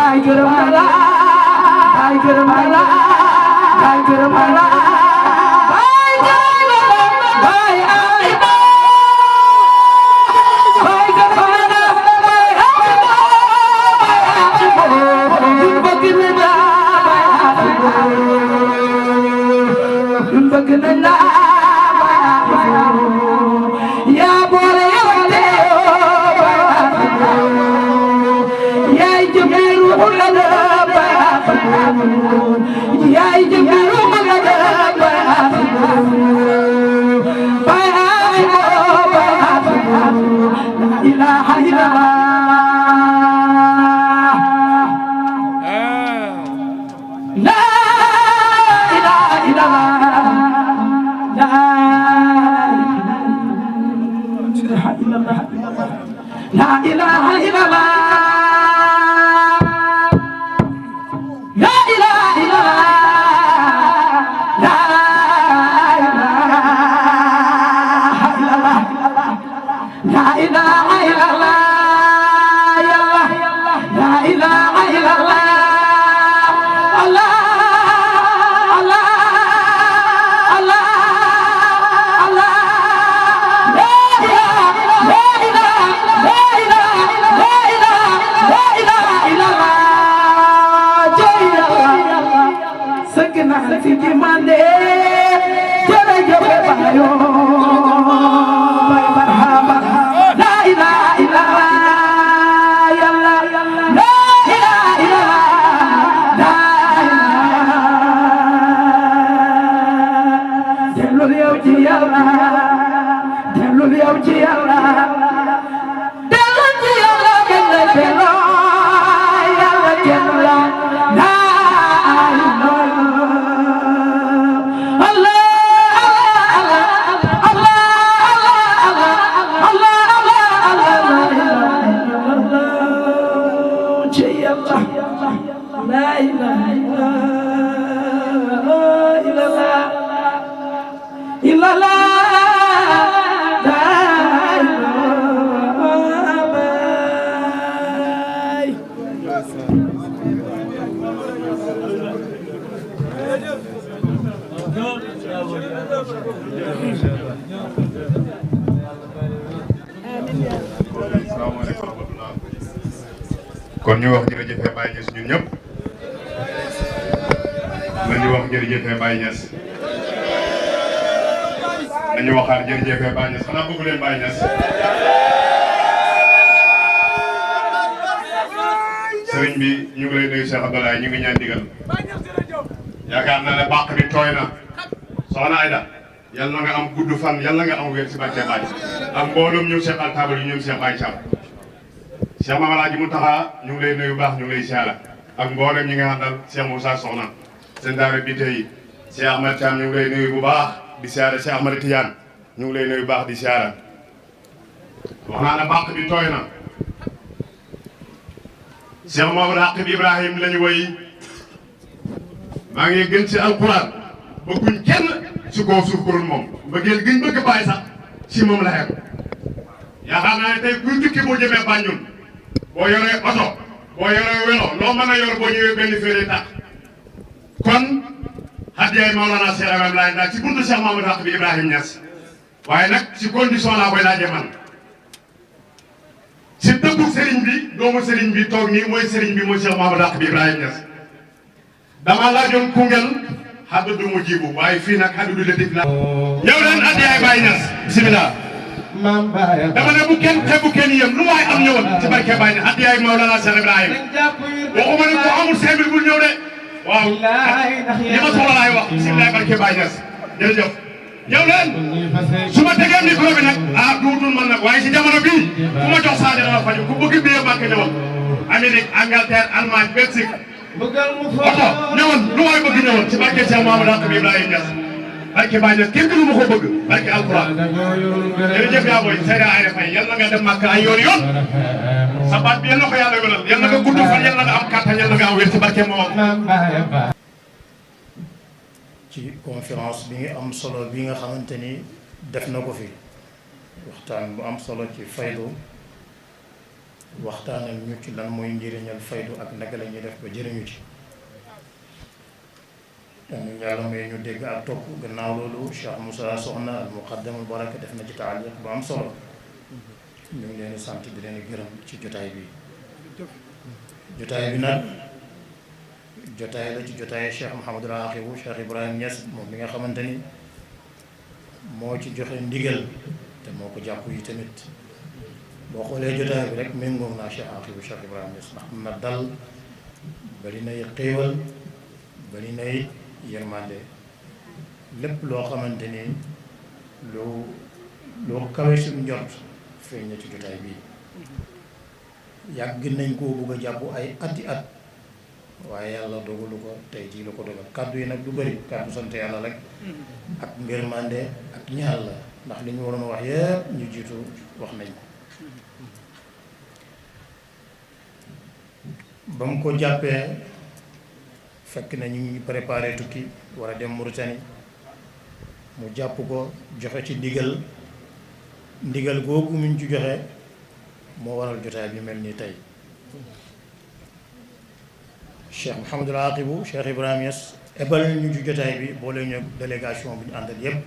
baay gërëm na la baay gërëm na la baay gërëm na la baay gërëm na la baay ay ba baay gërëm na la baay ay ba ñun bëgg nañ la ñun bëgg nañ la yaa boole yowante yaay jëmbeeru la la yaay jëmbeeru la la bay ay la ilaha illallah la ilaha illallah la ilaha illallah la ilaha illallah la ilaha illallah la ilaha illallah yallah la ilaha illallah Allah Allah Allah Allah la ilaha la ilaha la ilaha la ilaha la ilaha illallah jeyallah sakna fi dimande jërëjëf bayo bay marhaba la ilaha illallah yallah la ilaha illallah la ilaha dellul yow ci yàlla dellul yow ci yàlla dellul ci yàlla kenn la delloo yàlla kenn la la Allah Allah Allah Allah ci yàlla la ilaha illallah illallah salaamaaleykum wa rahmatulah. kon ñu wax jërëjëf Baye Niass ñun ñëpp nañu wax jërëjëf Baye Niass nañu waxaat jërëjëf Baye Niass xanaa bëgg leen Baye Niass. sëriñ bi ñu ngi lay nuyu Cheikh Abdoulaye ñu ngi ñaan digal yaakaar naa ne bàq bi tooy na soxna Aïda yal na nga am gudd fan yal na nga am wér si barke Baye ak mbooloom ñëw Cheikh Altabal yi ñoom Cheikh Baye Thiam Cheikh Mame Alhaji Mountakha ñu ngi lay nuyu baax ñu ngi lay siyaara ak mboolem ñi nga àndal Cheikh Moussa Soxna seen daara bi tey Cheikh Ahmed Thiam ñu ngi lay nuyu bu baax di siyaara Cheikh Ahmed Tidiane ñu ngi lay nuyu bu baax di siyaara wax naa ne bàq bi tooy na Cheikh Mamadou Aqib Ibrahim lañu woy maa ngi gën ci alquran bëgguñ kenn su koo suuf kurul moom bëggeel gën bëgg bàyyi sax si moom la xem yaakaar naa ne tey kuy tukki boo jëmee Banjul boo yoree oto boo yoree welo loo mën a yor boo ñëwee benn féere tax kon hadiyaay Maolana Cheikh Ibrahim laay ndax ci buntu Cheikh Mamadou Aqib Ibrahim Niass waaye nag ci condition laa koy laajee man si dëggu sëriñ bi doomu sëriñ bi toog nii mooy sëriñ bi mooy Cheikh Mamadou Aqib Ibrahim Niass dama laajoon Koungheul xaddu du mu jibu waaye fii nag xaddu du latif la ñëw leen addiyaay Baye Niass bismillah dama ne bu kenn xebu kenn yëm lu waay am ñëwoon ci barke Baye Niass addiyaay Maolana Cheikh Ibrahim waxuma ne ko amul 5000 bul ñëw de waaw li ma soxla laay wax bismillah barke Baye Niass jërëjëf ñëw leen su ma tegee micro bi nag duutul man nag waaye si jamono bii ku ma jox saa dina faju ku bëgg biyee Màkka ñëwal Amérique Angleterre Allemagne Belgique oto ñëwal lu waay bëgg ñëwal ci barke Cheikh Mamadou Aqib Ibrahim Niass barke Baye Niass kenn gënu ma ko bëgg barke alquran jërëjëf yaa booy Seyda Ayda Faye yal na nga dem Màkka ay yoon yoon sa baat bi yal na ko yàlla wéral yal na nga gudd fan yal na nga am kattan yal na nga am wér ci barke moom ci conférence bi nga am solo bi nga xamante ni def na ko fi waxtaan bu am solo ci faydu waxtaanal ñu ci lan mooy njëriñal faydu ak naka la ñuy def ba jëriñu ci ñu yàlla may ñu dégg ak topp gannaaw loolu Cheikh Moussa Soxna al muqaddamul baraka def na ci taaliq bu am solo ñu ngi leen di sant di leen gërëm ci jotaay bi jotaay bi nag jotaay la ci jotaay Cheikh Mouhamadul Aqibu Cheikh Ibrahim Niass moom mi nga xamante ni moo ci joxe ndigal te moo ko jàpp yi tamit boo xoolee jotaay bi rek méngoog naa Cheikh Aqibu Cheikh Ibrahim Niass ndax am na dal bari nay xéewal bari nay yërmande lépp loo xamante ni loo kawe suñu njort feeñ na ci jotaay bii yàgg nañ koo bugg a jàpp ay ati at waaye yàlla dogalu ko tey jii la ko dogal kàddu yi nag du bëri kàddu sant yàlla rek ak ngërmande ak ñaan la ndax li ñu waroon a wax yëpp ñu jiitu wax nañ ko ba mu ko jàppee fekk na ñu ngi préparé tukki war a dem Mauritanie mu jàpp ko joxe ci ndigal googu muñ ci joxe moo waral jotaay bi mel nii tey Cheikh Mouhamadul Aqibu Cheikh Ibrahim Niass ebal ñu ci jotaay bi boole ñu délégation bi ñu àndal yépp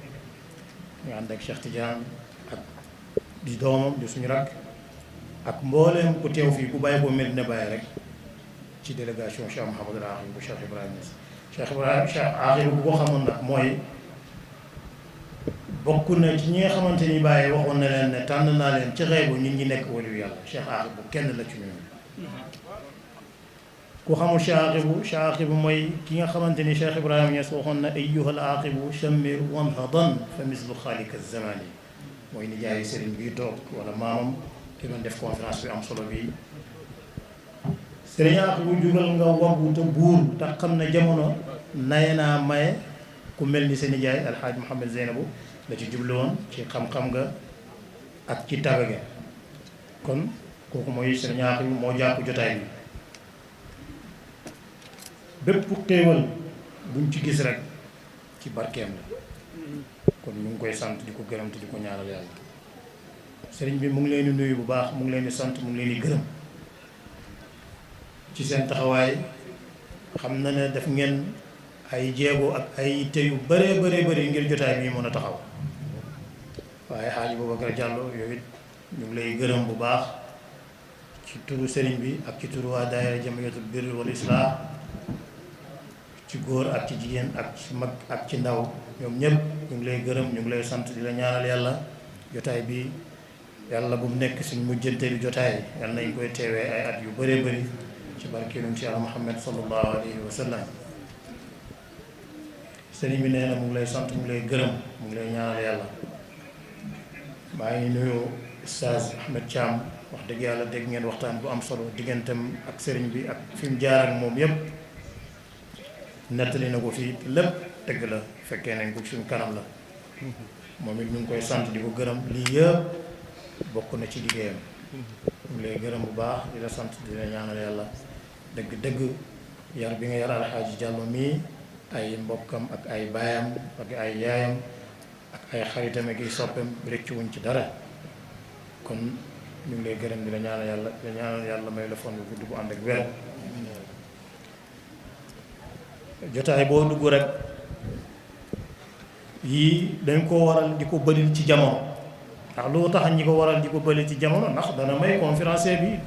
ñu ànd ak Cheikh Tidiane ak di doomam di suñu rakk ak mbooleem ku teew fii ku bàyyi ko Medina Baye rek ci délégation Cheikh Mouhamadul Aqibu Cheikh Ibrahim Niass Cheikh Aqibu bu ko xamoon nag mooy bokk na ci ñi nga xamante ni Baye waxoon na leen ne tànn naa leen ci xeebu nit ñi nekk waliyu yàlla Cheikh Aqibu kenn la ci ñoom ku xamul Cheikh Aqibu mooy ki nga xamante ni Cheikh Ibrahim Niass waxoon na ayyuhal aqibu shammir wanhadan fa mislu xaalika zamani mooy nijaayu sëriñ bi toog wala maamam ki doon def conférence bi am solo bi sëriñ Aqibu jugal nga waggu te buur te xam ne jamono naye naa maye ku mel ni seen nijaay alxaaj Mouhamed Zeynabu la ci jublu woon ci xam-xam nga ak ci tabe ga kon kooku mooy sëriñ Aqibu moo jàpp jotaay bi bépp xéewal buñ ci gis rek ci barkeem la kon ñu ngi koy sant di ko gërëm te di ko ñaanal yàlla sëriñ bi mu ngi leen di nuyu bu baax mu ngi leen di sant mu ngi leen di gërëm ci seen taxawaay xam na ne def ngeen ay jéego ak ay yitte yu bëree bëri ngir jotaay bi mën a taxaw waaye Xaaji Boubacar Diallo yow it ñu ngi lay gërëm bu baax ci turu sëriñ bi ak ci turu waa daayira Jamiyatul Birri wal Islah ci góor ak ci jigéen ak ci mag ak ci ndaw ñoom ñëpp ñu ngi lay gërëm ñu ngi lay sant di la ñaanal yàlla jotaay bi yàlla bu mu nekk suñ mujjanteelu jotaay yàlla nañ koy teewee ay at yu bëree bëri ci barkeelum ci Yàlla Muhammad sallallahu alayhi wa sallam sëriñ bi nee na mu ngi lay sant mu ngi lay gërëm mu ngi lay ñaanal yàlla maa ngi nuyu Oustaz Ahmed Thiam wax dëgg yàlla dégg ngeen waxtaan bu am solo digganteem ak sëriñ bi ak fi mu jaar ak moom yépp nettali na ko fii lépp dëgg la fekkee nañ ko suñ kanam la moom it ñu ngi koy sant di ko gërëm lii yëpp bokk na ci liggéeyam ñu lay gërëm bu baax di la sant di la ñaanal yàlla dëgg yar bi nga yar Alxaaji Jàllo mii ay mbokkam ak ay baayam ak ay yaayam ak ay xaritam ak ay soppam rëcc wuñ ci dara kon ñu ngi lay gërëm di la ñaanal yàlla may la fan bu gudd bu ànd ak wér jotaay boo dugg rek yii dañ ko waral di ko bëri ci jamono ndax loo tax ñi ko waral di ko bëri ci jamono ndax dana may conférencier bi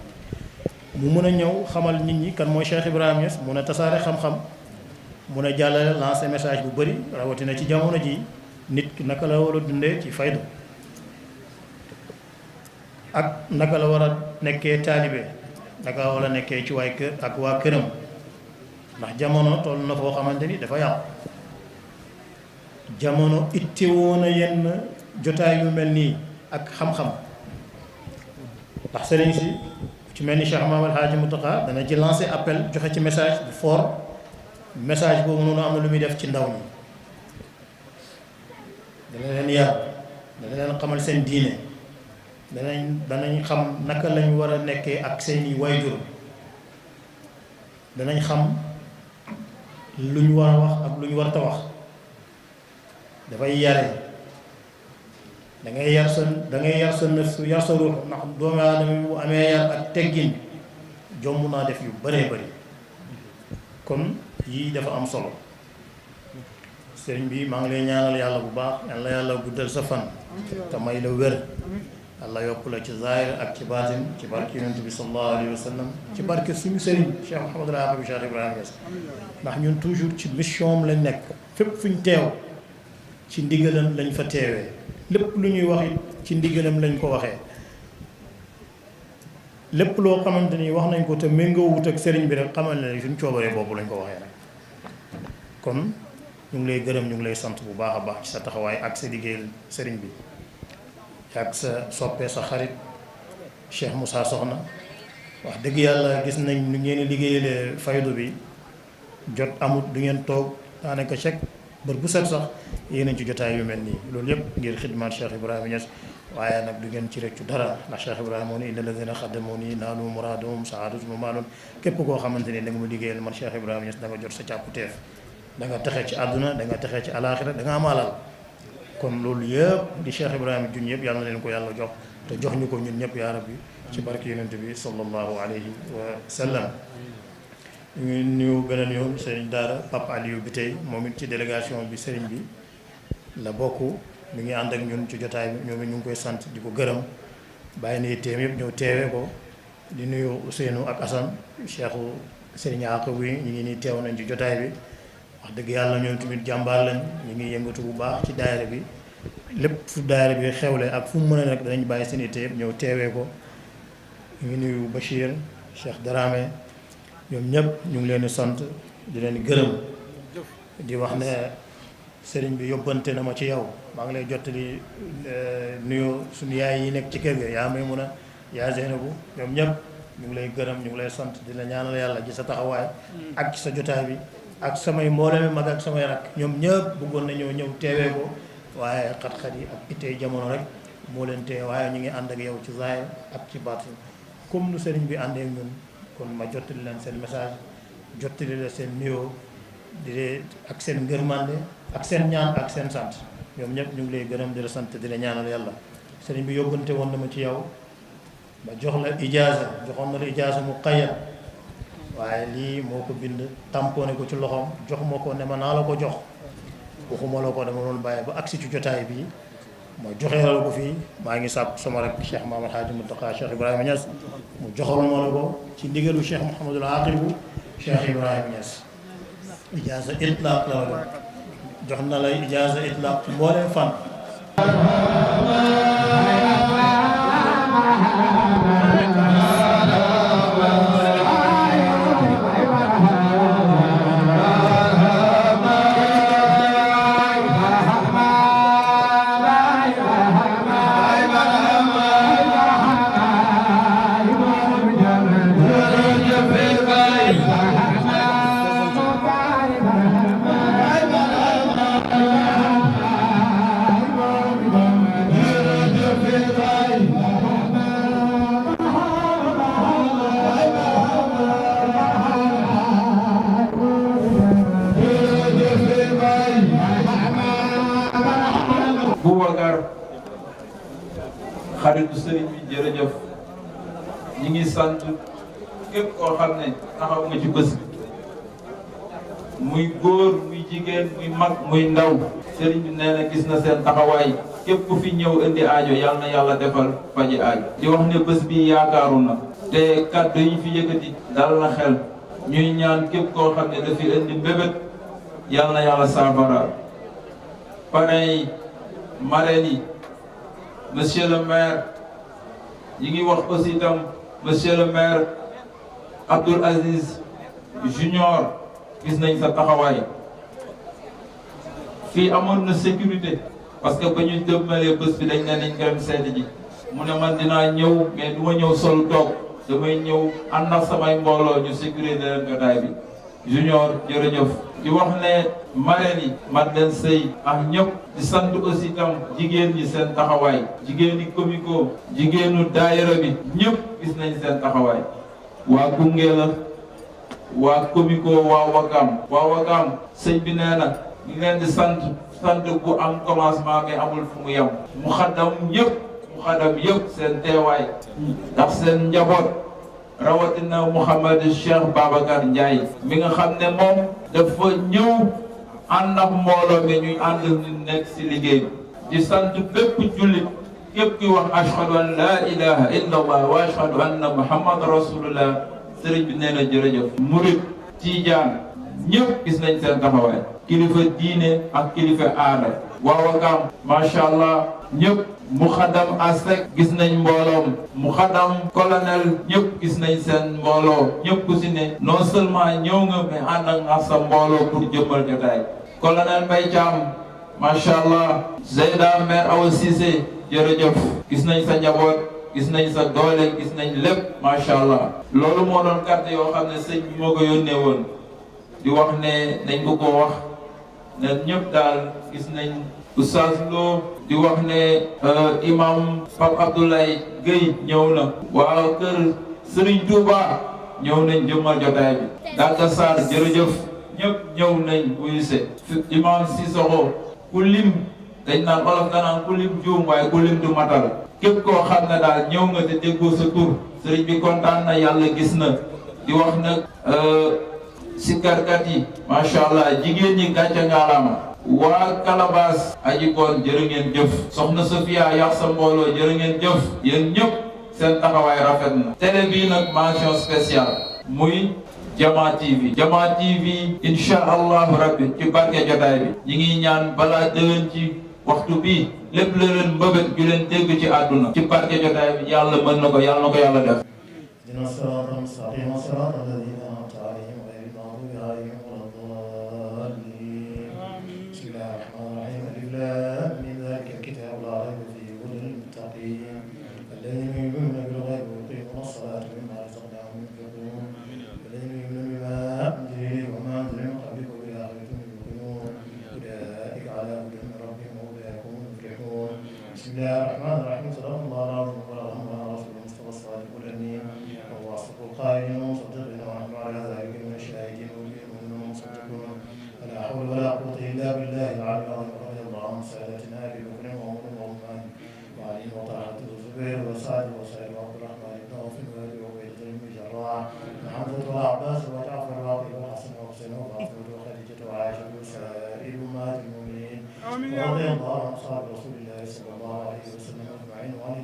mu mën a ñëw xamal nit ñi kan mooy Cheikh Ibrahim Niass mun a tasaare xam-xam mun a jàllale lancer message bu bëri rawatina ci jamono ji nit ki naka la war a dundee ci faydu ak naka la war a nekkee taalibe naka la war a nekkee ci waay kër ak waa këram ndax jamono toll na foo xamante ni dafa yàqu jamono ittewoo na yenn jotaay yu mel nii ak xam-xam ndax sëriñ si ci mel ni Cheikh Mamadou Hadji Mountakha dana ci lancé appel joxe ci message bu fort message boobu noonu am na lu muy def ci ndaw ñi dana leen yar dana leen xamal seen diine danañ xam naka lañ war a nekkee ak seeni wayjur danañ xam lu ñu war a wax ak lu ñu war a wax dafay yare da ngay yar sa nafsu yar sa ruux ndax doomu aadama bu amee yar ak teggin jomb naa def yu bëree bëri kon yii dafa am solo sëriñ bi maa ngi lay ñaanal yàlla bu baax yàlla yàlla guddal sa fan te may la wér yàlla yokk la ci zaahir ak ci baatin ci barke yonent bi sallallahu alayhi wa sallam ci barke suñu sëriñ Cheikh Mouhamadul Hafiz Cheikh Ibrahima Niass ndax ñun toujours ci mission lañ nekk fépp fuñ teew ci ndigalam lañ fa teewee lépp lu ñuy wax ci ndigalam lañ ko waxee lépp loo xamante ni wax nañ ko te méngoo wut ak sëriñ bi rek xamal ne suñ coobaree boobu lañ ko waxee nag kon ñu ngi lay gërëm ñu ngi lay sant bu baax a baax ci sa taxawaay ak sa liggéeyal sëriñ bi ak sa soppee sa xarit Cheikh Moussa Soxna wax dëgg yàlla gis nañ nu ngeen liggéeyale faydu bi jot amut du ngeen toog daanaka chaque bër bu set sax yéen ci jotaay yu mel nii loolu yëpp ngir xidmaat Cheikh Ibrahima Niass waaye nag du ngeen ci rëccu dara ndax Cheikh Ibrahima moo ni inna alladina xaddamoo nii naalu muraadum saadatu maaloon képp koo xamante ni da nga ma liggéeyal man Cheikh Ibrahima Niass da nga jot sa càpputeef da nga texe ci àdduna da nga texe ci alaaxira da nga am alal kon loolu yëpp di Cheikh Ibrahima jun yëpp yàlla na leen ko yàlla jox te jox ñu ko ñun ñëpp yaa rabbi ci barke yonent bi sallallahu alayhi wa sallam ñu ngi nuyu beneen yoon sëriñ daara Papa Aliou bi tey moom it ci délégation bi sëriñ bi la bokk mi ngi ànd ak ñun ci jotaay bi ñoom it ñu ngi koy sant di ko gërëm bàyyi na teem yëpp ñëw teewee ko di nuyu Ousseynou ak Assane Cheikhu sëriñ Aqabu yi ñu ngi nii teew nañ ci jotaay bi wax dëgg yàlla ñoom tamit jàmbaar lañ ñu ngi yëngatu bu baax ci daayira bi lépp fu daayira bi xewle ak fu mu mën a nekk danañ bàyyi seen itte yëpp ñëw teewee ko ñu ngi nuyu Bachir Cheikh Darame ñoom ñëpp ñu ngi leen di sant di leen gërëm di wax ne sëriñ bi yóbbante na ma ci yow maa ngi lay jottali nuyoo suñu yaay yi nekk ci kër ga yaa Maymuna yaa Zeynabu ñoom ñëpp ñu ngi lay gërëm ñu ngi lay sant di la ñaanal yàlla ci sa taxawaay ak ci sa jotaay bi ak samay mboolemi mag ak samay rak ñoom ñëpp bëggoon nañoo ñëw teewee ko waaye xat-xat yi ak ittey jamono rek moo leen tee waaye ñu ngi ànd ak yow ci zaahir ak ci baatin comme nu sëriñ bi àndee ak ñun kon ma jottali leen seen message jottali leen seen nuyoo di ak seen ngërmande ak seen ñaan ak seen sant ñoom ñëpp ñu ngi lay gërëm di la sant di la ñaanal yàlla sëriñ bi yóbbante woon na ma ci yow ba jox la ijaaza joxoon na la ijaaza mu qayyad waaye lii moo ko bind tamponé ko ci loxoom jox ma ko ne ma naa la ko jox waxuma la ko dama doon bàyyi ba agsi ci jotaay bi ma joxee la ko fii maa ngi sàpp sama rek Cheikh Mahamad Haaji Muntaqa Cheikh Ibrahima Niass mu joxal ma la ko ci ndigalu Cheikh Mouhamadul Aqibu Cheikh Ibrahima Niass ijaaza itlaq la la jox na lay ijaaza itlaq ci mbooleem fan xaritu sëriñ bi jërëjëf ñi ngi sant képp koo xam ne taxaw nga ci bés bi muy góor muy jigéen muy mag muy ndaw sëriñ bi nee na gis na seen taxawaay képp ku fi ñëw indi aajo yal na yàlla defal faji aajo di wax ne bés bi yaakaaru na te kàddu yi fi yëkkati dal na xel ñuy ñaan képp koo xam ne dafi indi mbébét yal na yàlla saafara parrain marraine yi monsieur le maire yi ngi wax aussi itam monsieur le maire Abdoul Aziz Junior gis nañ sa taxawaay fii amoon na sécurité parce que ba ñu dëmmalee bés bi dañ ne nañ ko dem seeti ji mu ne man dinaa ñëw mais du ma ñëw sol toog damay ñëw ànd ak samay mbooloo ñu sécurité leen jotaay bi Junior jërëjëf di wax ne marraine yi Madeleine Seye ak ñëpp di sant aussi itam jigéen ñi seen taxawaay jigéen ñi comico jigéenu daayira bi ñëpp gis nañ seen taxawaay waa Koungheul waa comico waa Wakam sëñ bi nee na ñu ngi leen di sant bu am commencement mais amul fu mu yem. muxaddam yëpp seen teewaay ndax seen njaboot rawatina Mouhamed Cheikh Babacar Ndiaye mi nga xam ne moom dafa ñëw ànd ak mbooloo mi ñuy ànd nekk si liggéey bi di sant bépp jullit képp ki wax ashhadu an la ilaha illa allah wa ashhadu anna muhammad rasulullah sëriñ bi nee na jërëjëf. murit tiijaan ñëpp gis nañ seen taxawaay kilifa diine ak kilifa aada waawakaam macha allah ñëpp muxadam asek gis nañ mbooloom muxadam colonel ñëpp gis nañ seen mbooloo ñëpp ku si ne non seulement ñëw nga mais ànd ak nga sa mbooloo pour jëmmal jotaay. colonel Mbaye Thiam macha allah Zeyda maire Awa Cissé jërëjëf gis nañ sa njaboot gis nañ sa doole gis nañ lépp macha allah. loolu moo doon carte yoo xam ne sëñ bi moo ko yónnee woon di wax ne nañ ko wax ne ñëpp daal gis nañ Oustaz Lo di wax ne imam Pape Abdoulaye Gueye ñëw na. waa kër Serigne Touba ñëw nañ jëmmal jotaay bi. Daka Sarr jërëjëf ñëpp ñëw nañ wuyuse imam Sissoko ku lim dañ naan olof danaan ku lim juum waaye ku lim du matal képp koo xam ne daal ñëw nga te déggoo sa tur sëriñ bi kontaan na yàlla gis na. di wax nag sikkarkat yi macha allah jigéen ñi gàcce ngaalaama. waa Calabas aji koon jërë ngeen jëf. soxna Sofia yàq sa mbooloo jërë ngeen jëf. yéen ñëpp seen taxawaay rafet na. télé bii nag mention spéciale muy Jama TV. Jama TV incha allahu rabbi ci barke jotaay bi. ñi ngi ñaan balaa déwén ci waxtu bii lépp la leen mbëbët ju leen dégg ci àdduna. ci barke jotaay bi yàlla mën na ko yàlla def. dina siraatal mustaqiim siraatal laziina an'amta alayhim ghayril maghduubi alayhim wa lad-daalliin. bismillaahi rahmaani rahiim. alif laam miim zaalika al-kitaabu laa rayba fiihi hudan lil-muttaqiin allaziina yu'minuuna bil-ghaybi wa yuqiimuuna as-salaata wa mimmaa razaqnaahum yunfiquun allaziina yu'minuuna bimaa unzila wa maa unzila min qablika wa bil-aaxirati hum yuuqinuun ulaa'ika alaa hudan min rabbihim wa ulaa'ika humul muflihuun. bismillaahi rahmaani rahiim. sadaqallaahu al-aziim wa ballagha rasuuluhu al-mustafa as-saadiqu al-amiin. قائلين وصدقنا ونحن على ذلك من الشاهدين والمؤمنون مصدقون ولا حول ولا قوة إلا بالله العلي العظيم. رضي الله عن سادتنا أبي بكر وعمر وعثمان وعلي وطلحة والزبير وسعد وسعيد وعبد الرحمن بن عوف وأبي عبيدة بن الجراح وحمزة وعباس وجعفر وعقيل وحسن وحسين وفاطمة وخديجة وعائشة وسائر أمهات المؤمنين. رضي الله عن أصحاب رسول الله صلى الله عليه وسلم أجمعين وعن